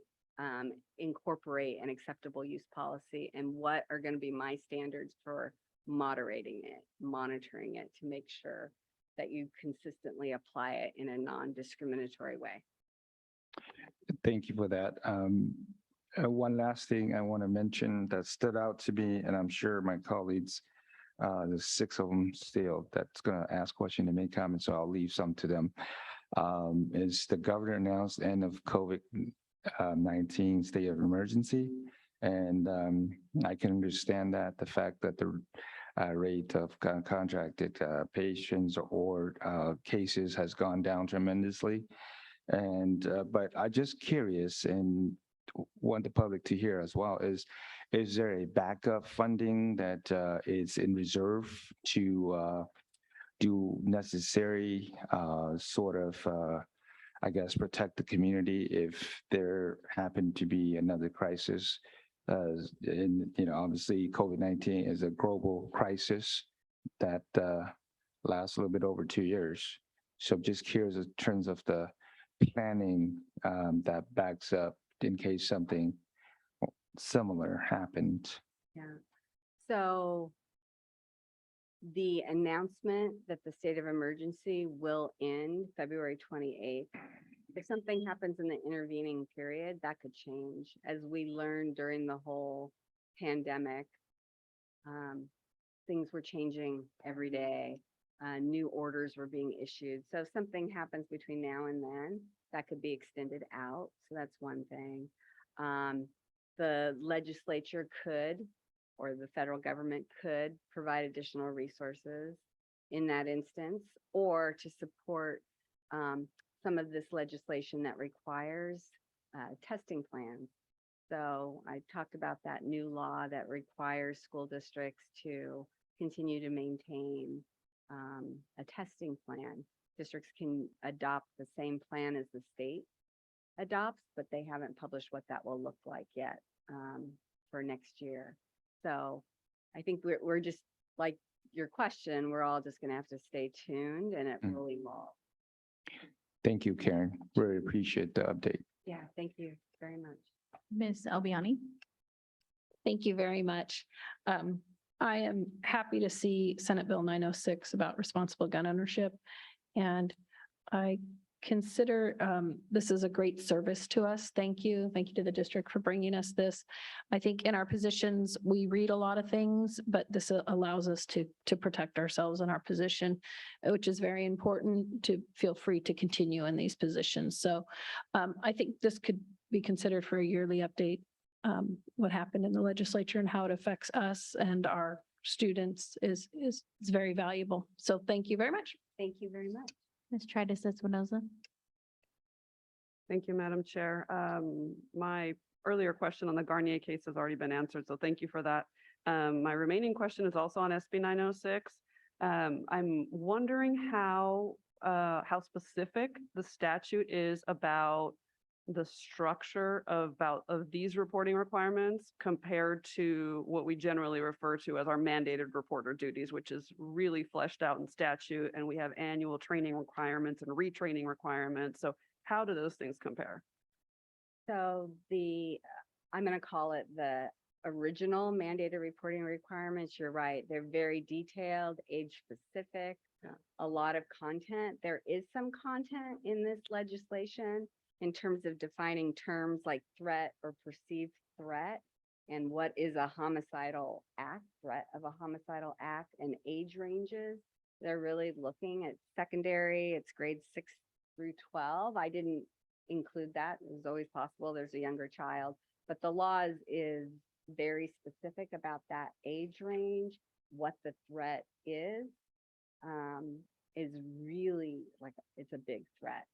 Speaker 12: incorporate an acceptable use policy, and what are going to be my standards for moderating it, monitoring it to make sure that you consistently apply it in a non-discriminatory way?
Speaker 8: Thank you for that. One last thing I want to mention that stood out to me, and I'm sure my colleagues, there's 6 of them still that's going to ask questions and make comments, so I'll leave some to them. Is the governor announced end of COVID-19 state of emergency. And I can understand that the fact that the rate of contracted patients or cases has gone down tremendously. And but I just curious and want the public to hear as well is there a backup funding that is in reserve to do necessary sort of I guess protect the community if there happened to be another crisis? And obviously COVID-19 is a global crisis that lasts a little bit over 2 years. So just curious in terms of the planning that backs up in case something similar happened.
Speaker 12: Yeah. So the announcement that the state of emergency will end February 28th. If something happens in the intervening period, that could change. As we learned during the whole pandemic, things were changing every day. New orders were being issued. So if something happens between now and then, that could be extended out. So that's one thing. The legislature could, or the federal government could, provide additional resources in that instance, or to support some of this legislation that requires testing plans. So I talked about that new law that requires school districts to continue to maintain a testing plan. Districts can adopt the same plan as the state adopts, but they haven't published what that will look like yet for next year. So I think we're just, like your question, we're all just going to have to stay tuned, and it will evolve.
Speaker 8: Thank you, Karen. Really appreciate the update.
Speaker 12: Yeah, thank you very much.
Speaker 1: Ms. Albiani?
Speaker 9: Thank you very much. I am happy to see Senate Bill 906 about responsible gun ownership. And I consider this is a great service to us. Thank you. Thank you to the district for bringing us this. I think in our positions, we read a lot of things, but this allows us to protect ourselves in our position, which is very important to feel free to continue in these positions. So I think this could be considered for a yearly update. What happened in the legislature and how it affects us and our students is very valuable. So thank you very much.
Speaker 12: Thank you very much.
Speaker 1: Ms. Tritis Espinoza?
Speaker 10: Thank you, Madam Chair. My earlier question on the Garnier case has already been answered, so thank you for that. My remaining question is also on SB 906. I'm wondering how specific the statute is about the structure of these reporting requirements compared to what we generally refer to as our mandated reporter duties, which is really fleshed out in statute, and we have annual training requirements and retraining requirements. So how do those things compare?
Speaker 12: So I'm going to call it the original mandated reporting requirements. You're right. They're very detailed, age specific, a lot of content. There is some content in this legislation in terms of defining terms like threat or perceived threat, and what is a homicidal act, threat of a homicidal act, and age ranges. They're really looking at secondary, it's grades 6 through 12. I didn't include that. It was always possible. There's a younger child, but the laws is very specific about that age range, what the threat is really like, it's a big threat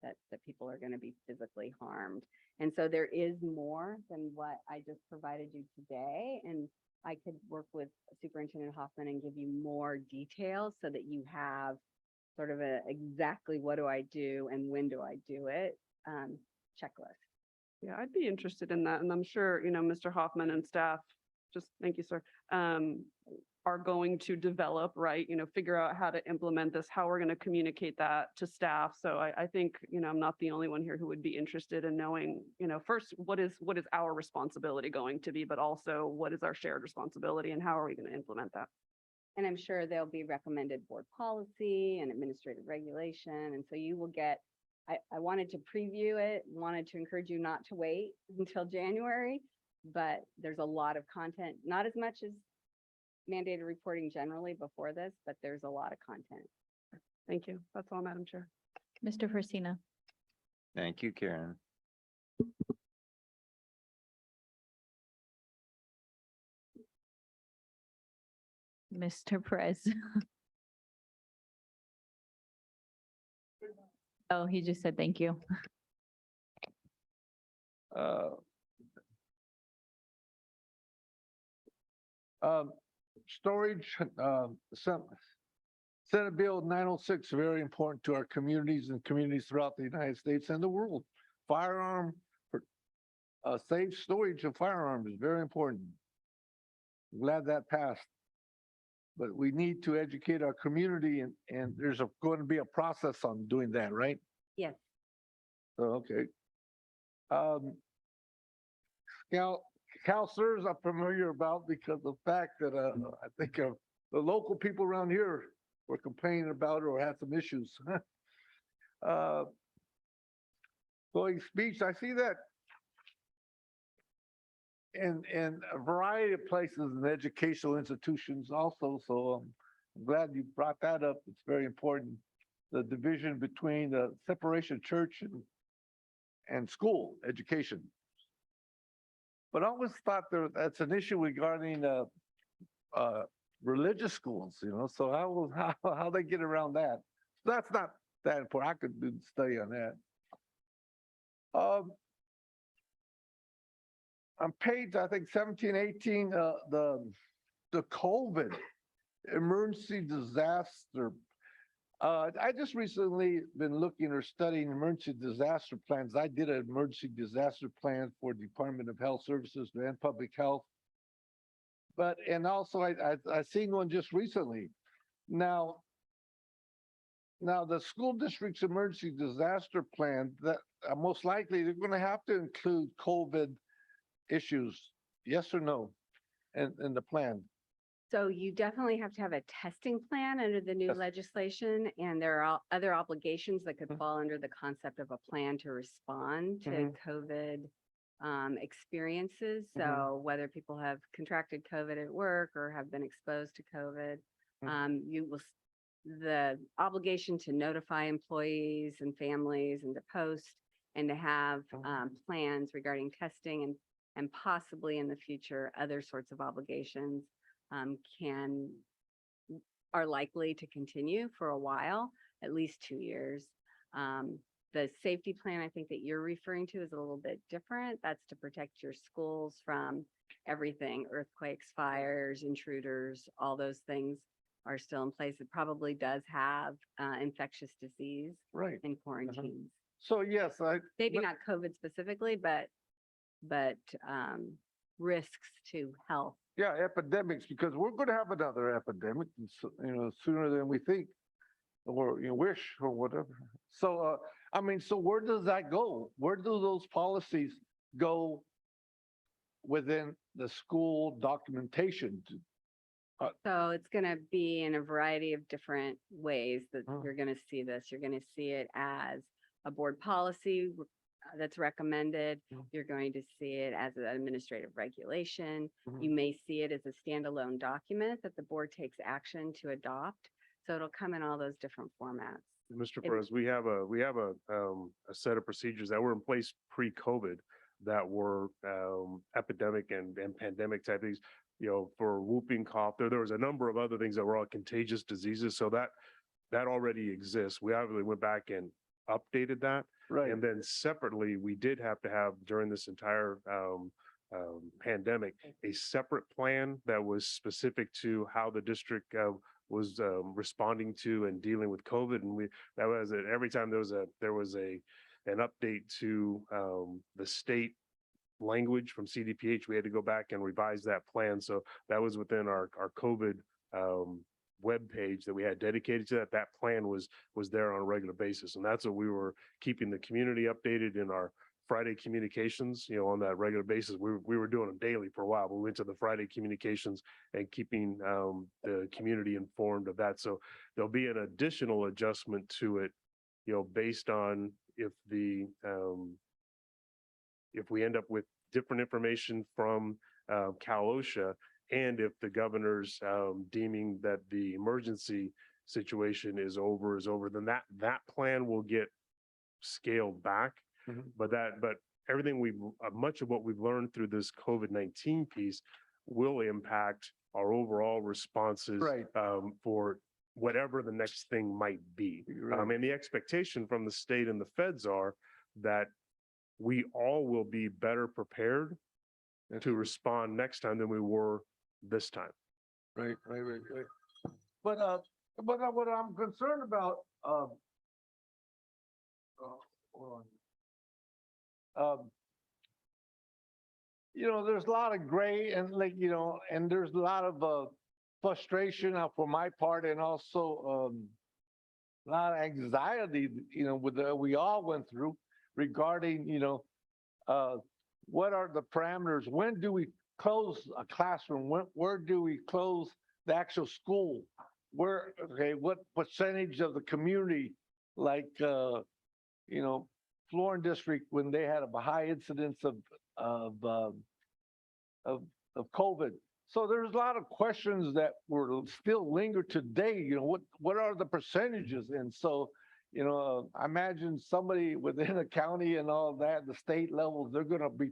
Speaker 12: that people are going to be physically harmed. And so there is more than what I just provided you today. And I could work with Superintendent Hoffman and give you more details so that you have sort of a exactly what do I do and when do I do it checklist.
Speaker 10: Yeah, I'd be interested in that. And I'm sure, Mr. Hoffman and staff, just thank you, sir, are going to develop, right, figure out how to implement this, how we're going to communicate that to staff. So I think, I'm not the only one here who would be interested in knowing, first, what is our responsibility going to be, but also what is our shared responsibility and how are we going to implement that?
Speaker 12: And I'm sure there'll be recommended board policy and administrative regulation. And so you will get, I wanted to preview it, wanted to encourage you not to wait until January, but there's a lot of content, not as much as mandated reporting generally before this, but there's a lot of content.
Speaker 10: Thank you. That's all, Madam Chair.
Speaker 1: Mr. Forcina.
Speaker 11: Thank you, Karen.
Speaker 1: Mr. Perez. Oh, he just said thank you.
Speaker 3: Storage, Senate Bill 906, very important to our communities and communities throughout the United States and the world. Safe storage of firearms is very important. I'm glad that passed. But we need to educate our community and there's going to be a process on doing that, right?
Speaker 12: Yes.
Speaker 3: Okay. CalSERS I'm familiar about because of the fact that I think the local people around here were complaining about it or had some issues. Going speech, I see that in a variety of places and educational institutions also. So I'm glad you brought that up. It's very important. The division between the separation of church and school education. But I always thought that's an issue regarding religious schools, so how they get around that. So that's not that important. I could do the study on that. On page, I think 17, 18, the COVID emergency disaster. I just recently been looking or studying emergency disaster plans. I did an emergency disaster plan for Department of Health Services and Public Health. And also I seen one just recently. Now the school district's emergency disaster plan, that most likely they're going to have to include COVID issues, yes or no, in the plan?
Speaker 12: So you definitely have to have a testing plan under the new
Speaker 3: Yes.
Speaker 12: legislation, and there are other obligations that could fall under the concept of a plan to respond to COVID experiences. So whether people have contracted COVID at work or have been exposed to COVID, the obligation to notify employees and families and to post and to have plans regarding testing and possibly in the future, other sorts of obligations are likely to continue for a while, at least 2 years. The safety plan I think that you're referring to is a little bit different. That's to protect your schools from everything, earthquakes, fires, intruders, all those things are still in place. It probably does have infectious disease
Speaker 3: Right.
Speaker 12: and quarantines.
Speaker 3: So yes,
Speaker 12: Maybe not COVID specifically, but risks to health.
Speaker 3: yeah, epidemics, because we're going to have another epidemic, sooner than we think, or wish or whatever. So, so where does that go? Where do those policies go within the school documentation?
Speaker 12: So it's going to be in a variety of different ways that you're going to see this. You're going to see it as a board policy that's recommended. You're going to see it as an administrative regulation. You may see it as a standalone document that the board takes action to adopt. So it'll come in all those different formats.
Speaker 7: Mr.
Speaker 12: It-
Speaker 7: Perez, we have a set of procedures that were in place pre-COVID that were epidemic and pandemic type things, for whooping cough. There was a number of other things that were all contagious diseases. So that already exists. We obviously went back and updated that.
Speaker 3: Right.
Speaker 7: And then separately, we did have to have during this entire pandemic, a separate plan that was specific to how the district was responding to and dealing with COVID. And that was it. Every time there was an update to the state language from CDPH, we had to go back and revise that plan. So that was within our COVID web page that we had dedicated to that. That plan was there on a regular basis. And that's what we were keeping the community updated in our Friday communications, on that regular basis. We were doing them daily for a while. We went to the Friday communications and keeping the community informed of that. So there'll be an additional adjustment to it, based on if we end up with different information from Cal OSHA, and if the governor's deeming that the emergency situation is over, then that plan will get scaled back. But everything much of what we've learned through this COVID-19 piece will impact our overall responses
Speaker 3: Right.
Speaker 7: For whatever the next thing might be.
Speaker 3: Right.
Speaker 7: And the expectation from the state and the feds are that we all will be better prepared to respond next time than we were this time.
Speaker 3: Right. But what I'm concerned about, hold on. There's a lot of gray and and there's a lot of frustration for my part, and also a lot of anxiety, we all went through regarding, what are the parameters? When do we close a classroom? Where do we close the actual school? What percentage of the community, like, Florida District, when they had a high incidence of COVID. So there's a lot of questions that were still linger today. What are the percentages? And so, I imagine somebody within a county and all that, the state levels, they're going to be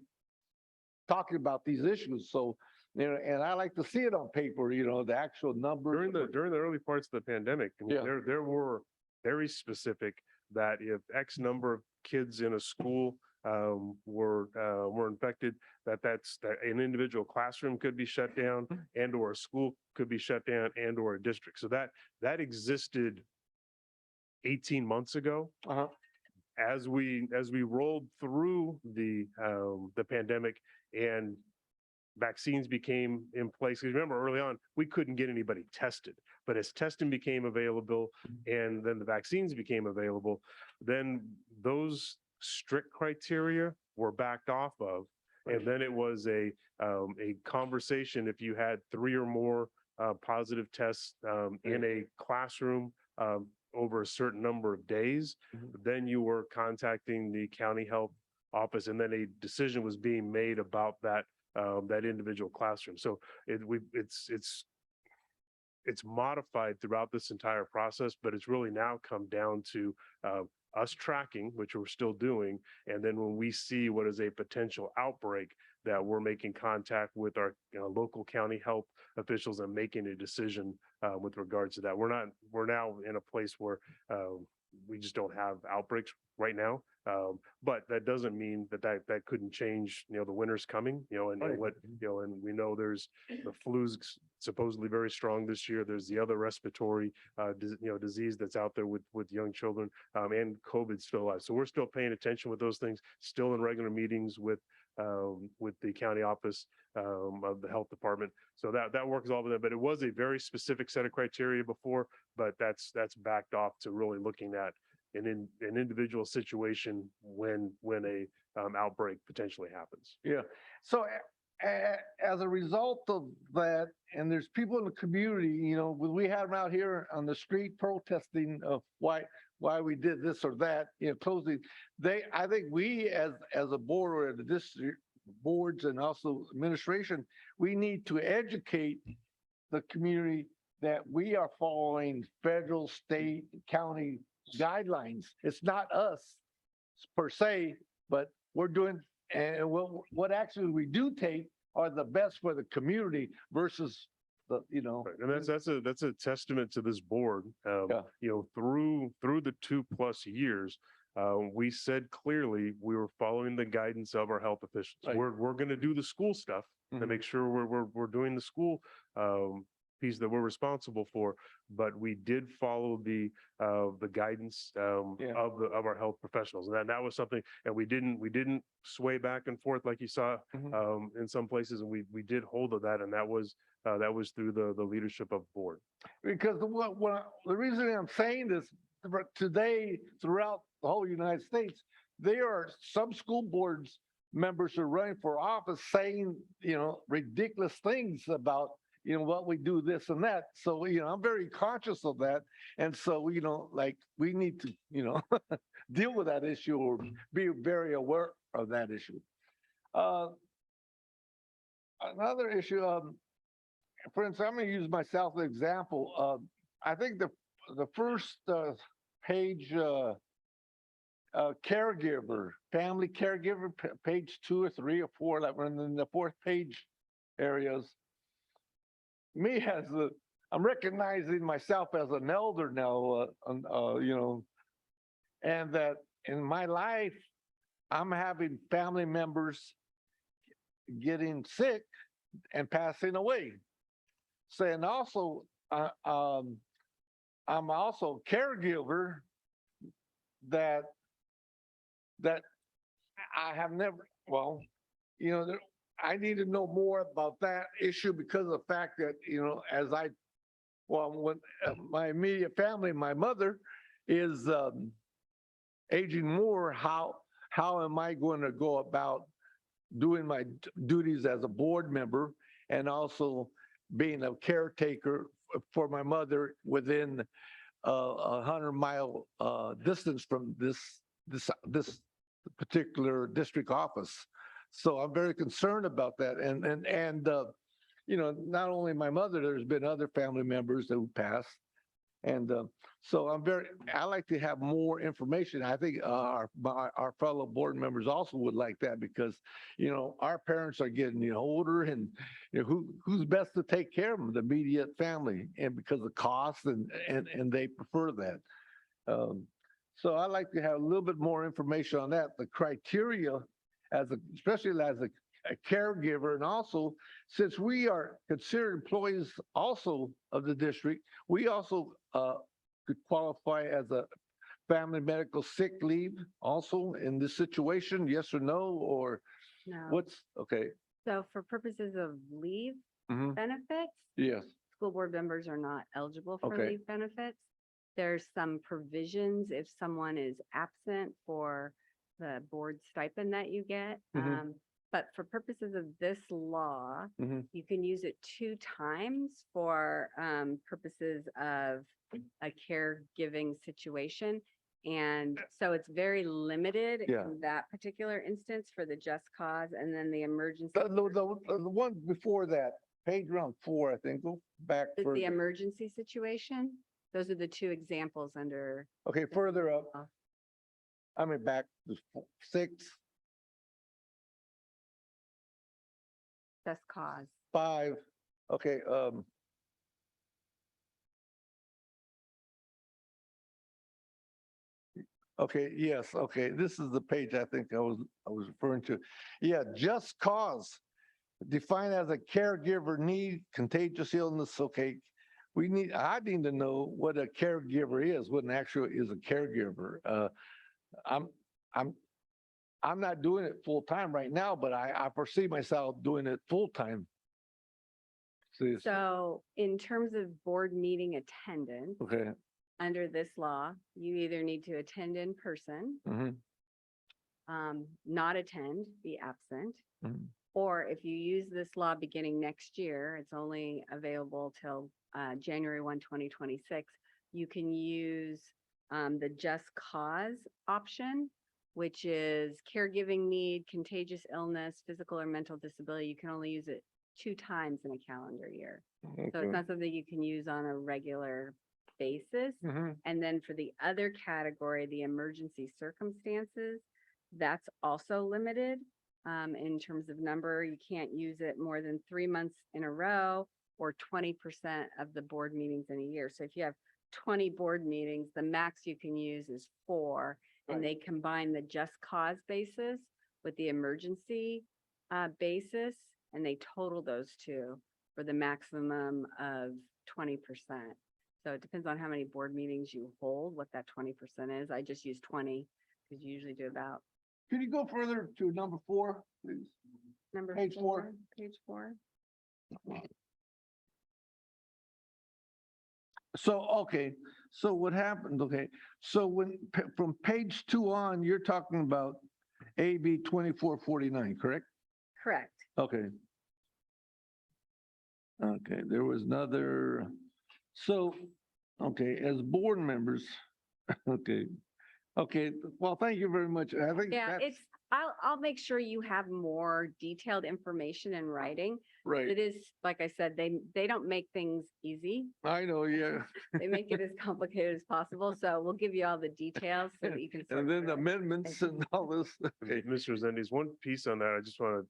Speaker 3: talking about these issues. So, and I like to see it on paper, the actual numbers.
Speaker 7: During the early parts of the pandemic, I mean,
Speaker 3: Yeah.
Speaker 7: there were very specific that if X number of kids in a school were infected, that an individual classroom could be shut down, and or a school could be shut down, and or a district. So that existed 18 months ago.
Speaker 3: Uh-huh.
Speaker 7: As we rolled through the pandemic and vaccines became in place, because remember early on, we couldn't get anybody tested. But as testing became available and then the vaccines became available, then those strict criteria were backed off of. And then it was a conversation if you had 3 or more positive tests in a classroom over a certain number of days, then you were contacting the county health office, and then a decision was being made about that individual classroom. So it's modified throughout this entire process, but it's really now come down to us tracking, which we're still doing. And then when we see what is a potential outbreak, that we're making contact with our local county health officials and making a decision with regards to that. We're now in a place where we just don't have outbreaks right now. But that doesn't mean that couldn't change, the winter's coming, and what, and we know there's the flu's supposedly very strong this year. There's the other respiratory, disease that's out there with young children, and COVID still alive. So we're still paying attention with those things, still in regular meetings with the county office of the health department. So that works all with them, but it was a very specific set of criteria before, but that's backed off to really looking at an individual situation when a outbreak potentially happens.
Speaker 3: Yeah. So as a result of that, and there's people in the community, we have them out here on the street protesting of why we did this or that, closing. I think we as a board, or the district boards and also administration, we need to educate the community that we are following federal, state, county guidelines. It's not us per se, but we're doing, and what actions we do take are the best for the community versus the,
Speaker 7: Right, and that's a testament to this board.
Speaker 3: Yeah.
Speaker 7: Through the 2+ years, we said clearly we were following the guidance of our health officials.
Speaker 3: Right.
Speaker 7: We're going to do the school stuff to
Speaker 3: Mhm.
Speaker 7: make sure we're doing the school piece that we're responsible for, but we did follow the guidance
Speaker 3: Yeah.
Speaker 7: of our health professionals, and that was something. And we didn't sway back and forth like you saw
Speaker 3: Mhm.
Speaker 7: in some places, and we did hold to that, and that was through the leadership of board.
Speaker 3: Because the reason I'm saying this, today, throughout the whole United States, there are some school boards members who are running for office saying, ridiculous things about, what we do, this and that. So, I'm very conscious of that. And so, like, we need to, deal with that issue or be very aware of that issue. Another issue, for instance, I'm going to use myself as an example. I think the first page, caregiver, family caregiver, page 2 or 3 or 4, like we're in the 4th page areas. I'm recognizing myself as an elder now, and that in my life, I'm having family members getting sick and passing away. Saying also, I'm also a caregiver that I have never, I need to know more about that issue because of the fact that, when my immediate family, my mother is aging more, how am I going to go about doing my duties as a board member and also being a caretaker for my mother within a 100-mile distance from this particular district office. So I'm very concerned about that. And not only my mother, there's been other family members who passed. And so I like to have more information. I think our fellow board members also would like that because, our parents are getting older and who's best to take care of them, the immediate family, and because of cost and they prefer that. So I like to have a little bit more information on that, the criteria especially as a caregiver. And also, since we are considered employees also of the district, we also could qualify as a family medical sick leave also in this situation, yes or no, or
Speaker 12: No.
Speaker 3: okay.
Speaker 12: So for purposes of leave
Speaker 3: Mhm.
Speaker 12: benefits,
Speaker 3: Yes,
Speaker 12: school board members are not eligible for
Speaker 3: Okay.
Speaker 12: leave benefits. There's some provisions if someone is absent for the board stipend that you get.
Speaker 3: Mhm.
Speaker 12: But for purposes of this law,
Speaker 3: Mhm.
Speaker 12: you can use it 2 times for purposes of a caregiving situation. And so it's very limited
Speaker 3: Yeah.
Speaker 12: in that particular instance for the just cause and then the emergency.
Speaker 3: the one before that, page around 4, I think, go back
Speaker 12: Is the
Speaker 3: further.
Speaker 12: emergency situation. Those are the 2 examples under.
Speaker 3: Okay, further up. I mean, back to 6,
Speaker 12: Just cause.
Speaker 3: 5. Okay, okay, yes, okay, this is the page I think I was referring to. Yeah, just cause, defined as a caregiver need, contagious illness, okay. I need to know what a caregiver is, what an actual is a caregiver. I'm not doing it full time right now, but I foresee myself doing it full time.
Speaker 12: So in terms of board meeting attendance,
Speaker 3: Okay.
Speaker 12: under this law, you either need to attend in person,
Speaker 3: Mhm.
Speaker 12: not attend, be absent.
Speaker 3: Mhm.
Speaker 12: Or if you use this law beginning next year, it's only available till January 1, 2026. You can use the just cause option, which is caregiving need, contagious illness, physical or mental disability. You can only use it 2 times in a calendar year. So it's not something you can use on a regular basis.
Speaker 3: Mhm.
Speaker 12: And then for the other category, the emergency circumstances, that's also limited in terms of number. You can't use it more than 3 months in a row or 20% of the board meetings in a year. So if you have 20 board meetings, the max you can use is 4. And they combine the just cause basis with the emergency basis, and they total those two for the maximum of 20%. So it depends on how many board meetings you hold, what that 20% is. I just use 20 because you usually do about
Speaker 3: Can you go further to number 4, please?
Speaker 12: number
Speaker 3: Page 4.
Speaker 12: Page 4.
Speaker 3: So, okay, so what happened, okay, so from page 2 on, you're talking about AB 2449, correct?
Speaker 12: Correct.
Speaker 3: Okay. Okay, there was another, so, okay, as board members, okay, well, thank you very much. I think
Speaker 12: Yeah,
Speaker 3: that's
Speaker 12: I'll make sure you have more detailed information in writing.
Speaker 3: right.
Speaker 12: It is, like I said, they don't make things easy.
Speaker 3: I know, yeah.
Speaker 12: They make it as complicated as possible. So we'll give you all the details so that you can. sort
Speaker 3: And then
Speaker 12: through it.
Speaker 3: amendments and all this. Okay.
Speaker 7: Mr. Zendes, one piece on that, I just want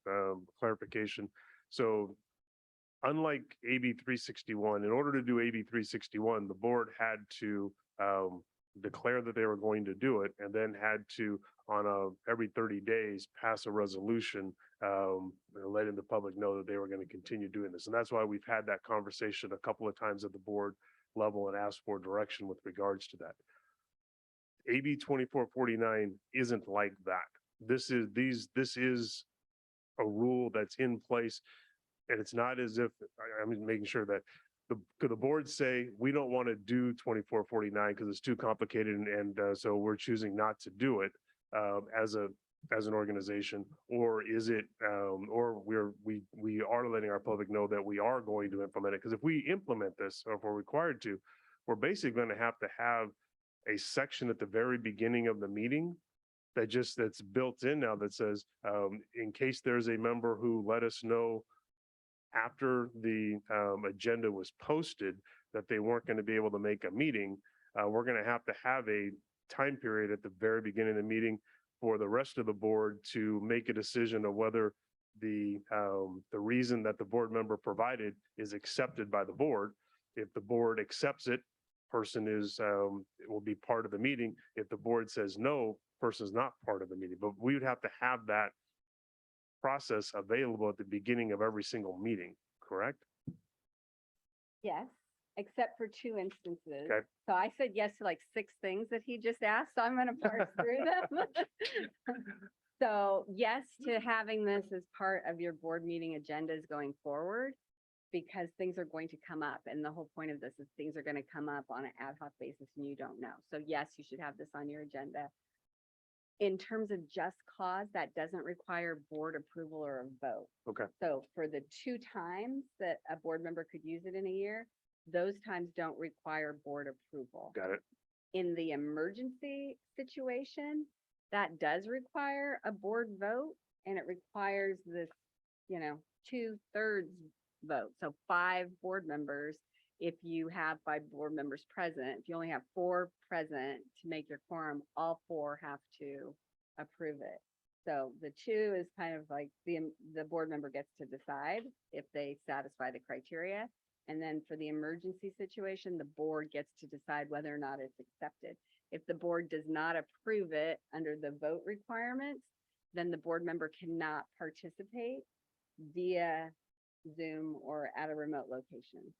Speaker 7: clarification. So unlike AB 361, in order to do AB 361, the board had to declare that they were going to do it and then had to, on every 30 days, pass a resolution letting the public know that they were going to continue doing this. And that's why we've had that conversation a couple of times at the board level and asked for direction with regards to that. AB 2449 isn't like that. This is a rule that's in place. And it's not as if, I'm making sure that could the board say, we don't want to do 2449 because it's too complicated and so we're choosing not to do it as an organization, or is it, or we are letting our public know that we are going to implement it? Because if we implement this, or if we're required to, we're basically going to have a section at the very beginning of the meeting that's built in now that says, in case there's a member who let us know after the agenda was posted that they weren't going to be able to make a meeting, we're going to have a time period at the very beginning of the meeting for the rest of the board to make a decision of whether the reason that the board member provided is accepted by the board. If the board accepts it, person will be part of the meeting. If the board says no, person is not part of the meeting. But we would have to have that process available at the beginning of every single meeting, correct?
Speaker 12: Yes, except for 2 instances.
Speaker 7: Okay.
Speaker 12: So I said yes to like 6 things that he just asked, so I'm going to parse through them. So yes to having this as part of your board meeting agendas going forward, because things are going to come up. And the whole point of this is things are going to come up on an ad hoc basis and you don't know. So yes, you should have this on your agenda. In terms of just cause, that doesn't require board approval or a vote.
Speaker 7: Okay.
Speaker 12: So for the 2 times that a board member could use it in a year, those times don't require board approval.
Speaker 7: Got it.
Speaker 12: In the emergency situation, that does require a board vote, and it requires this, 2/3 vote. So 5 board members. If you have 5 board members present, if you only have 4 present to make your quorum, all 4 have to approve it. So the 2 is kind of like the board member gets to decide if they satisfy the criteria. And then for the emergency situation, the board gets to decide whether or not it's accepted. If the board does not approve it under the vote requirements, then the board member cannot participate via Zoom or at a remote location.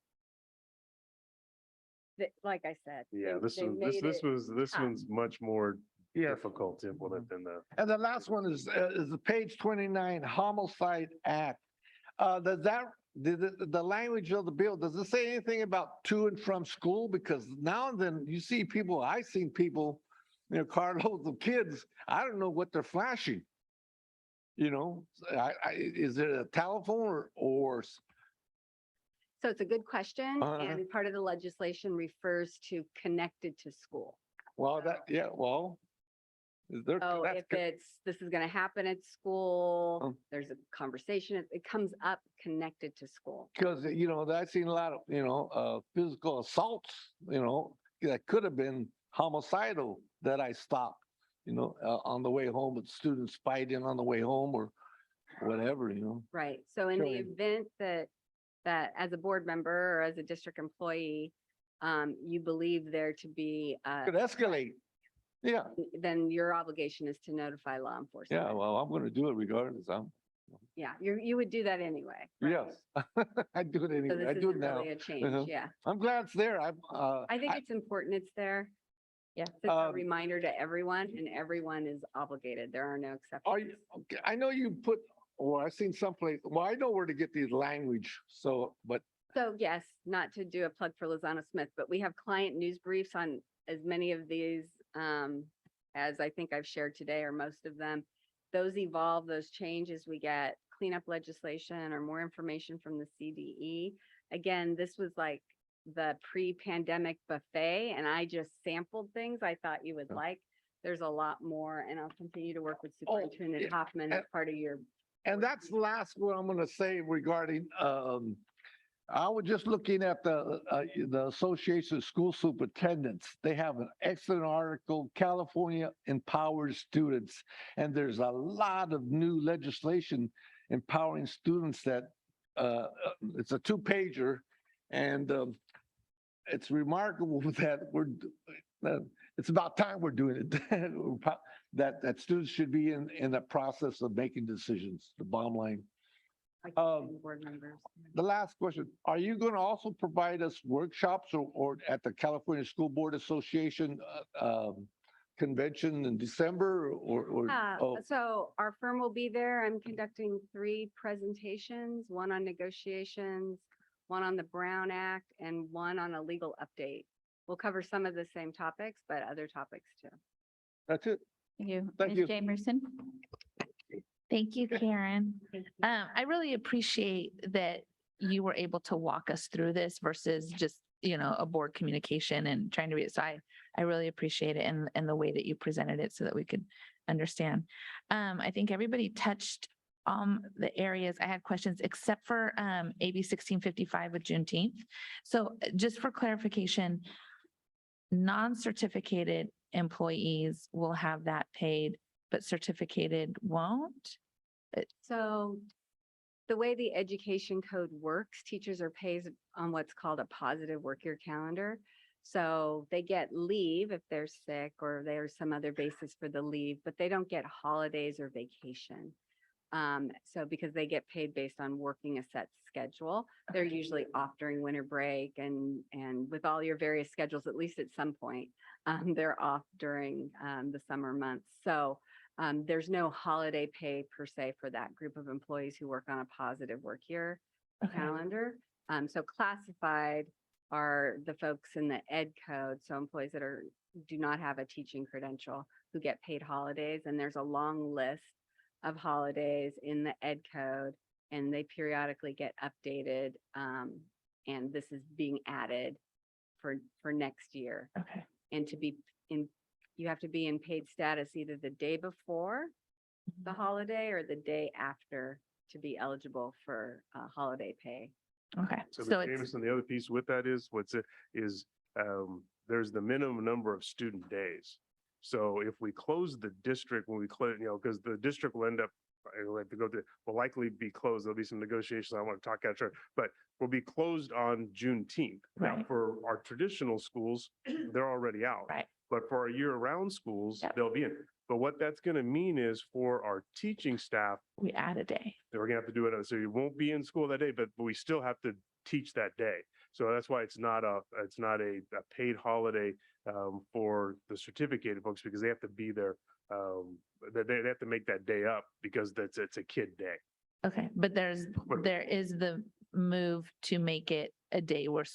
Speaker 12: Like I said.
Speaker 7: Yeah,
Speaker 12: they made it
Speaker 7: this
Speaker 12: tough.
Speaker 7: one's much more
Speaker 3: Yes.
Speaker 7: difficult to implement than the.
Speaker 3: And the last one is the page 29 Homicide Act. Does the language of the bill, does it say anything about to and from school? Because now and then you see people, I've seen people, carloads of kids, I don't know what they're flashing. Is it a telephone or
Speaker 12: So it's a good question,
Speaker 3: Uh-huh.
Speaker 12: and part of the legislation refers to connected to school.
Speaker 3: well, Is there,
Speaker 12: So
Speaker 3: that's
Speaker 12: if
Speaker 3: good.
Speaker 12: this is going to happen at school,
Speaker 3: Oh.
Speaker 12: there's a conversation, it comes up connected to school.
Speaker 3: Because, I've seen a lot of, physical assaults, that could have been homicidal that I stopped, on the way home with students fighting on the way home or whatever.
Speaker 12: Right. So in the
Speaker 3: Sure.
Speaker 12: event that as a board member or as a district employee, you believe there to be,
Speaker 3: Could escalate. Yeah,
Speaker 12: then your obligation is to notify law enforcement.
Speaker 3: yeah, well, I'm going to do it regardless.
Speaker 12: Yeah, you would do that anyway. right?
Speaker 3: Yes, I do it
Speaker 12: So
Speaker 3: anyway.
Speaker 12: this
Speaker 3: I do it
Speaker 12: isn't
Speaker 3: now.
Speaker 12: really a change,
Speaker 3: Uh-huh.
Speaker 12: yeah.
Speaker 3: I'm glad it's there.
Speaker 12: I think it's important it's there.
Speaker 1: Yeah.
Speaker 12: It's a
Speaker 3: Um,
Speaker 12: reminder to everyone and everyone is obligated. There are no exceptions.
Speaker 3: Are you, okay, I know you put, or I've seen someplace, well, I know where to get these language, but
Speaker 12: So yes, not to do a plug for Lozano Smith, but we have client news briefs on as many of these as I think I've shared today, or most of them. Those evolve, those change as we get cleanup legislation or more information from the CDE. Again, this was like the pre-pandemic buffet, and I just sampled things I thought you would like. There's a lot more, and I'll continue to work with Superintendent
Speaker 3: yeah,
Speaker 12: Hoffman as part of your.
Speaker 3: and that's the last one I'm gonna say regarding, I was just looking at the Association of School Superintendents. They have an excellent article, California Empowers Students. And there's a lot of new legislation empowering students that, it's a 2-pager. And it's remarkable that it's about time we're doing it. That students should be in the process of making decisions, the bottom line.
Speaker 12: Board members.
Speaker 3: The last question, are you going to also provide us workshops or at the California School Board Association convention in December or? Oh,
Speaker 12: So our firm will be there. I'm conducting 3 presentations, one on negotiations, one on the Brown Act, and one on a legal update. We'll cover some of the same topics, but other topics too.
Speaker 3: that's it.
Speaker 1: Thank you.
Speaker 3: Thank
Speaker 1: Ms.
Speaker 3: you.
Speaker 1: Jamerson.
Speaker 6: Thank you, Karen. I really appreciate that you were able to walk us through this versus just, a board communication and trying to read it. So I really appreciate it and the way that you presented it so that we could understand. I think everybody touched on the areas I had questions except for AB 1655 with Juneteenth. So just for clarification, non-certificated employees will have that paid, but certificated won't?
Speaker 12: So the way the education code works, teachers are paid on what's called a positive work year calendar. So they get leave if they're sick or there's some other basis for the leave, but they don't get holidays or vacation. So because they get paid based on working a set schedule, they're usually off during winter break and with all your various schedules, at least at some point, they're off during the summer months. So there's no holiday pay per se for that group of employees who work on a positive work year calendar. So classified are the folks in the ed code. So employees that do not have a teaching credential who get paid holidays. And there's a long list of holidays in the ed code and they periodically get updated. And this is being added for next year.
Speaker 6: Okay.
Speaker 12: And to be in, you have to be in paid status either the day before the holiday or the day after to be eligible for holiday pay.
Speaker 6: Okay.
Speaker 7: So,
Speaker 6: So
Speaker 7: Ms.
Speaker 6: it's,
Speaker 7: Jameson, the other piece with that is there's the minimum number of student days. So if we close the district, when we close, because the district will end up, will likely be closed. There'll be some negotiations. I want to talk about, but will be closed on Juneteenth. Now,
Speaker 6: Right.
Speaker 7: for our traditional schools, they're already out.
Speaker 6: Right.
Speaker 7: But for our year-round schools,
Speaker 6: Yep.
Speaker 7: they'll be in. But what that's going to mean is for our teaching staff,
Speaker 6: we add a day.
Speaker 7: we're gonna have to do it. So you won't be in school that day, but we still have to teach that day. So that's why it's not a paid holiday for the certificated folks because they have to be there. They have to make that day up because it's a kid day.
Speaker 6: Okay. But there is the move to make it a day where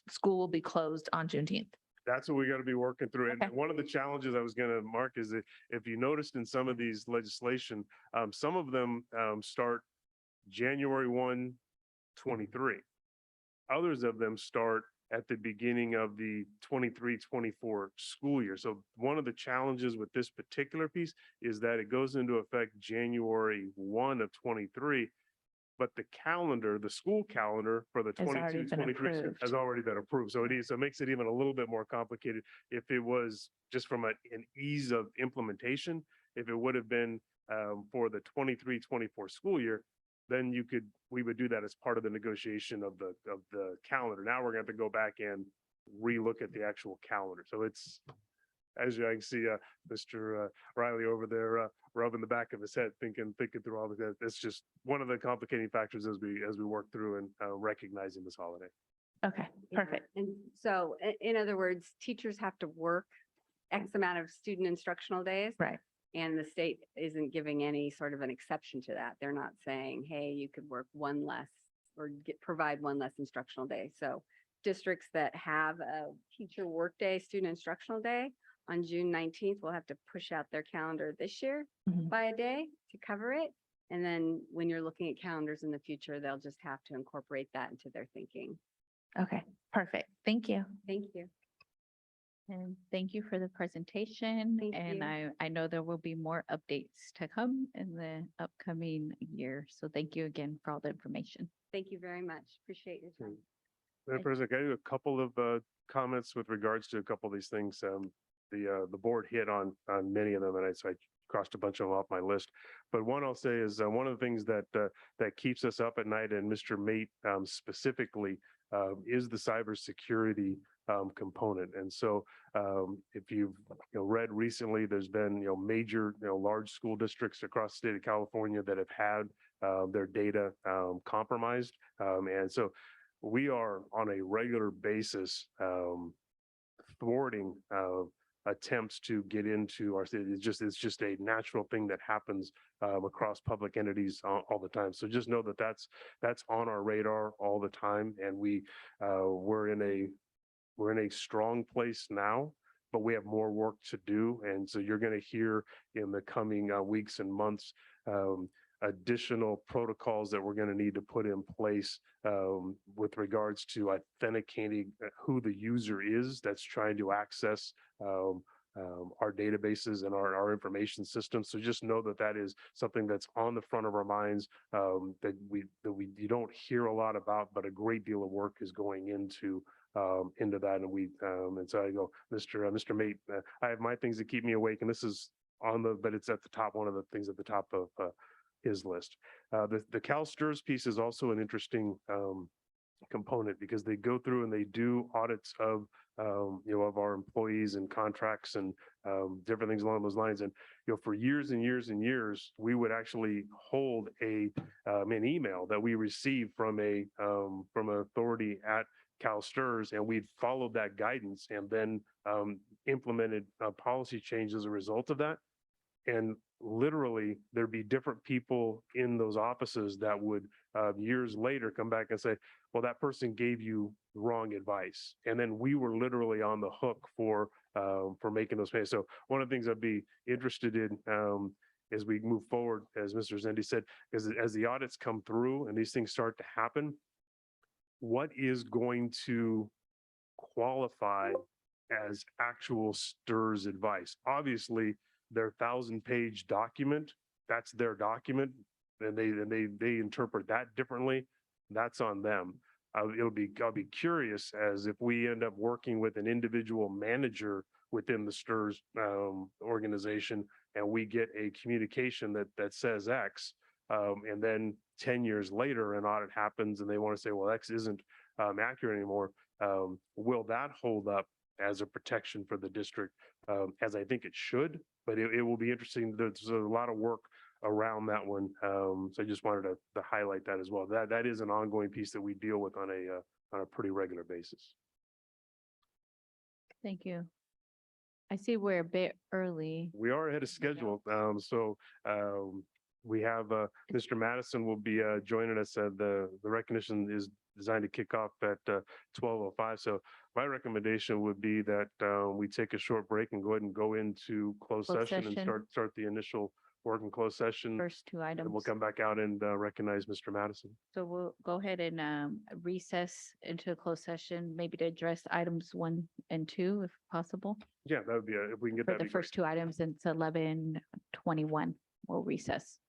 Speaker 6: school will be closed on Juneteenth.
Speaker 7: That's what we got to be working through. And
Speaker 6: Okay.
Speaker 7: one of the challenges I was going to mark is that if you noticed in some of these legislation, some of them start January 1, 23. Others of them start at the beginning of the 23-24 school year. So one of the challenges with this particular piece is that it goes into effect January 1 of 23, but the calendar, the school calendar for the
Speaker 5: Has already
Speaker 7: 22,
Speaker 5: been
Speaker 7: 23
Speaker 5: approved.
Speaker 7: has already been approved. So so it makes it even a little bit more complicated. If it was just from an ease of implementation, if it would have been for the 23-24 school year, then we would do that as part of the negotiation of the calendar. Now we're going to have to go back and relook at the actual calendar. So it's, as I can see, Mr. Riley over there rubbing the back of his head, thinking through all of that. That's just one of the complicating factors as we work through and recognizing this holiday.
Speaker 5: Okay,
Speaker 12: Yeah,
Speaker 5: perfect.
Speaker 12: And so in other words, teachers have to work X amount of student instructional days.
Speaker 5: Right.
Speaker 12: And the state isn't giving any sort of an exception to that. They're not saying, hey, you could work one less or provide one less instructional day. So districts that have a teacher workday, student instructional day on June 19th will have to push out their calendar this year
Speaker 5: Mhm.
Speaker 12: by a day to cover it. And then when you're looking at calendars in the future, they'll just have to incorporate that into their thinking.
Speaker 6: Okay, perfect. Thank you.
Speaker 12: Thank you.
Speaker 1: And thank you for the presentation.
Speaker 12: Thank
Speaker 1: And
Speaker 12: you.
Speaker 1: I know there will be more updates to come in the upcoming year. So thank you again for all the information.
Speaker 12: Thank you very much. Appreciate your time.
Speaker 7: Madam President, can I do a couple of comments with regards to a couple of these things? The board hit on many of them, and so I crossed a bunch of them off my list. But one I'll say is one of the things that keeps us up at night, and Mr. Mate specifically, is the cybersecurity component. And so if you've read recently, there's been major large school districts across the state of California that have had their data compromised, and so we are on a regular basis thwarting attempts to get into our city. It's just a natural thing that happens across public entities all the time. So just know that that's on our radar all the time, and we're in a strong place now, but we have more work to do. And so you're going to hear in the coming weeks and months additional protocols that we're going to need to put in place with regards to authenticating who the user is that's trying to access our databases and our information systems. So just know that is something that's on the front of our minds, that you don't hear a lot about, but a great deal of work is going into that. And so I go, Mr. Mate, I have my things that keep me awake, and this is but it's at the top, one of the things at the top of his list. The CalSTRS piece is also an interesting component, because they go through and they do audits of of our employees and contracts and different things along those lines. And for years and years and years, we would actually hold an email that we received from an authority at CalSTRS, and we'd followed that guidance and then implemented policy change as a result of that. And literally, there'd be different people in those offices that would years later come back and say, well, that person gave you wrong advice. And then we were literally on the hook for making those payments. So one of the things I'd be interested in as we move forward, as Mr. Zendi said, is as the audits come through and these things start to happen, what is going to qualify as actual STRS advice? Obviously, their 1,000-page document, that's their document, and they interpret that differently. That's on them. I'll be curious as if we end up working with an individual manager within the STRS organization, and we get a communication that says X, and then 10 years later an audit happens and they want to say, well, X isn't accurate anymore. Will that hold up as a protection for the district, as I think it should? But it will be interesting. There's a lot of work around that one. So I just wanted to highlight that as well. That is an ongoing piece that we deal with on a pretty regular basis.
Speaker 1: Thank you. I see we're a bit early.
Speaker 7: We are ahead of schedule. We have Mr. Madison will be joining us. The recognition is designed to kick off at 12:05. So my recommendation would be that we take a short break and go ahead and go into closed session and start the initial work in closed session.
Speaker 1: First two items.
Speaker 7: And we'll come back out and recognize Mr. Madison.
Speaker 1: So we'll go ahead and recess into a closed session, maybe to address items 1 and 2, if possible.
Speaker 7: Yeah, that would be, if we can get
Speaker 1: For
Speaker 7: that.
Speaker 1: the first two items, and it's 11:21. We'll recess.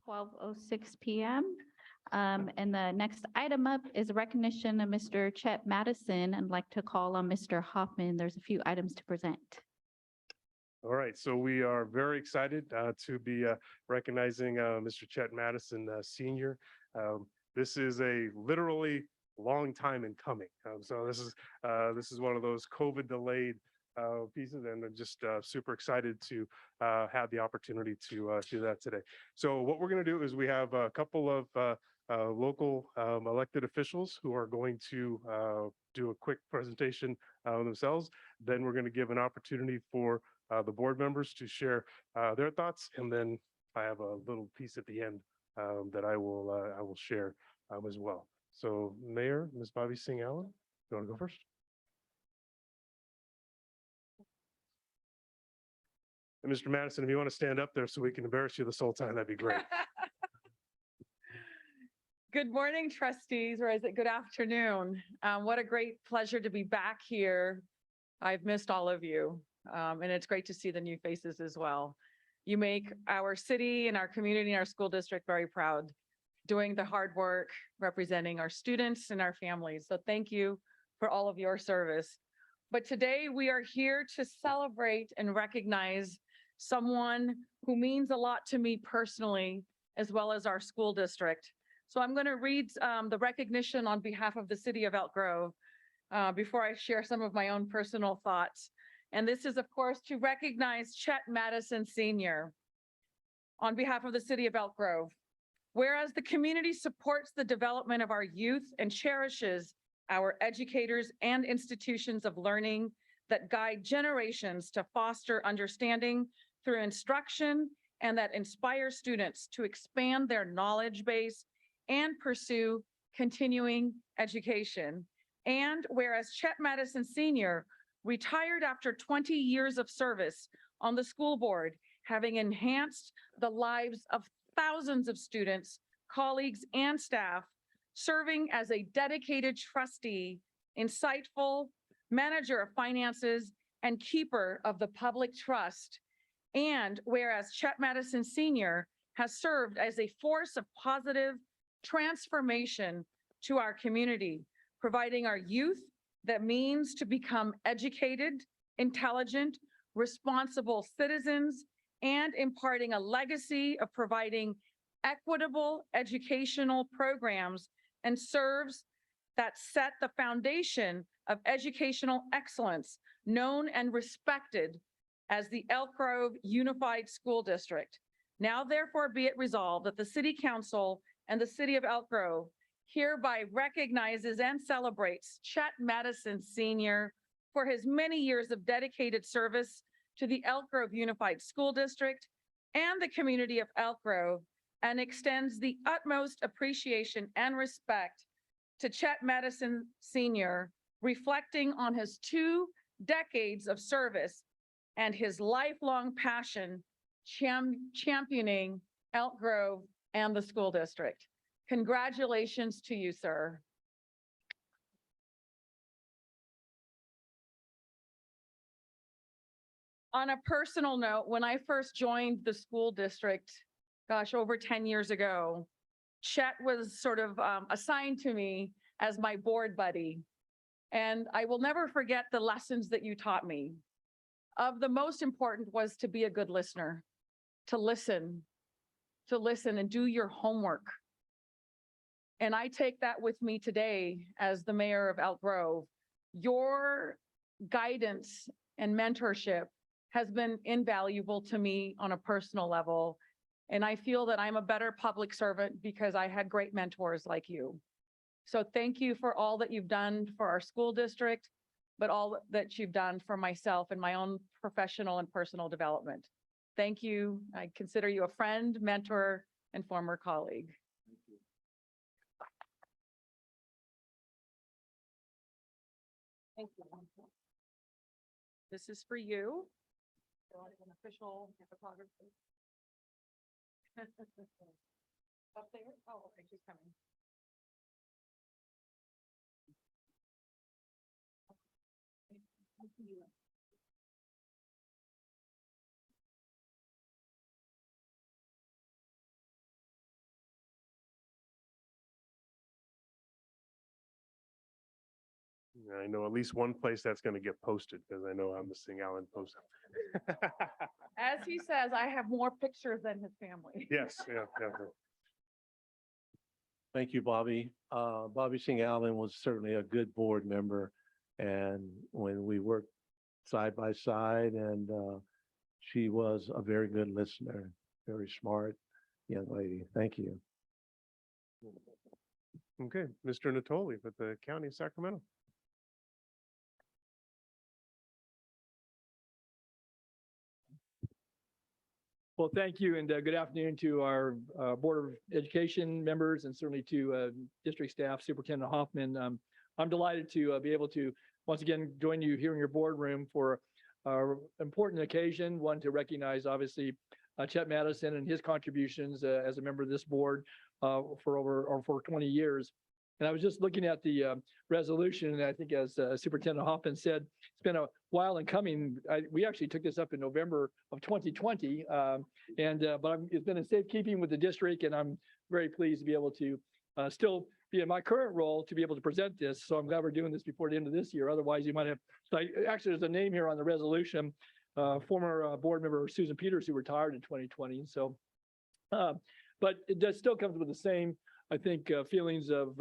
Speaker 1: 12:06 PM. And the next item up is recognition of Mr. Chet Madison. I'd like to call on Mr. Hoffman. There's a few items to present.
Speaker 7: All right, so we are very excited to be recognizing Mr. Chet Madison Senior. This is a literally long time in coming. So this is one of those COVID delayed pieces, and I'm just super excited to have the opportunity to do that today. So what we're going to do is we have a couple of local elected officials who are going to do a quick presentation themselves. Then we're going to give an opportunity for the board members to share their thoughts, and then I have a little piece at the end that I will share as well. So Mayor, Ms. Bobby Singh Allen, you want to go first? And Mr. Madison, if you want to stand up there so we can embarrass you this whole time, that'd be great.
Speaker 10: Good morning, trustees, or is it good afternoon? What a great pleasure to be back here. I've missed all of you, and it's great to see the new faces as well. You make our city and our community and our school district very proud, doing the hard work, representing our students and our families. So thank you for all of your service. But today we are here to celebrate and recognize someone who means a lot to me personally, as well as our school district. So I'm going to read the recognition on behalf of the city of Elk Grove before I share some of my own personal thoughts. And this is, of course, to recognize Chet Madison Senior on behalf of the city of Elk Grove. Whereas the community supports the development of our youth and cherishes our educators and institutions of learning that guide generations to foster understanding through instruction and that inspire students to expand their knowledge base and pursue continuing education. And whereas Chet Madison Senior retired after 20 years of service on the school board, having enhanced the lives of thousands of students, colleagues, and staff, serving as a dedicated trustee, insightful manager of finances, and keeper of the public trust. And whereas Chet Madison Senior has served as a force of positive transformation to our community, providing our youth the means to become educated, intelligent, responsible citizens, and imparting a legacy of providing equitable educational programs and serves that set the foundation of educational excellence, known and respected as the Elk Grove Unified School District. Now therefore be it resolved that the City Council and the City of Elk Grove hereby recognizes and celebrates Chet Madison Senior for his many years of dedicated service to the Elk Grove Unified School District and the community of Elk Grove, and extends the utmost appreciation and respect to Chet Madison Senior, reflecting on his 2 decades of service and his lifelong passion championing Elk Grove and the school district. Congratulations to you, sir. On a personal note, when I first joined the school district, gosh, over 10 years ago, Chet was sort of assigned to me as my board buddy. And I will never forget the lessons that you taught me. Of the most important was to be a good listener, to listen and do your homework. And I take that with me today as the mayor of Elk Grove. Your guidance and mentorship has been invaluable to me on a personal level. And I feel that I'm a better public servant because I had great mentors like you. So thank you for all that you've done for our school district, but all that you've done for myself and my own professional and personal development. Thank you. I consider you a friend, mentor, and former colleague. Thank you. This is for you. An official photography. Up there? Oh, okay, she's coming.
Speaker 7: I know at least one place that's going to get posted because I know I'm missing Alan post.
Speaker 13: As he says, I have more pictures than his family.
Speaker 7: Yes, yeah, yeah.
Speaker 3: Thank you, Bobby. Bobby Singh Allen was certainly a good board member. And when we worked side by side, and she was a very good listener, very smart young lady. Thank you.
Speaker 7: Okay, Mr. Natoli with the County of Sacramento.
Speaker 14: Well, thank you, and good afternoon to our Board of Education members and certainly to district staff, Superintendent Hoffman. I'm delighted to be able to once again join you here in your boardroom for an important occasion, one to recognize obviously Chet Madison and his contributions as a member of this board for 20 years. And I was just looking at the resolution, and I think as Superintendent Hoffman said, it's been a while in coming. We actually took this up in November of 2020, but it's been in safekeeping with the district, and I'm very pleased to be able to still be in my current role to be able to present this. So I'm glad we're doing this before the end of this year. Otherwise, you might have, actually, there's a name here on the resolution, former board member Susan Peters, who retired in 2020. So, but it does still comes with the same, I think, feelings of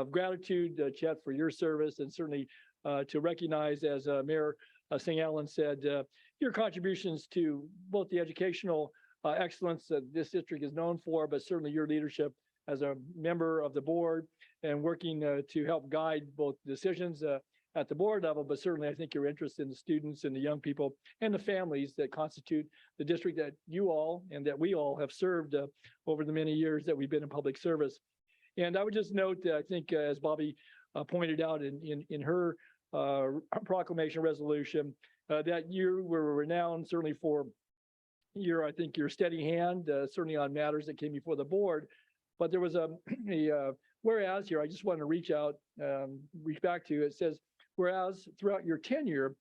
Speaker 14: gratitude, Chet, for your service, and certainly to recognize, as Mayor Singh Allen said, your contributions to both the educational excellence that this district is known for, but certainly your leadership as a member of the board and working to help guide both decisions at the board level, but certainly I think your interest in the students and the young people and the families that constitute the district that you all and that we all have served over the many years that we've been in public service. And I would just note that I think, as Bobby pointed out in her proclamation resolution, that you were renowned certainly for I think your steady hand, certainly on matters that came before the board. But there was a whereas here, I just want to reach back to, it says, whereas throughout your tenure,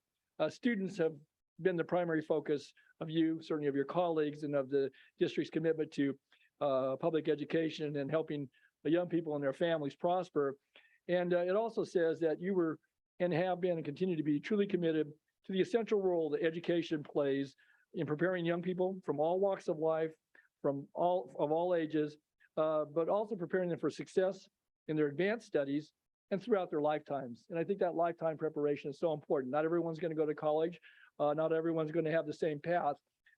Speaker 14: students have been the primary focus of you, certainly of your colleagues, and of the district's commitment to public education and helping the young people and their families prosper. And it also says that you were and have been and continue to be truly committed to the essential role that education plays in preparing young people from all walks of life, from all ages, but also preparing them for success in their advanced studies and throughout their lifetimes. And I think that lifetime preparation is so important. Not everyone's going to go to college. Not everyone's going to have the same path,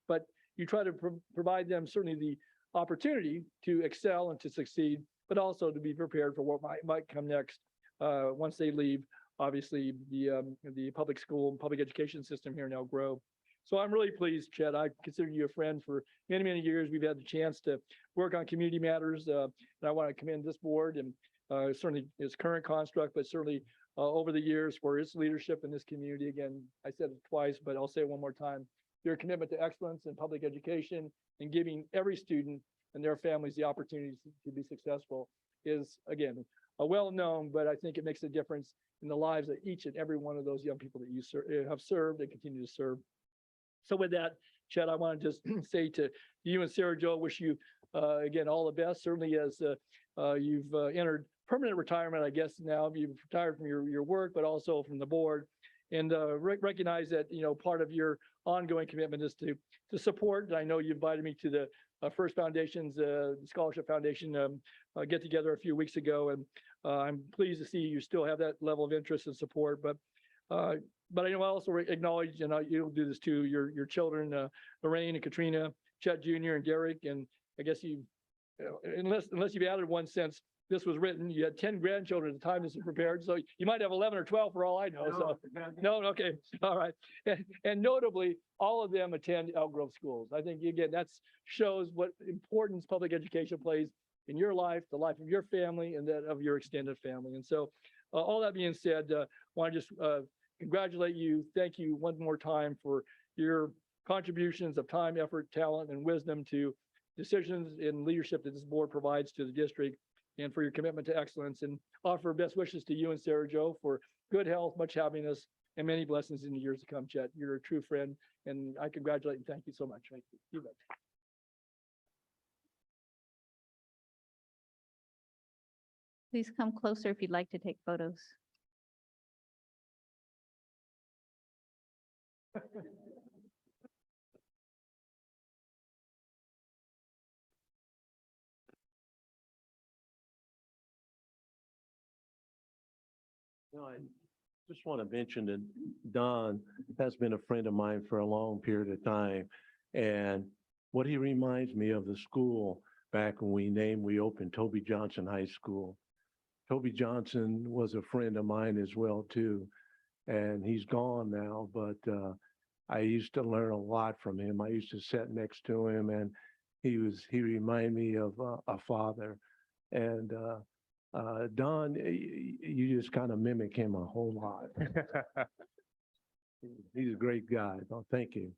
Speaker 14: but you try to provide them certainly the opportunity to excel and to succeed, but also to be prepared for what might come next once they leave, obviously, the public school and public education system here in Elk Grove. So I'm really pleased, Chet. I consider you a friend for many, many years. We've had the chance to work on community matters, and I want to commend this board and certainly its current construct, but certainly over the years for its leadership in this community. Again, I said it twice, but I'll say it one more time. Your commitment to excellence in public education and giving every student and their families the opportunities to be successful is, again, well-known, but I think it makes a difference in the lives of each and every one of those young people that you have served and continue to serve. So with that, Chet, I want to just say to you and Sarah Jo, wish you, again, all the best. Certainly as you've entered permanent retirement, I guess now you've retired from your work, but also from the board. And recognize that, part of your ongoing commitment is to support. And I know you invited me to the First Foundation's Scholarship Foundation get together a few weeks ago. And I'm pleased to see you still have that level of interest and support. But I know I also acknowledge, and you'll do this too, your children, Lorraine and Katrina, Chet Jr. and Derek. And I guess unless you've added one since this was written, you had 10 grandchildren at the time this was prepared. So you might have 11 or 12 for all I know. No, okay. All right. And notably, all of them attend Elk Grove schools. I think, again, that shows what importance public education plays in your life, the life of your family, and that of your extended family. And so all that being said, I want to just congratulate you. Thank you one more time for your contributions of time, effort, talent, and wisdom to decisions and leadership that this board provides to the district, and for your commitment to excellence, and offer best wishes to you and Sarah Jo for good health, much happiness, and many blessings in the years to come, Chet. You're a true friend, and I congratulate and thank you so much. Thank you. You bet.
Speaker 1: Please come closer if you'd like to take photos.
Speaker 15: No, I just want to mention that Don has been a friend of mine for a long period of time. And what he reminds me of the school back when we opened Toby Johnson High School. Toby Johnson was a friend of mine as well too. And he's gone now, but I used to learn a lot from him. I used to sit next to him and he reminded me of a father. And Don, you just kind of mimic him a whole lot. He's a great guy. Oh, thank you.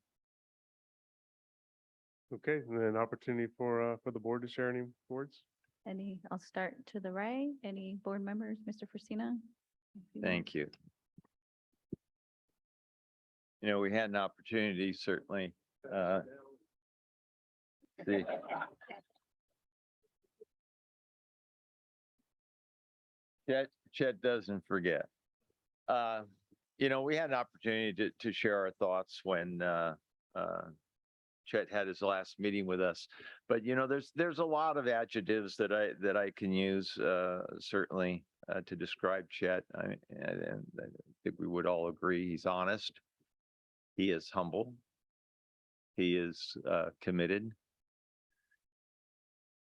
Speaker 7: Okay, and then opportunity for the board to share any words.
Speaker 1: I'll start to the right. Any board members, Mr. Frisina?
Speaker 11: Thank you. You know, we had an opportunity, certainly. the- Chet doesn't forget. You know, we had an opportunity to share our thoughts when Chet had his last meeting with us. But, you know, there's a lot of adjectives that I can use, certainly, to describe Chet. And I think we would all agree he's honest. He is humble. He is committed.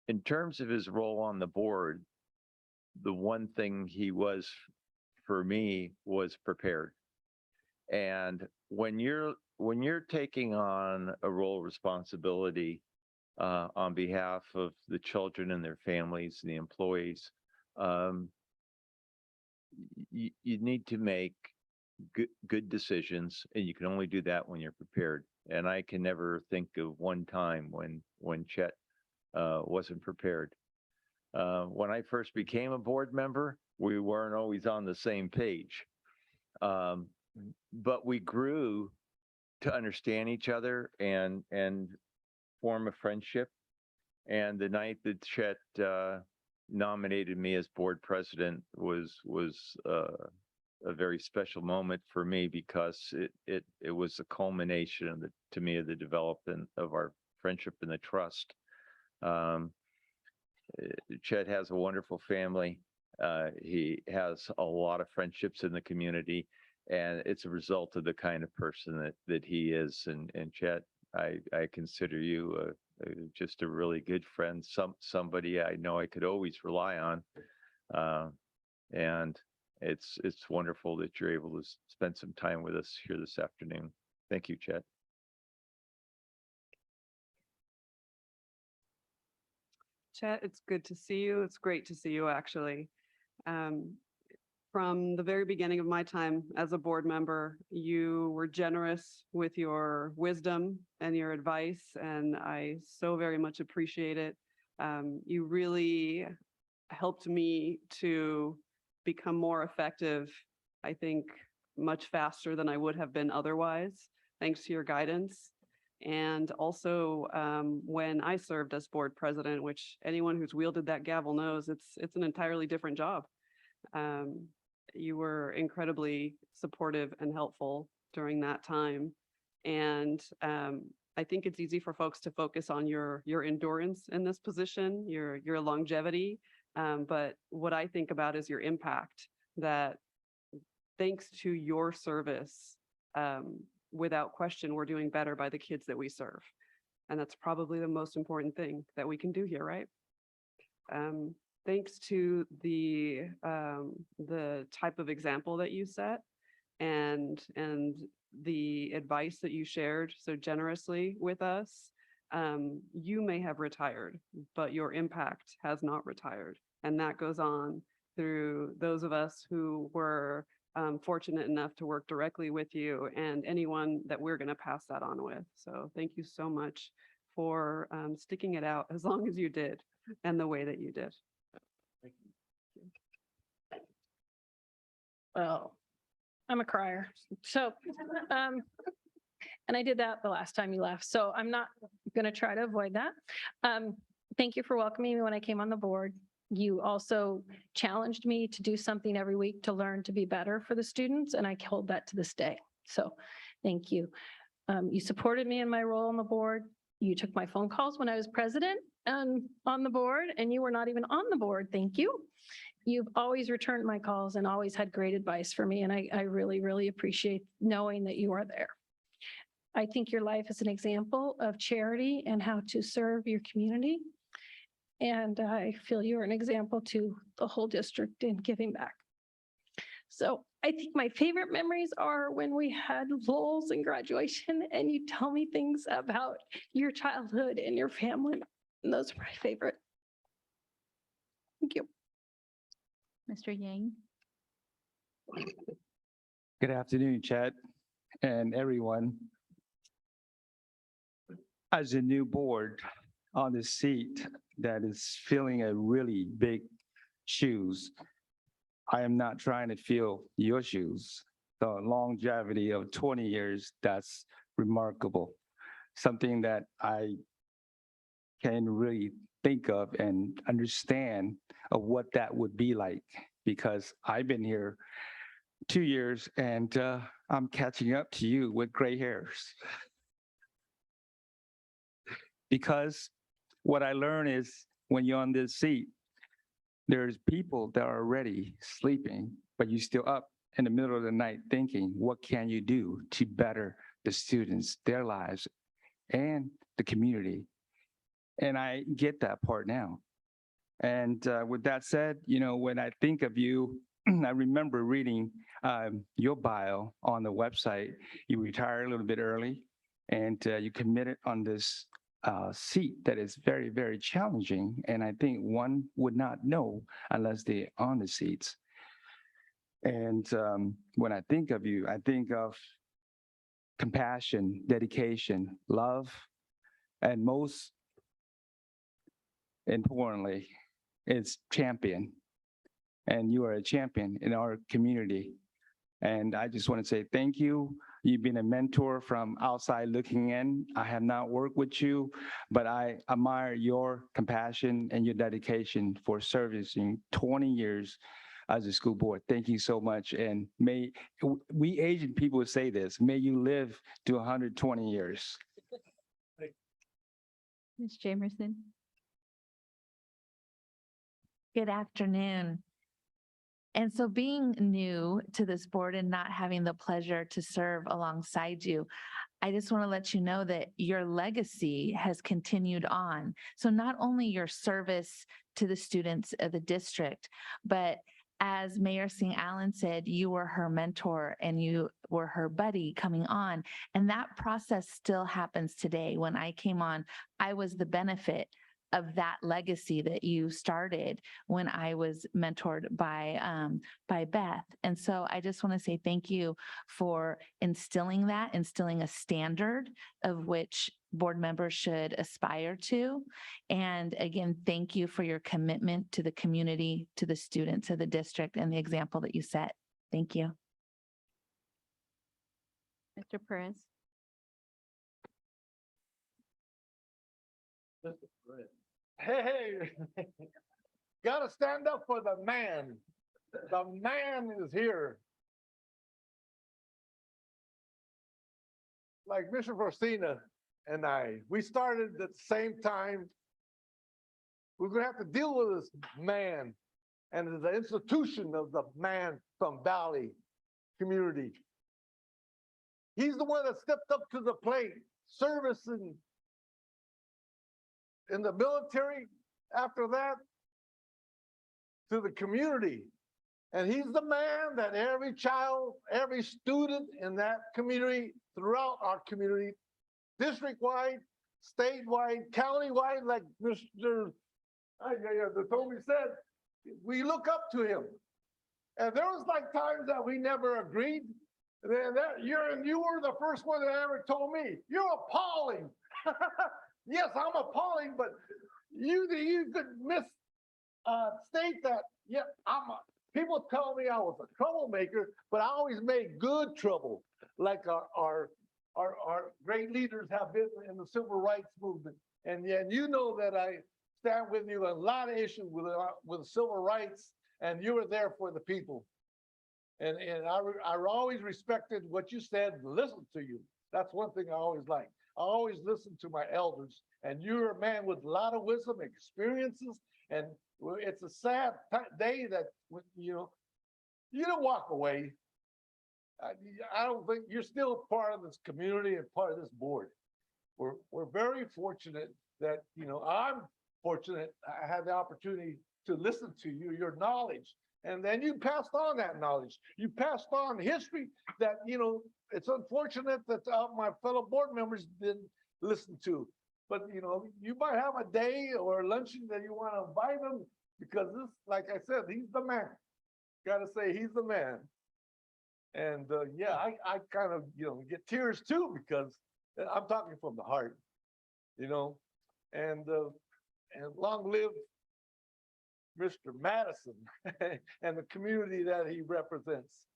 Speaker 11: In terms of his role on the board, the one thing he was, for me, was prepared. And when you're taking on a role of responsibility on behalf of the children and their families and the employees, you need to make good decisions, and you can only do that when you're prepared. And I can never think of one time when Chet wasn't prepared. When I first became a board member, we weren't always on the same page. But we grew to understand each other and form a friendship. And the night that Chet nominated me as board president was a very special moment for me, because it was the culmination of the development of our friendship and the trust. Chet has a wonderful family. He has a lot of friendships in the community, and it's a result of the kind of person that he is. And Chet, I consider you just a really good friend, somebody I know I could always rely on. And it's wonderful that you're able to spend some time with us here this afternoon. Thank you, Chet.
Speaker 10: Chet, it's good to see you. It's great to see you, actually. From the very beginning of my time as a board member, you were generous with your wisdom and your advice, and I so very much appreciate it. You really helped me to become more effective, I think, much faster than I would have been otherwise, thanks to your guidance. And also, when I served as board president, which anyone who's wielded that gavel knows, it's an entirely different job. You were incredibly supportive and helpful during that time. And I think it's easy for folks to focus on your endurance in this position, your longevity. But what I think about is your impact, that thanks to your service, without question, we're doing better by the kids that we serve. And that's probably the most important thing that we can do here, right? Thanks to the type of example that you set and the advice that you shared so generously with us, you may have retired, but your impact has not retired. And that goes on through those of us who were fortunate enough to work directly with you and anyone that we're going to pass that on with. So thank you so much for sticking it out as long as you did and the way that you did.
Speaker 9: Thank you. Well, I'm a crier. So, and I did that the last time you left, so I'm not going to try to avoid that. Thank you for welcoming me when I came on the board. You also challenged me to do something every week to learn to be better for the students, and I hold that to this day. So thank you. You supported me in my role on the board. You took my phone calls when I was president on the board, and you were not even on the board. Thank you. You've always returned my calls and always had great advice for me, and I really, really appreciate knowing that you are there. I think your life is an example of charity and how to serve your community. And I feel you're an example to the whole district in giving back. So I think my favorite memories are when we had lulls in graduation and you tell me things about your childhood and your family. And those are my favorite. Thank you.
Speaker 1: Mr. Yang.
Speaker 8: Good afternoon, Chet and everyone. As a new board on the seat that is filling a really big shoes, I am not trying to fill your shoes. The longevity of 20 years, that's remarkable. Something that I can really think of and understand of what that would be like, because I've been here 2 years and I'm catching up to you with gray hairs. Because what I learned is when you're on this seat, there's people that are already sleeping, but you're still up in the middle of the night thinking, what can you do to better the students, their lives, and the community? And I get that part now. And with that said, you know, when I think of you, I remember reading your bio on the website. You retired a little bit early, and you committed on this seat that is very, very challenging. And I think one would not know unless they're on the seats. And when I think of you, I think of compassion, dedication, love, and most importantly, it's champion. And you are a champion in our community. And I just want to say thank you. You've been a mentor from outside looking in. I have not worked with you, but I admire your compassion and your dedication for servicing 20 years as a school board. Thank you so much. And may we aged people say this, may you live to 120 years.
Speaker 1: Ms. Jamerson.
Speaker 6: Good afternoon. And so being new to this board and not having the pleasure to serve alongside you, I just want to let you know that your legacy has continued on. So not only your service to the students of the district, but as Mayor St. Allen said, you were her mentor and you were her buddy coming on. And that process still happens today. When I came on, I was the benefit of that legacy that you started when I was mentored by Beth. And so I just want to say thank you for instilling a standard of which board members should aspire to. And again, thank you for your commitment to the community, to the students of the district, and the example that you set. Thank you.
Speaker 1: Mr. Perez.
Speaker 3: Hey, gotta stand up for the man. The man is here. Like Mr. Forstina and we started at the same time. We're gonna have to deal with this man and the institution of the man from Valley community. He's the one that stepped up to the plate, servicing in the military, after that, to the community. And he's the man that every child, every student in that community, throughout our community, district-wide, statewide, county-wide, like Mr. Toby said, we look up to him. And there was like times that we never agreed. And then you were the first one that ever told me, you're appalling. Yes, I'm appalling, but you could state that, yeah, people tell me I was a troublemaker, but I always made good trouble, like our great leaders have been in the civil rights movement. And you know that I stand with you on a lot of issues with civil rights, and you were there for the people. And I always respected what you said and listened to you. That's one thing I always liked. I always listened to my elders, and you're a man with a lot of wisdom, experiences, and it's a sad day that, you don't walk away. I don't think you're still part of this community and part of this board. We're very fortunate that, I'm fortunate I had the opportunity to listen to you, your knowledge. And then you passed on that knowledge. You passed on history that, it's unfortunate that my fellow board members didn't listen to. But, you might have a day or a luncheon that you want to invite them because this, like I said, he's the man. Gotta say, he's the man. And yeah, I kind of, get tears too because I'm talking from the heart, and long live Mr. Madison and the community that he represents.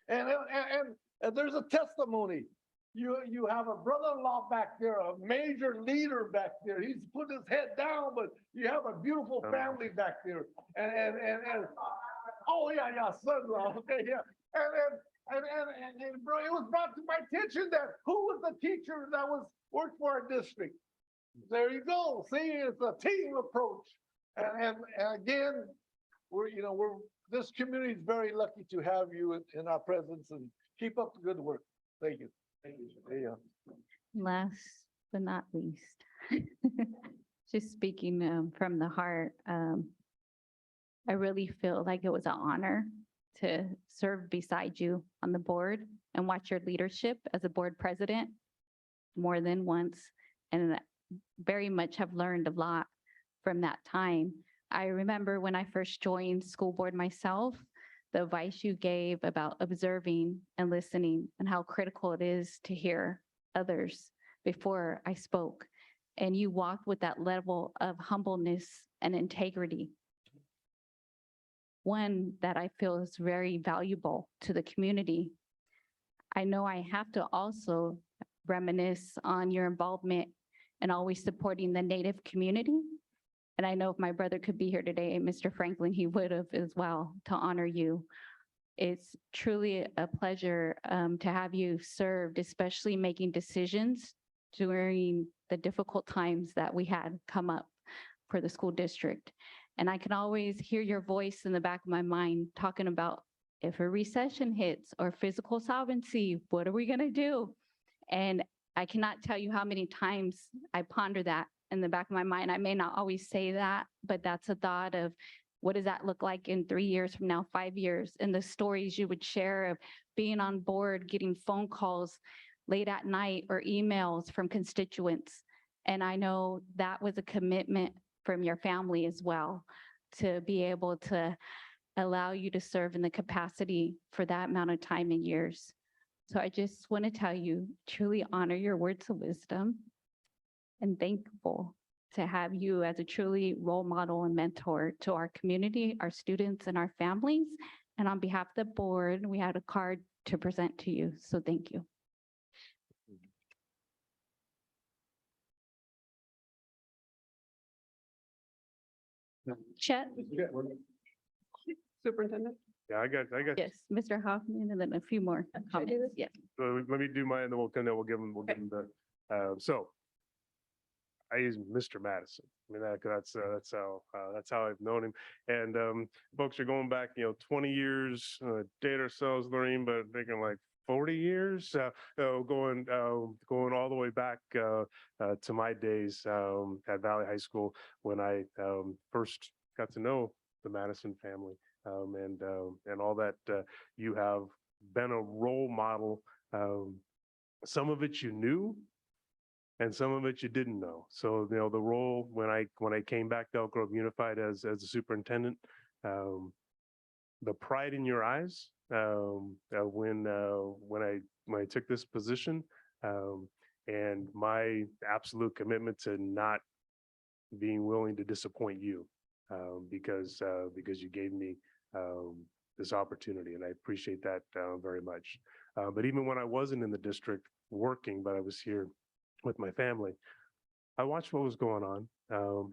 Speaker 3: And there's a testimony. You have a brother-in-law back there, a major leader back there. He's put his head down, but you have a beautiful family back there. And oh yeah, son-in-law. Okay, yeah. And bro, it was brought to my attention that who was the teacher that worked for our district. There you go. See, it's a team approach. And again, this community is very lucky to have you in our presence, and keep up the good work. Thank you. Thank you. Yeah.
Speaker 1: Last but not least, just speaking from the heart, I really feel like it was an honor to serve beside you on the board and watch your leadership as a board president more than once, and very much have learned a lot from that time. I remember when I first joined school board myself, the advice you gave about observing and listening and how critical it is to hear others before I spoke. And you walked with that level of humbleness and integrity. One that I feel is very valuable to the community. I know I have to also reminisce on your involvement and always supporting the Native community. And I know if my brother could be here today, Mr. Franklin, he would have as well to honor you. It's truly a pleasure to have you served, especially making decisions during the difficult times that we had come up for the school district. And I can always hear your voice in the back of my mind talking about if a recession hits or physical solvency, what are we gonna do? And I cannot tell you how many times I ponder that in the back of my mind. I may not always say that, but that's a thought of what does that look like in 3 years from now, 5 years, and the stories you would share of being on board, getting phone calls late at night or emails from constituents. And I know that was a commitment from your family as well, to be able to allow you to serve in the capacity for that amount of time and years. So I just want to tell you, truly honor your words of wisdom and thankful to have you as a truly role model and mentor to our community, our students, and our families. And on behalf of the board, we had a card to present to you. So thank you. Chet?
Speaker 10: Superintendent?
Speaker 7: Yeah, I got.
Speaker 1: Yes, Mr. Hoffman, and then a few more comments. Yes.
Speaker 7: So let me do mine, and then we'll give them the, so I use Mr. Madison. I mean, that's how I've known him. And folks are going back, 20 years, date ourselves, Lorraine, but thinking like 40 years, going all the way back to my days at Valley High School when I first got to know the Madison family. And all that you have been a role model. Some of it you knew, and some of it you didn't know. So the role when I came back to Elk Grove Unified as a superintendent, the pride in your eyes when I took this position, and my absolute commitment to not being willing to disappoint you, because you gave me this opportunity, and I appreciate that very much. But even when I wasn't in the district working, but I was here with my family, I watched what was going on,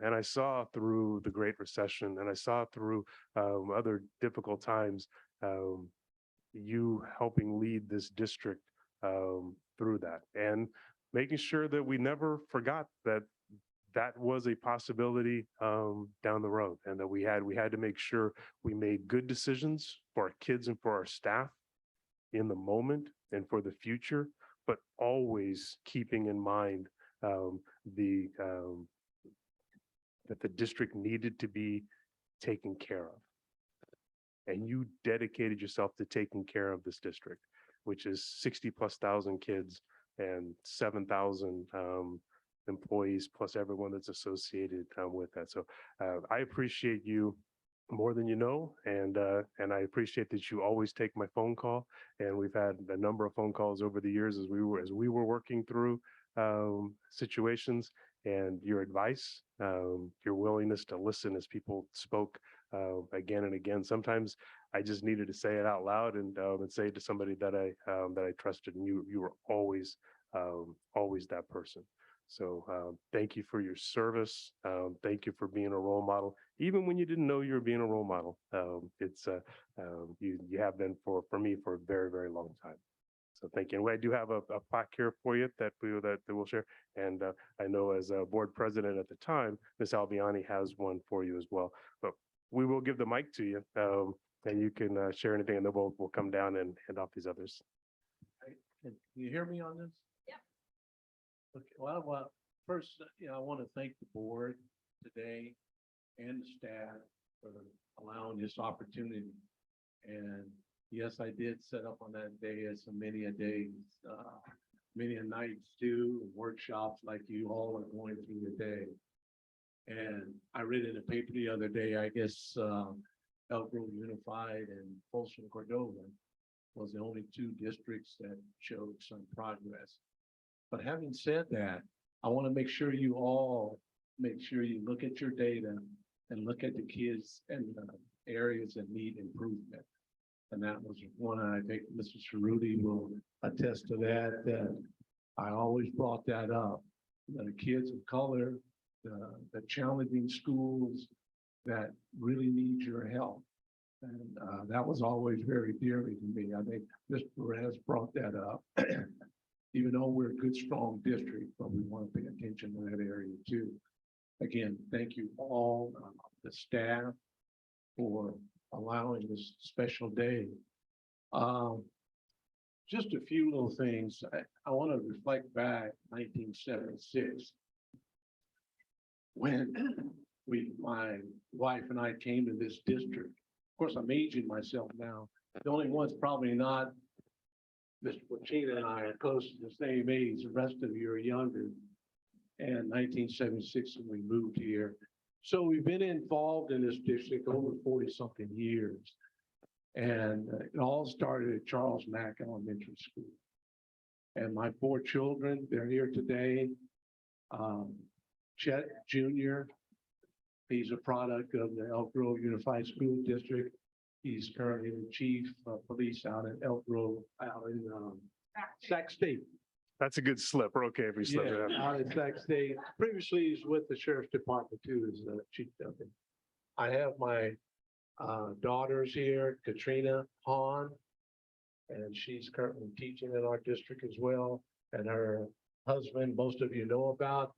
Speaker 7: and I saw through the Great Recession, and I saw through other difficult times you helping lead this district through that, and making sure that we never forgot that that was a possibility down the road, and that we had to make sure we made good decisions for our kids and for our staff in the moment and for the future, but always keeping in mind the that the district needed to be taken care of. And you dedicated yourself to taking care of this district, which is 60,000+ kids and 7,000 employees, plus everyone that's associated with that. So I appreciate you more than you know, and I appreciate that you always take my phone call. And we've had a number of phone calls over the years as we were working through situations, and your advice, your willingness to listen as people spoke again and again. Sometimes I just needed to say it out loud and say it to somebody that I trusted, and you were always that person. So thank you for your service. Thank you for being a role model, even when you didn't know you were being a role model. You have been for me for a very, very long time. So thank you. And I do have a plaque here for you that we'll share. And I know as a board president at the time, Ms. Albiani has one for you as well. But we will give the mic to you, and you can share anything, and then we'll come down and hand off these others.
Speaker 15: Can you hear me on this? Yeah. Okay, well, first, I want to thank the board today and the staff for allowing this opportunity. And yes, I did set up on that day as many a days, many a nights too, workshops like you all are going through today. And I read in the paper the other day, I guess Elk Grove Unified and Folsom Cordova was the only two districts that showed some progress. But having said that, I want to make sure you all make sure you look at your data and look at the kids and the areas that need improvement. And that was one, I think Mr. Cerruti will attest to that, that I always brought that up. The kids of color, the challenging schools that really need your help. And that was always very dearly to me. I think Mr. Perez brought that up. Even though we're a good, strong district, but we want to pay attention to that area too. Again, thank you all, the staff, for allowing this special day. Just a few little things. I want to reflect back 1976 when my wife and I came to this district. Of course, I'm aging myself now. The only one's probably not Mr. Pachina and I are close to the same age. The rest of you are younger. And 1976, when we moved here. So we've been involved in this district over 40-something years. And it all started at Charles Mack Elementary School. And my 4 children, they're here today. Chet Jr., he's a product of the Elk Grove Unified School District. He's currently the chief of police out at Elk Grove, out in Sac State.
Speaker 7: That's a good slip. We're okay if we slip it
Speaker 15: Yeah,
Speaker 7: out.
Speaker 15: out in Sac State. Previously, he's with the sheriff's department too, as chief deputy. I have my daughters here, Katrina Hahn, and she's currently teaching in our district as well. And her husband, most of you know about,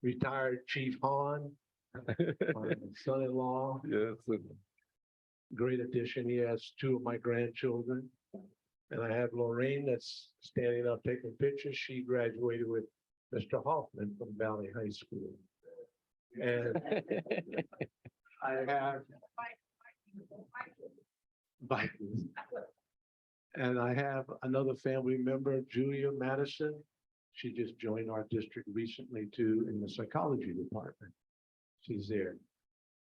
Speaker 15: retired Chief Hahn, my son-in-law.
Speaker 7: Yes.
Speaker 15: Great addition. He has 2 of my grandchildren. And I have Lorraine that's standing up taking pictures. She graduated with Mr. Hoffman from Valley High School. And I have Vikings. And I have another family member, Julia Madison. She just joined our district recently too in the psychology department. She's there.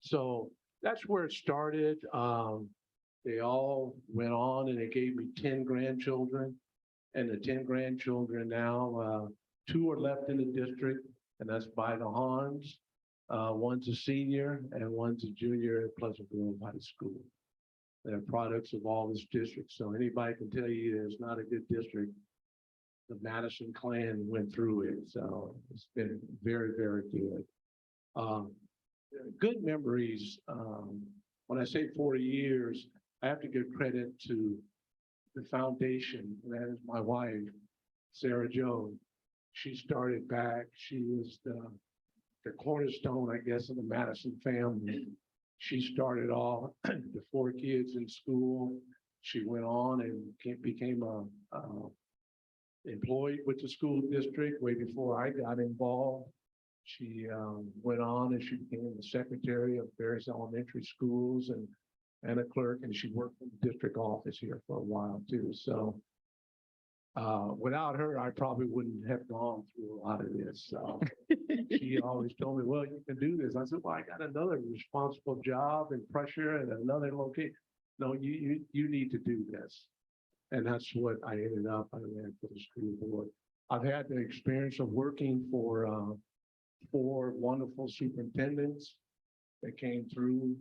Speaker 15: So that's where it started. They all went on and they gave me 10 grandchildren. And the 10 grandchildren now, 2 are left in the district, and that's by the Hans. One's a senior and one's a junior at Pleasant Grove High School. They're products of all this district. So anybody can tell you it's not a good district. The Madison clan went through it. So it's been very, very good. Good memories. When I say 40 years, I have to give credit to the foundation, that is my wife, Sarah Jones. She started back, she was the cornerstone, I guess, of the Madison family. She started off the 4 kids in school. She went on and became a employed with the school district way before I got involved. She went on and she became the secretary of various elementary schools and a clerk, and she worked in the district office here for a while too. So without her, I probably wouldn't have gone through a lot of this. So she always told me, well, you can do this. I said, well, I got another responsible job and pressure and another location. No, you need to do this. And that's what I ended up. I ran for the school board. I've had the experience of working for 4 wonderful superintendents that came through.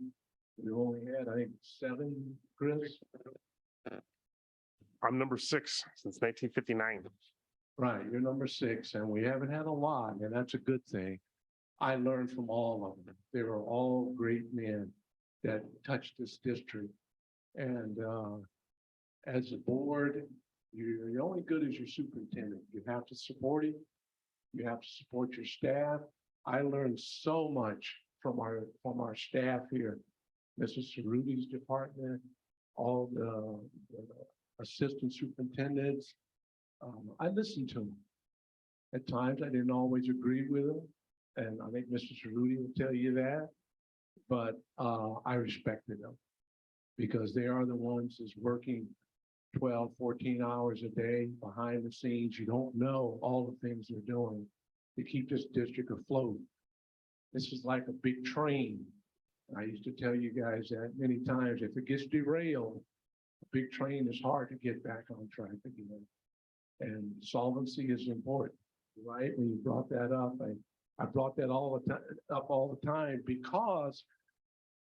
Speaker 15: We only had, I think, 7, Chris.
Speaker 7: I'm number 6 since 1959.
Speaker 15: Right, you're number 6, and we haven't had a lot, and that's a good thing. I learned from all of them. They were all great men that touched this district. And as a board, you're only good as your superintendent. You have to support him. You have to support your staff. I learned so much from our staff here. Mrs. Cerruti's department, all the assistant superintendents. I listened to them. At times, I didn't always agree with them, and I think Mr. Cerruti will tell you that, but I respected them because they are the ones that's working 12, 14 hours a day behind the scenes. You don't know all the things they're doing to keep this district afloat. This is like a big train. I used to tell you guys that many times. If it gets derailed, a big train is hard to get back on track again. And solvency is important, right? When you brought that up, I brought that all the time because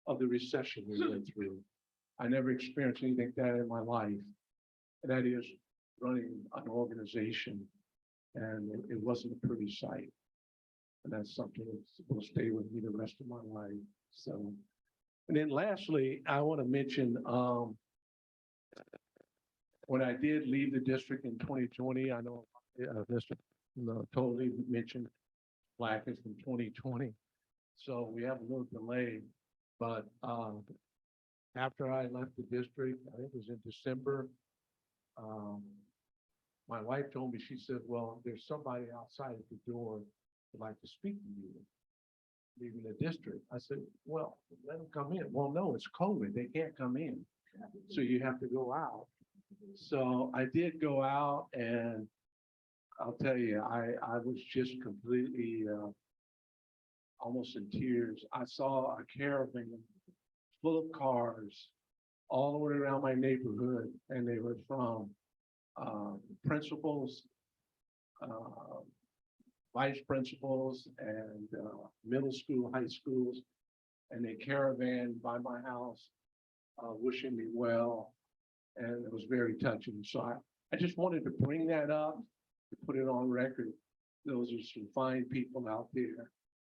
Speaker 15: of the recession we went through. I never experienced anything like that in my life. And that is running an organization, and it wasn't a pretty sight. And that's something that will stay with me the rest of my life. So, and then lastly, I want to mention when I did leave the district in 2020, I know Mr. Totally mentioned Black is from 2020. So we have a little delay, but after I left the district, I think it was in December, my wife told me, she said, well, there's somebody outside at the door who'd like to speak to you, leaving the district. I said, well, let them come in. Well, no, it's COVID. They can't come in. So you have to go out. So I did go out, and I'll tell you, I was just completely almost in tears. I saw a caravan full of cars all the way around my neighborhood, and they were from principals, vice principals, and middle school, high schools, and they caravaned by my house, wishing me well, and it was very touching. So I just wanted to bring that up, to put it on record. Those are some fine people out there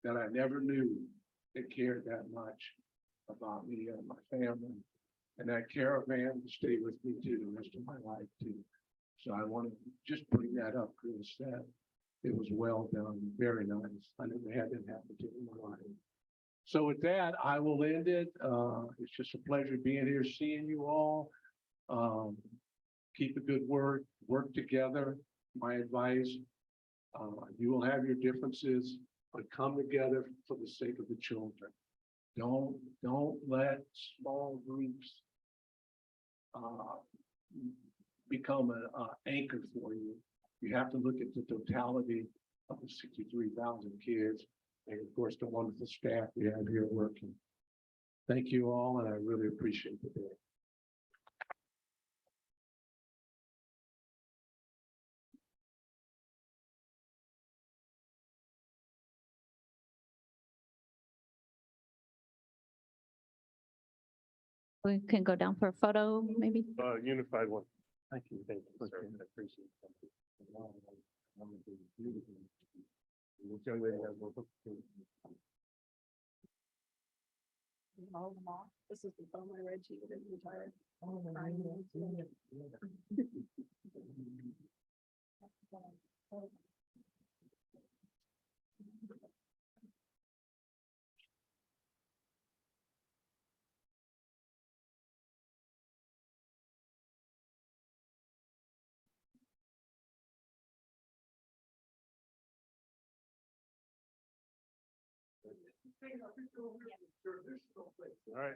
Speaker 15: that I never knew that cared that much about me and my family. And that caravan will stay with me too, the rest of my life too. So I want to just bring that up, Chris, that it was well done, very nice. I never had that happen to me in my life. So with that, I will end it. It's just a pleasure being here, seeing you all. Keep a good word, work together. My advice, you will have your differences, but come together for the sake of the children. Don't let small groups become an anchor for you. You have to look at the totality of the 63,000 kids and of course the wonderful staff we have here working. Thank you all, and I really appreciate the day.
Speaker 1: We can go down for a photo, maybe.
Speaker 7: Unified one.
Speaker 15: Thank you.
Speaker 7: Thank you, sir. I appreciate it. This young lady has more books too.
Speaker 9: All of them off. This is the phone I read to you that retired.
Speaker 7: All right.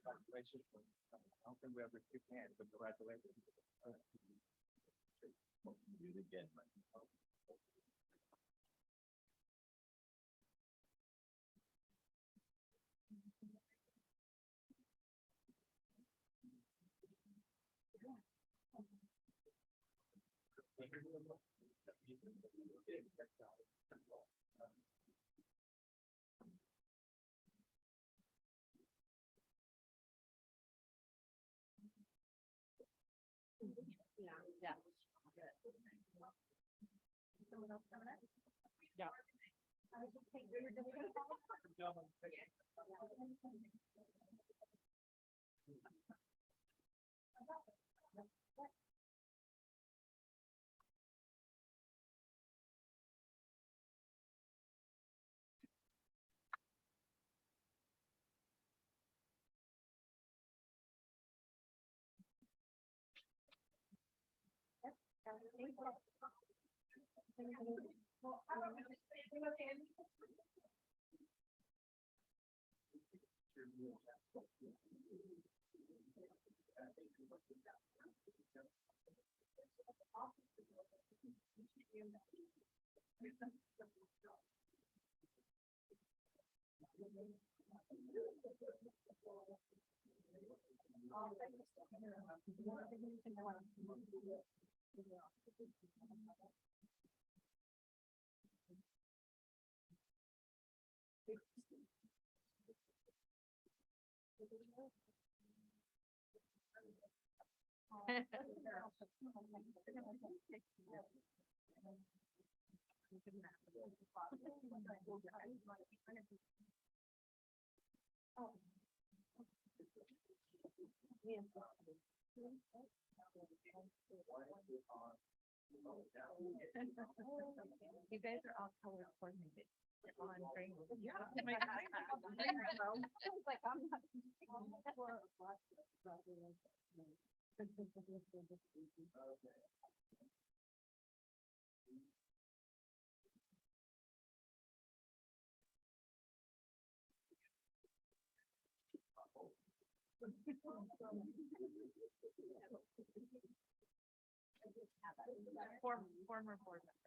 Speaker 8: Congratulations. I don't think we have to shake hands, but congratulations. Do it again.
Speaker 6: You guys are all color coordinated. On green. Former board member.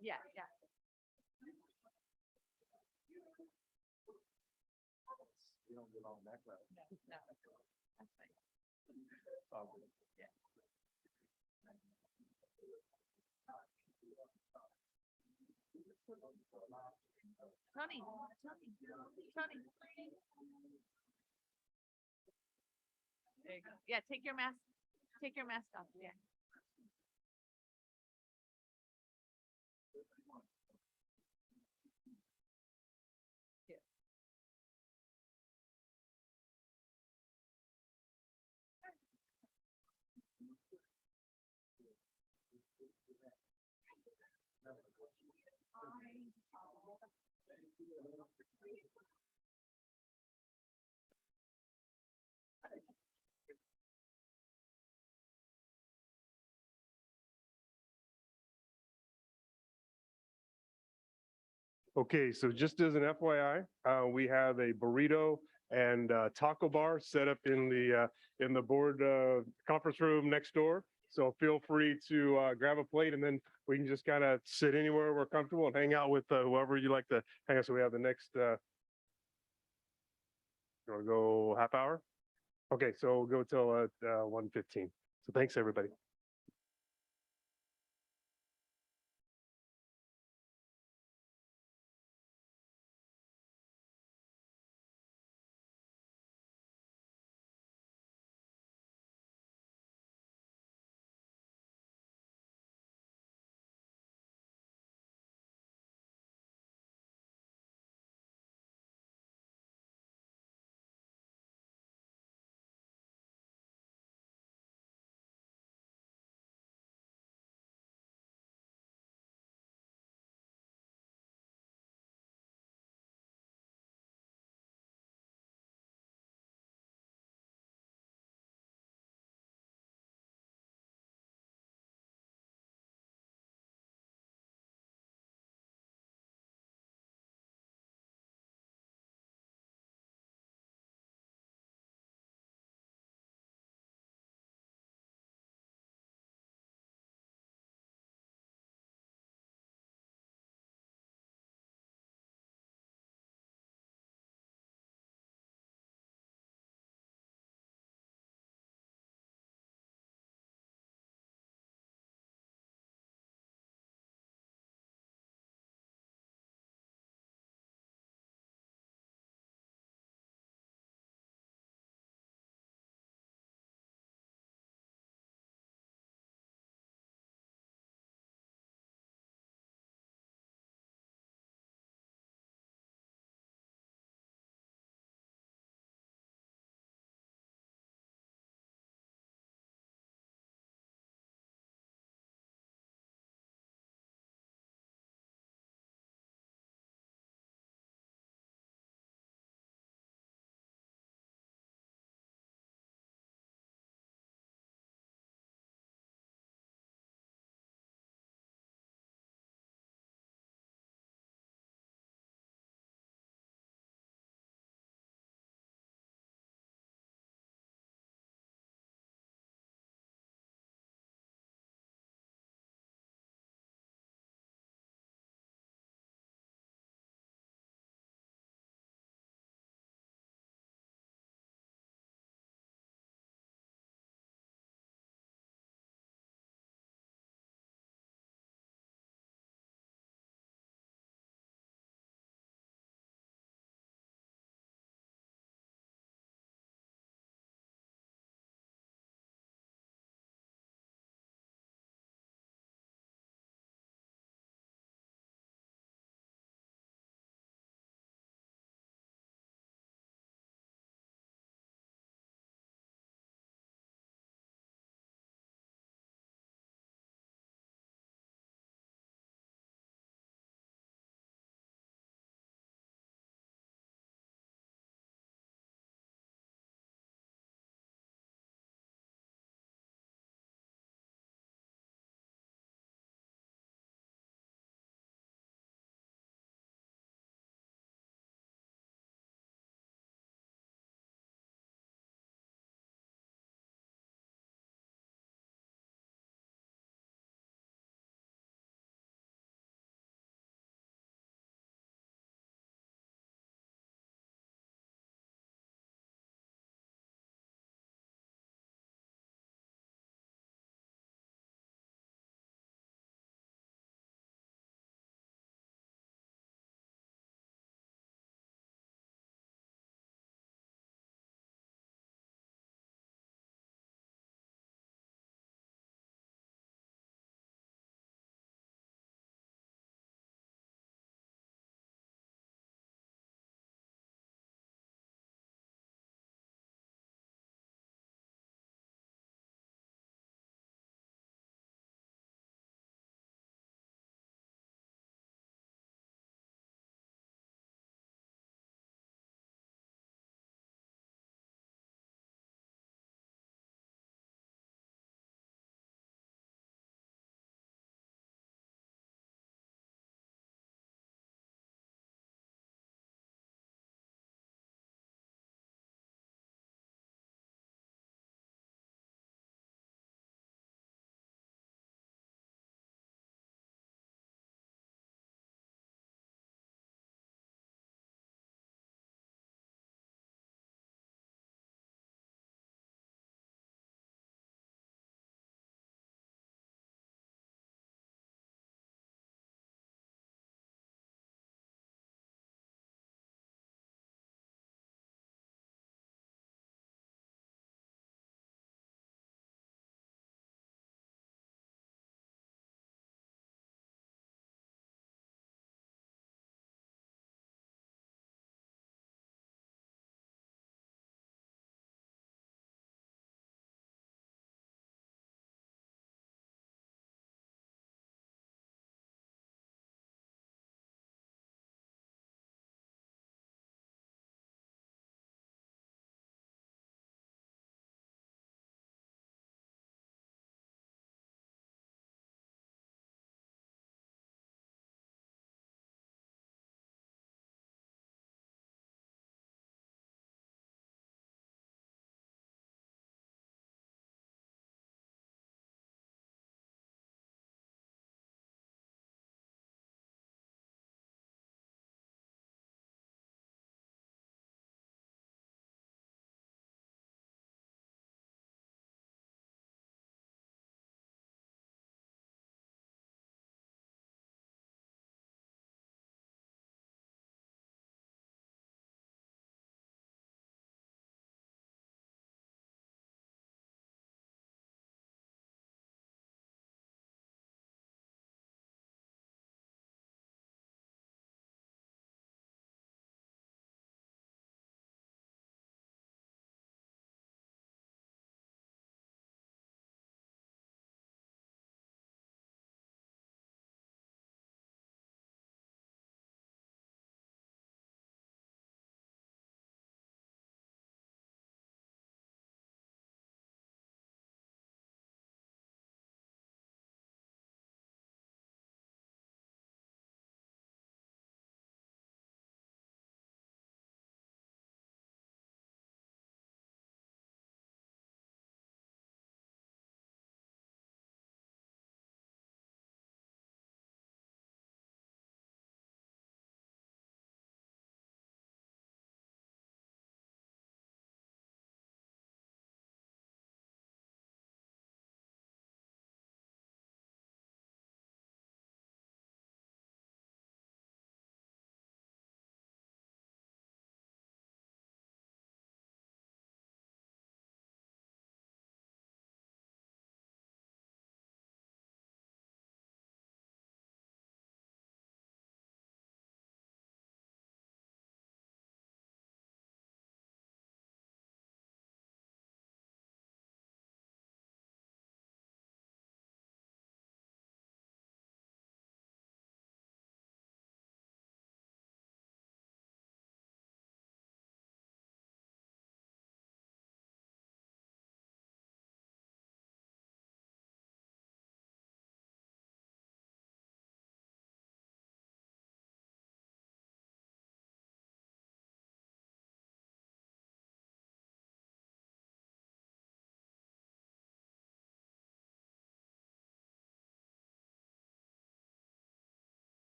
Speaker 6: Yeah, yeah.
Speaker 8: You don't belong that way.
Speaker 6: No, that's fine. Yeah. Tony. There you go. Yeah, take your mask off, yeah.
Speaker 7: Okay, so just as an FYI, we have a burrito and taco bar set up in the board conference room next door. So feel free to grab a plate and then we can just kind of sit anywhere we're comfortable and hang out with whoever you like to hang out. So we have the next, you want to go half hour? Okay, so we'll go till 1:15. So thanks, everybody.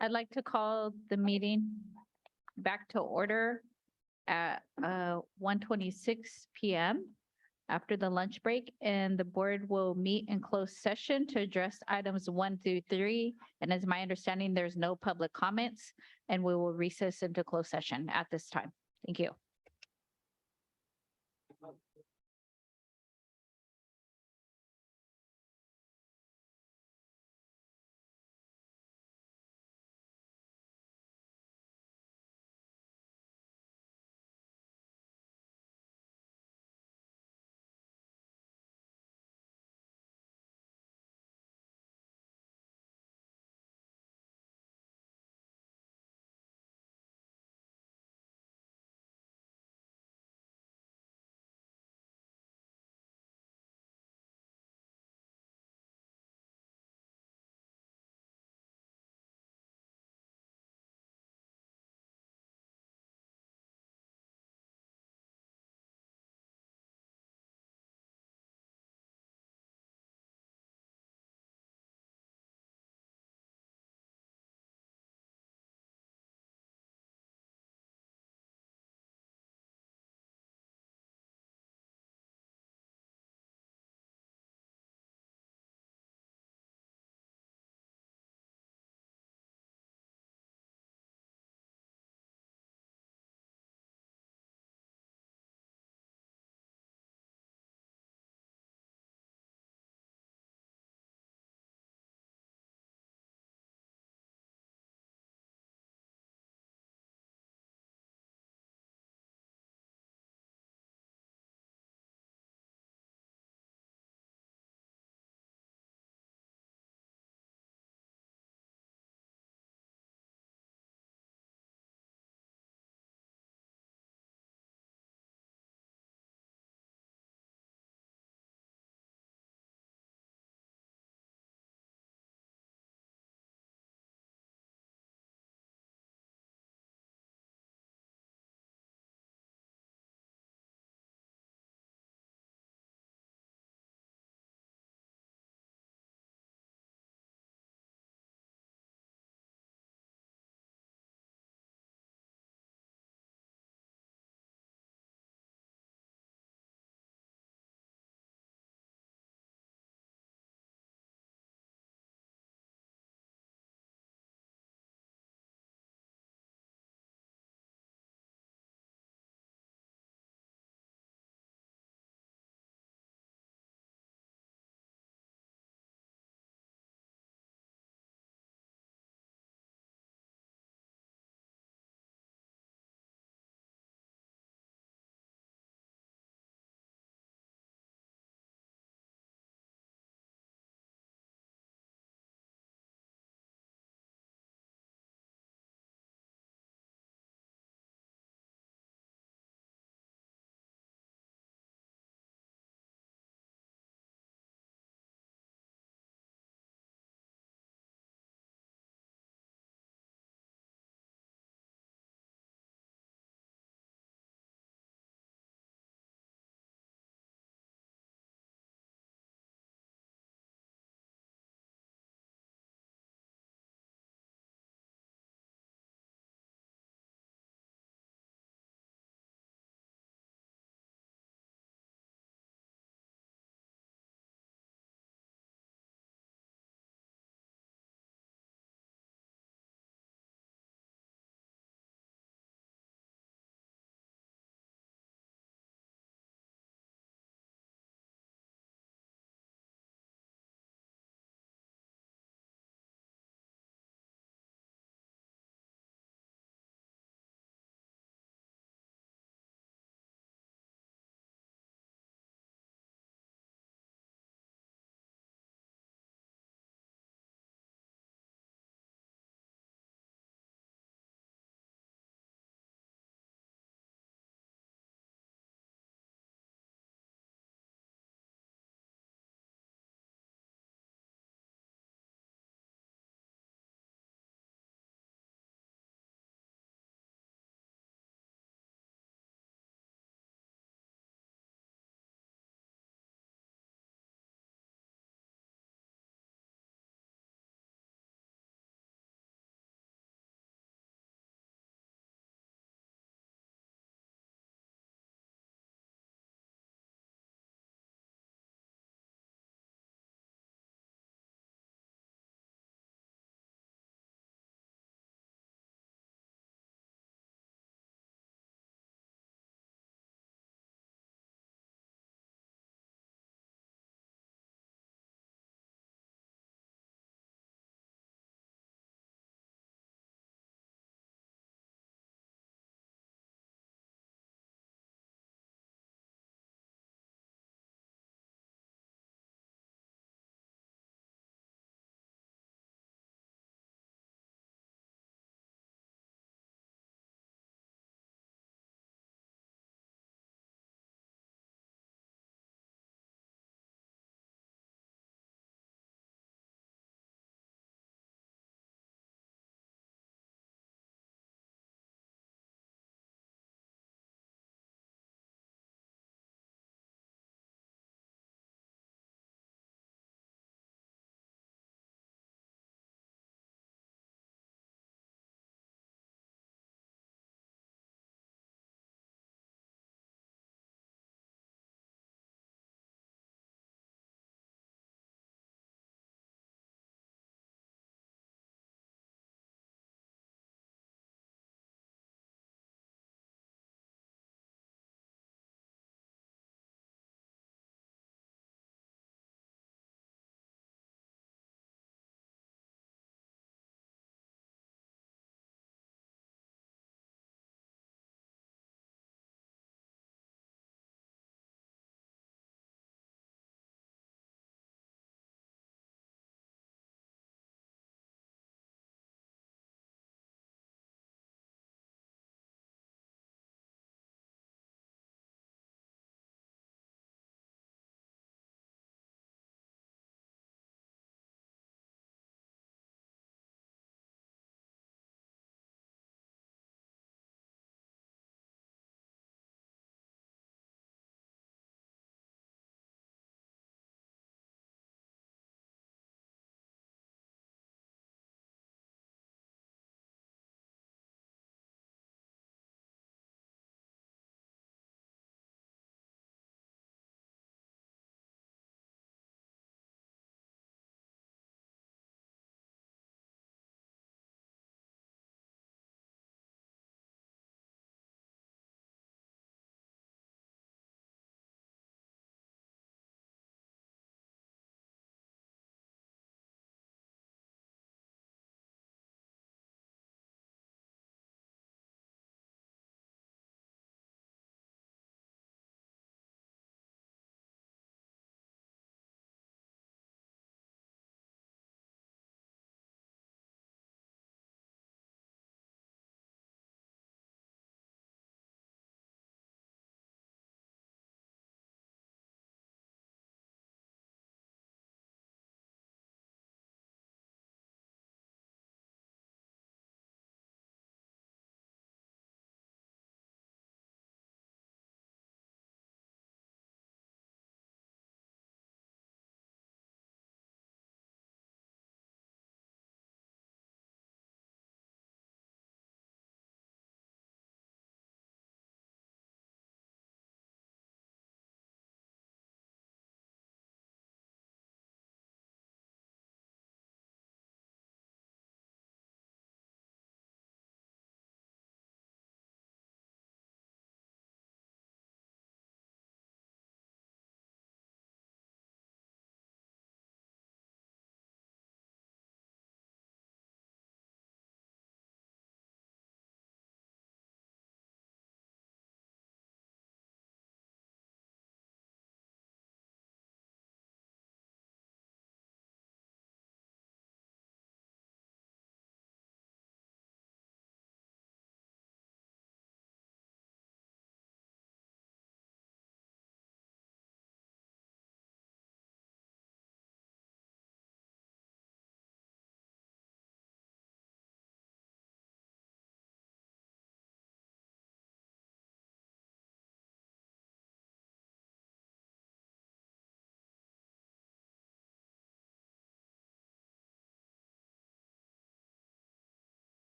Speaker 1: I'd like to call the meeting back to order at 1:26 PM after the lunch break, and the board will meet in closed session to address items 1 through 3. And as my understanding, there's no public comments, and we will recess into closed session at this time. Thank you.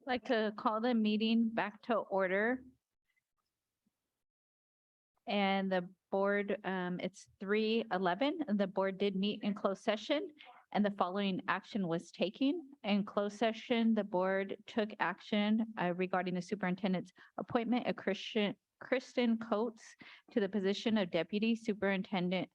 Speaker 1: Like to call the meeting back to order. And the board, it's 3:11. The board did meet in closed session and the following action was taken. In closed session, the board took action regarding the superintendent's appointment of Kristen Coates to the position of Deputy Superintendent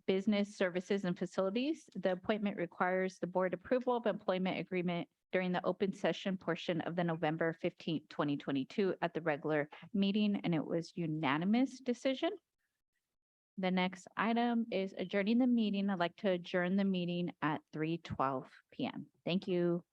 Speaker 1: Business Services and Facilities. The appointment requires the board approval of employment agreement during the open session portion of the November 15th, 2022 at the regular meeting, and it was unanimous decision. The next item is adjourning the meeting. I'd like to adjourn the meeting at 3:12 p.m. Thank you.